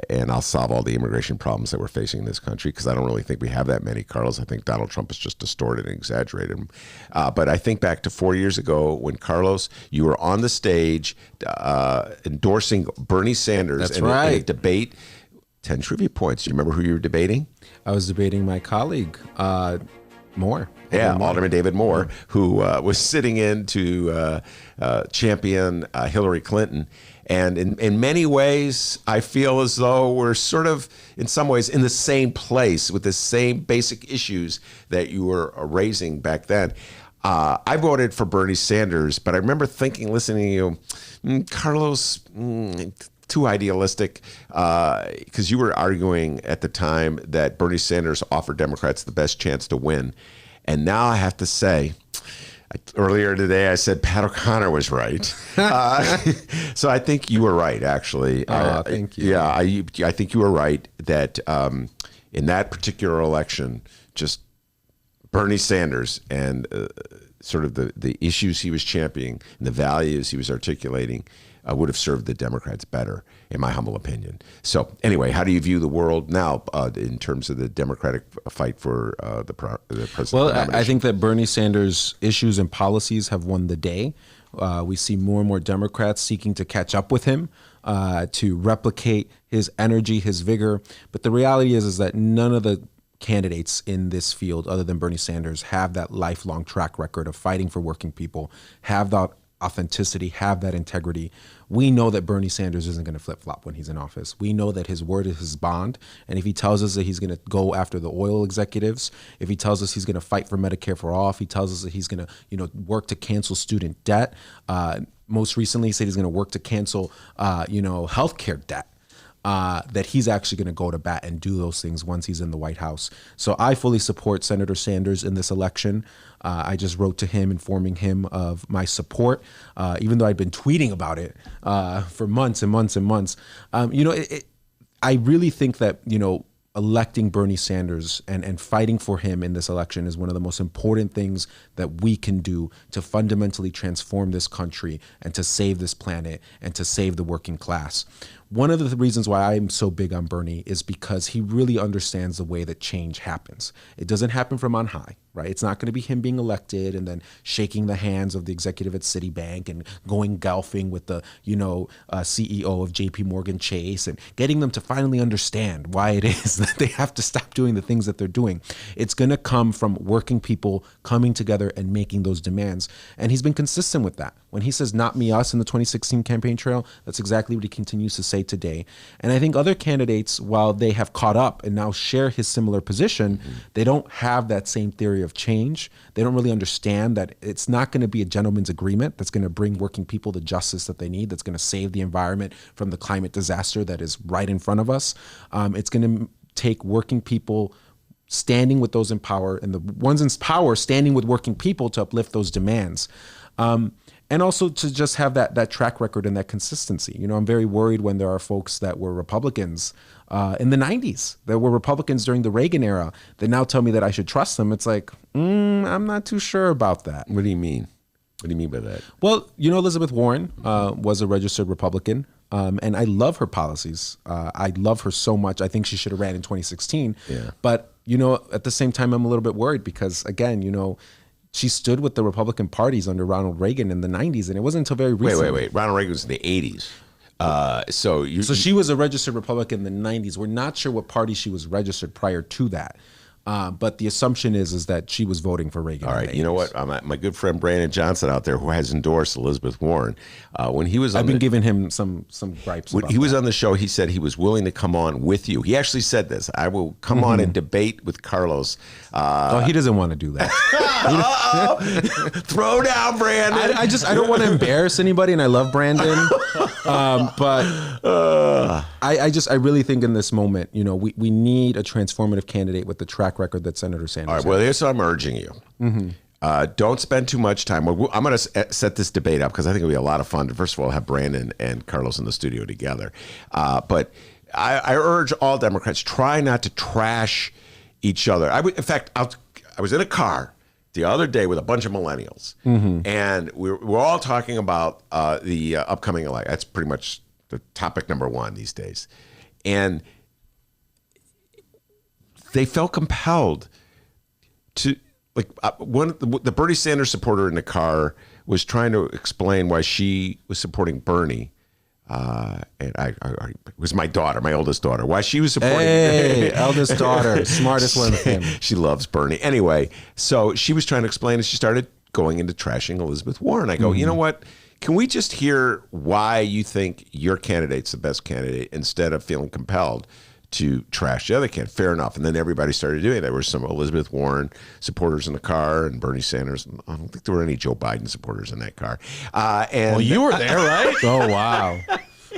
And I'll solve all the immigration problems that we're facing in this country, because I don't really think we have that many, Carlos. I think Donald Trump has just distorted and exaggerated them. But I think back to 4 years ago when, Carlos, you were on the stage endorsing Bernie Sanders. That's in right. a debate. 10 trivia points. Do you remember who you were debating? I was debating my colleague, Moore. Yeah, Alderman David Moore, who was sitting in to champion Hillary Clinton. And in many ways, I feel as though we're sort of, in some ways, in the same place with the same basic issues that you were raising back then. I voted for Bernie Sanders, but I remember thinking, listening to you, Carlos, too idealistic, because you were arguing at the time that Bernie Sanders offered Democrats the best chance to win. And now I have to say, earlier today I said Pat O'Connor was right. So I think you were right, actually. Thank you. Yeah, I think you were right that in that particular election, just Bernie Sanders and sort of the issues he was championing and the values he was articulating would have served the Democrats better, in my humble opinion. So anyway, how do you view the world now in terms of the Democratic fight for the president? Well, I think that Bernie Sanders' issues and policies have won the day. We see more and more Democrats seeking to catch up with him, to replicate his energy, his vigor. But the reality is that none of the candidates in this field, other than Bernie Sanders, have that lifelong track record of fighting for working people, have that authenticity, have that integrity. We know that Bernie Sanders isn't going to flip-flop when he's in office. We know that his word is his bond. And if he tells us that he's going to go after the oil executives, if he tells us he's going to fight for Medicare for all, if he tells us that he's going to, work to cancel student debt, most recently he said he's going to work to cancel, healthcare debt. That he's actually going to go to bat and do those things once he's in the White House. So I fully support Senator Sanders in this election. I just wrote to him informing him of my support, even though I'd been tweeting about it for months and months and months. I really think that, electing Bernie Sanders and fighting for him in this election is one of the most important things that we can do to fundamentally transform this country and to save this planet and to save the working class. One of the reasons why I'm so big on Bernie is because he really understands the way that change happens. It doesn't happen from on high, right? It's not going to be him being elected and then shaking the hands of the executive at Citibank and going golfing with the, CEO of JP Morgan Chase and getting them to finally understand why it is that they have to stop doing the things that they're doing. It's going to come from working people coming together and making those demands. And he's been consistent with that. When he says not me, us in the 2016 campaign trail, that's exactly what he continues to say today. And I think other candidates, while they have caught up and now share his similar position, they don't have that same theory of change. They don't really understand that it's not going to be a gentleman's agreement that's going to bring working people the justice that they need, that's going to save the environment from the climate disaster that is right in front of us. It's going to take working people standing with those in power and the ones in power standing with working people to uplift those demands. And also to just have that track record and that consistency. I'm very worried when there are folks that were Republicans in the 90s, that were Republicans during the Reagan era, that now tell me that I should trust them. It's like, I'm not too sure about that. What do you mean? What do you mean by that? Well, Elizabeth Warren was a registered Republican. And I love her policies. I love her so much. I think she should have ran in 2016. Yeah. But, at the same time, I'm a little bit worried because, again, she stood with the Republican parties under Ronald Reagan in the 90s, and it wasn't until very recently. Wait. Ronald Reagan was in the 80s. So she was a registered Republican in the 90s. We're not sure what party she was registered prior to that. But the assumption is that she was voting for Reagan. All right, you know what? My good friend Brandon Johnson out there, who has endorsed Elizabeth Warren, when he was, I've been giving him some gripes. When he was on the show, he said he was willing to come on with you. He actually said this: "I will come on and debate with Carlos." He doesn't want to do that. Throw down, Brandon. I don't want to embarrass anybody, and I love Brandon, but I really think in this moment, we need a transformative candidate with the track record that Senator Sanders All right, well, here's what I'm urging you. Don't spend too much time. I'm going to set this debate up because I think it'll be a lot of fun to, first of all, have Brandon and Carlos in the studio together. But I urge all Democrats, try not to trash each other. In fact, I was in a car the other day with a bunch of millennials, and we're all talking about the upcoming election. That's pretty much the topic number one these days. And they felt compelled to, the Bernie Sanders supporter in the car was trying to explain why she was supporting Bernie. And it was my daughter, my oldest daughter, why she was supporting. Hey, eldest daughter, smartest one in the family. She loves Bernie. Anyway, so she was trying to explain, and she started going into trashing Elizabeth Warren. I go, you know what? Can we just hear why you think your candidate's the best candidate instead of feeling compelled to trash the other candidate? Fair enough. And then everybody started doing it. There were some Elizabeth Warren supporters in the car and Bernie Sanders. I don't think there were any Joe Biden supporters in that car. And well, you were there, right? Oh, wow.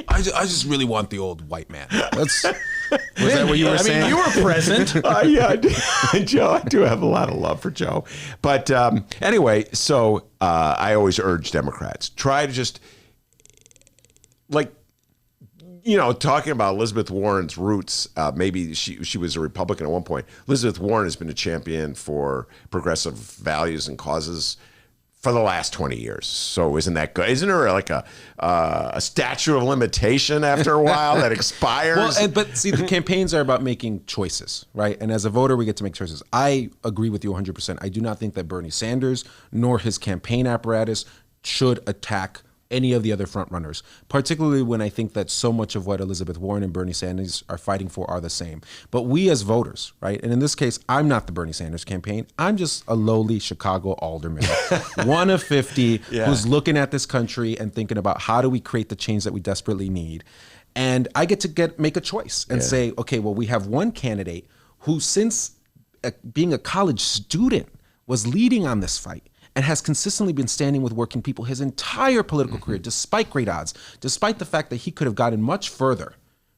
I just really want the old white man. Was that what you were saying? You were present. Yeah, Joe, I do have a lot of love for Joe. But anyway, so I always urge Democrats, try to just, talking about Elizabeth Warren's roots, maybe she was a Republican at one point. Elizabeth Warren has been a champion for progressive values and causes for the last 20 years. So isn't that good? Isn't there like a statute of limitation after a while that expires? Well, but see, the campaigns are about making choices, right? And as a voter, we get to make choices. I agree with you 100%. I do not think that Bernie Sanders nor his campaign apparatus should attack any of the other front runners, particularly when I think that so much of what Elizabeth Warren and Bernie Sanders are fighting for are the same. But we as voters, right? And in this case, I'm not the Bernie Sanders campaign. I'm just a lowly Chicago alderman, one of 50, who's looking at this country and thinking about how do we create the change that we desperately need. And I get to make a choice and say, okay, well, we have one candidate who, since being a college student, was leading on this fight and has consistently been standing with working people his entire political career, despite great odds, despite the fact that he could have gotten much further,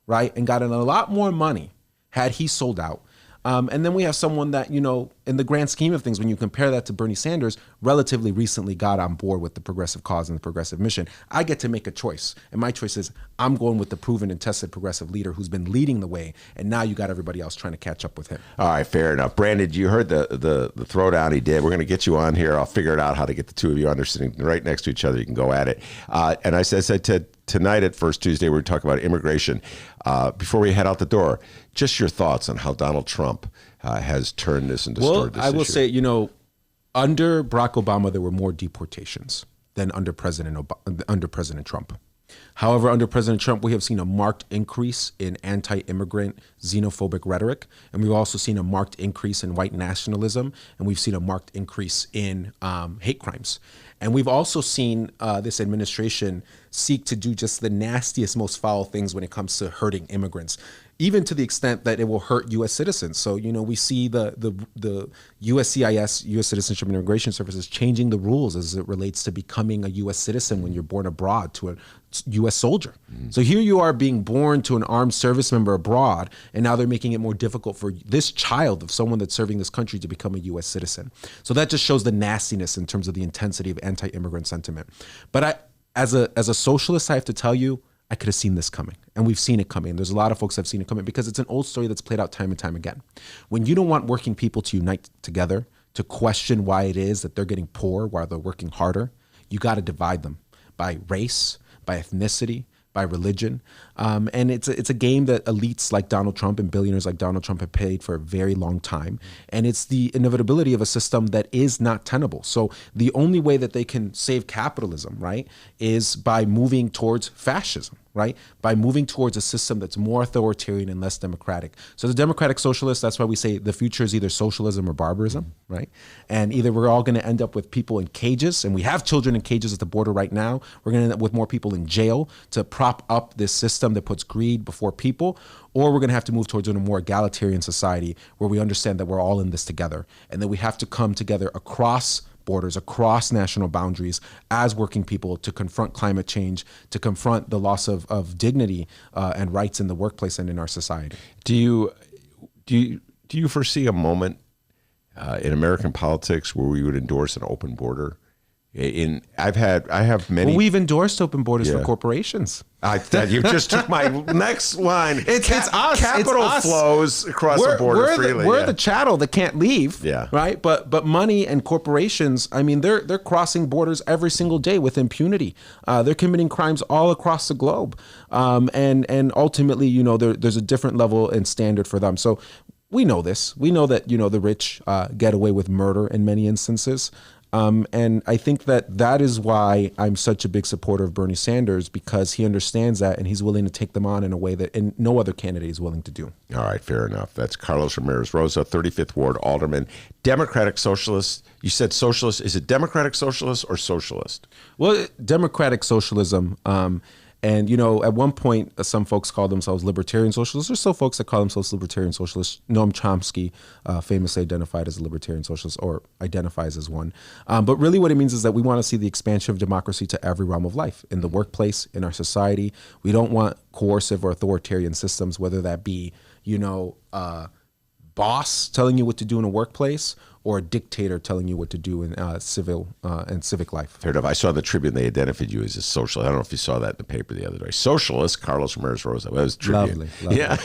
right, and gotten a lot more money had he sold out. And then we have someone that, in the grand scheme of things, when you compare that to Bernie Sanders, relatively recently got on board with the progressive cause and the progressive mission. I get to make a choice. And my choice is I'm going with the proven and tested progressive leader who's been leading the way. And now you got everybody else trying to catch up with him. All right, fair enough. Brandon, you heard the throwdown he did. We're going to get you on here. I'll figure it out how to get the two of you on sitting right next to each other. You can go at it. And I said tonight at First Tuesday, we're talking about immigration. Before we head out the door, just your thoughts on how Donald Trump has turned this and distorted this issue. I will say, under Barack Obama, there were more deportations than under President Trump. However, under President Trump, we have seen a marked increase in anti-immigrant, xenophobic rhetoric, and we've also seen a marked increase in white nationalism, and we've seen a marked increase in hate crimes. And we've also seen this administration seek to do just the nastiest, most foul things when it comes to hurting immigrants, even to the extent that it will hurt U.S. citizens. So, we see the USCIS, U.S. Citizenship and Immigration Services, changing the rules as it relates to becoming a U.S. citizen when you're born abroad to a U.S. soldier. So here you are being born to an armed service member abroad, and now they're making it more difficult for this child of someone that's serving this country to become a U.S. citizen. So that just shows the nastiness in terms of the intensity of anti-immigrant sentiment. But as a socialist, I have to tell you, I could have seen this coming, and we've seen it coming. There's a lot of folks that have seen it coming because it's an old story that's played out time and time again. When you don't want working people to unite together, to question why it is that they're getting poor while they're working harder, you got to divide them by race, by ethnicity, by religion. And it's a game that elites like Donald Trump and billionaires like Donald Trump have played for a very long time. And it's the inevitability of a system that is not tenable. So the only way that they can save capitalism, right, is by moving towards fascism, right? By moving towards a system that's more authoritarian and less democratic. So the democratic socialists, that's why we say the future is either socialism or barbarism, right? And either we're all going to end up with people in cages, and we have children in cages at the border right now. We're going to end up with more people in jail to prop up this system that puts greed before people, or we're going to have to move towards a more egalitarian society where we understand that we're all in this together and that we have to come together across borders, across national boundaries as working people to confront climate change, to confront the loss of dignity and rights in the workplace and in our society. Do you foresee a moment in American politics where we would endorse an open border? I have many. Well, we've endorsed open borders for corporations. You just took my next line. It's us. Capital flows across the border freely. We're the chattel that can't leave. Yeah. Right. But money and corporations, I mean, they're crossing borders every single day with impunity. They're committing crimes all across the globe. And ultimately, there's a different level and standard for them. So we know this. We know that, the rich get away with murder in many instances. And I think that is why I'm such a big supporter of Bernie Sanders, because he understands that and he's willing to take them on in a way that no other candidate is willing to do. All right, fair enough. That's Carlos Ramirez-Rosa, 35th Ward Alderman, Democratic Socialist. You said socialist. Is it Democratic Socialist or Socialist? Well, Democratic Socialism. And, at one point, some folks call themselves libertarian socialists. There's still folks that call themselves libertarian socialists. Noam Chomsky famously identified as a libertarian socialist, or identifies as one. But really what it means is that we want to see the expansion of democracy to every realm of life, in the workplace, in our society. We don't want coercive or authoritarian systems, whether that be, boss telling you what to do in a workplace, or a dictator telling you what to do in civil and civic life. Fair enough. I saw the Tribune. They identified you as a socialist. I don't know if you saw that in the paper the other day. Socialist, Carlos Ramirez-Rosa. That was Tribune. Lovely. Yeah.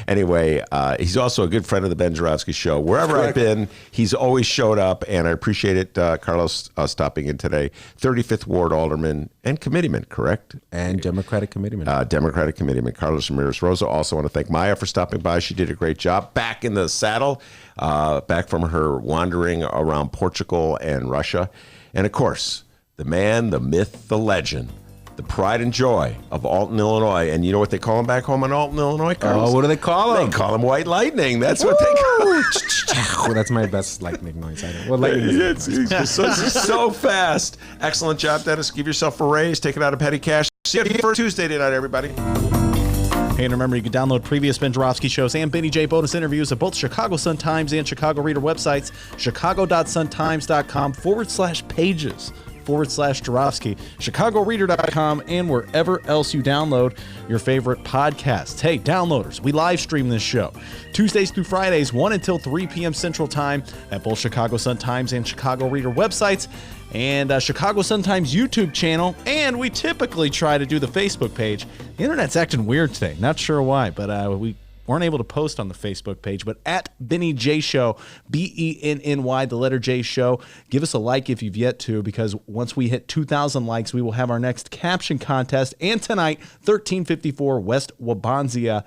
Anyway, he's also a good friend of the Ben Joravsky Show. Wherever I've been, he's always showed up, and I appreciate it, Carlos, stopping in today. 35th Ward Alderman and committeeman, correct? And Democratic committeeman. Democratic committeeman, Carlos Ramirez-Rosa. Also want to thank Maya for stopping by. She did a great job. Back in the saddle, back from her wandering around Portugal and Russia. And of course, the man, the myth, the legend, the pride and joy of Alton, Illinois. And you know what they call him back home in Alton, Illinois, Carlos? Oh, what do they call him? They call him White Lightning. That's what they call him. Well, that's my best lightning noise. Lightning is it's so fast. Excellent job, Dennis. Give yourself a raise. Take it out of petty cash. See you for Tuesday night, everybody. Hey, and remember, you can download previous Ben Joravsky shows and Benny J bonus interviews at both Chicago Sun-Times and Chicago Reader websites, chicago.suntimes.com/pages/Joravsky, chicagoreader.com, and wherever else you download your favorite podcasts. Hey, downloaders, we live stream this show Tuesdays through Fridays, 1 until 3 p.m. Central Time at both Chicago Sun-Times and Chicago Reader websites, and Chicago Sun-Times YouTube channel, and we typically try to do the Facebook page. The internet's acting weird today. Not sure why, but we weren't able to post on the Facebook page. But at Benny J Show, BENNY, the letter J Show. Give us a like if you've yet to, because once we hit 2,000 likes, we will have our next caption contest. And tonight, 1354 West Wabansia.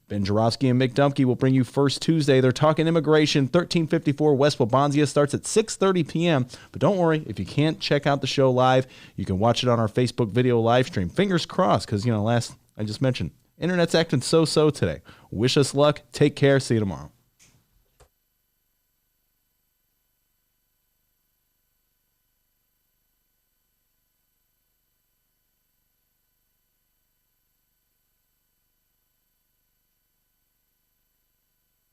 Ben Joravsky and Mick Dumke will bring you First Tuesday. They're talking immigration. 1354 West Wabansia starts at 6:30 p.m. But don't worry, if you can't check out the show live, you can watch it on our Facebook video live stream. Fingers crossed, because, I just mentioned, internet's acting so-so today. Wish us luck. Take care. See you tomorrow.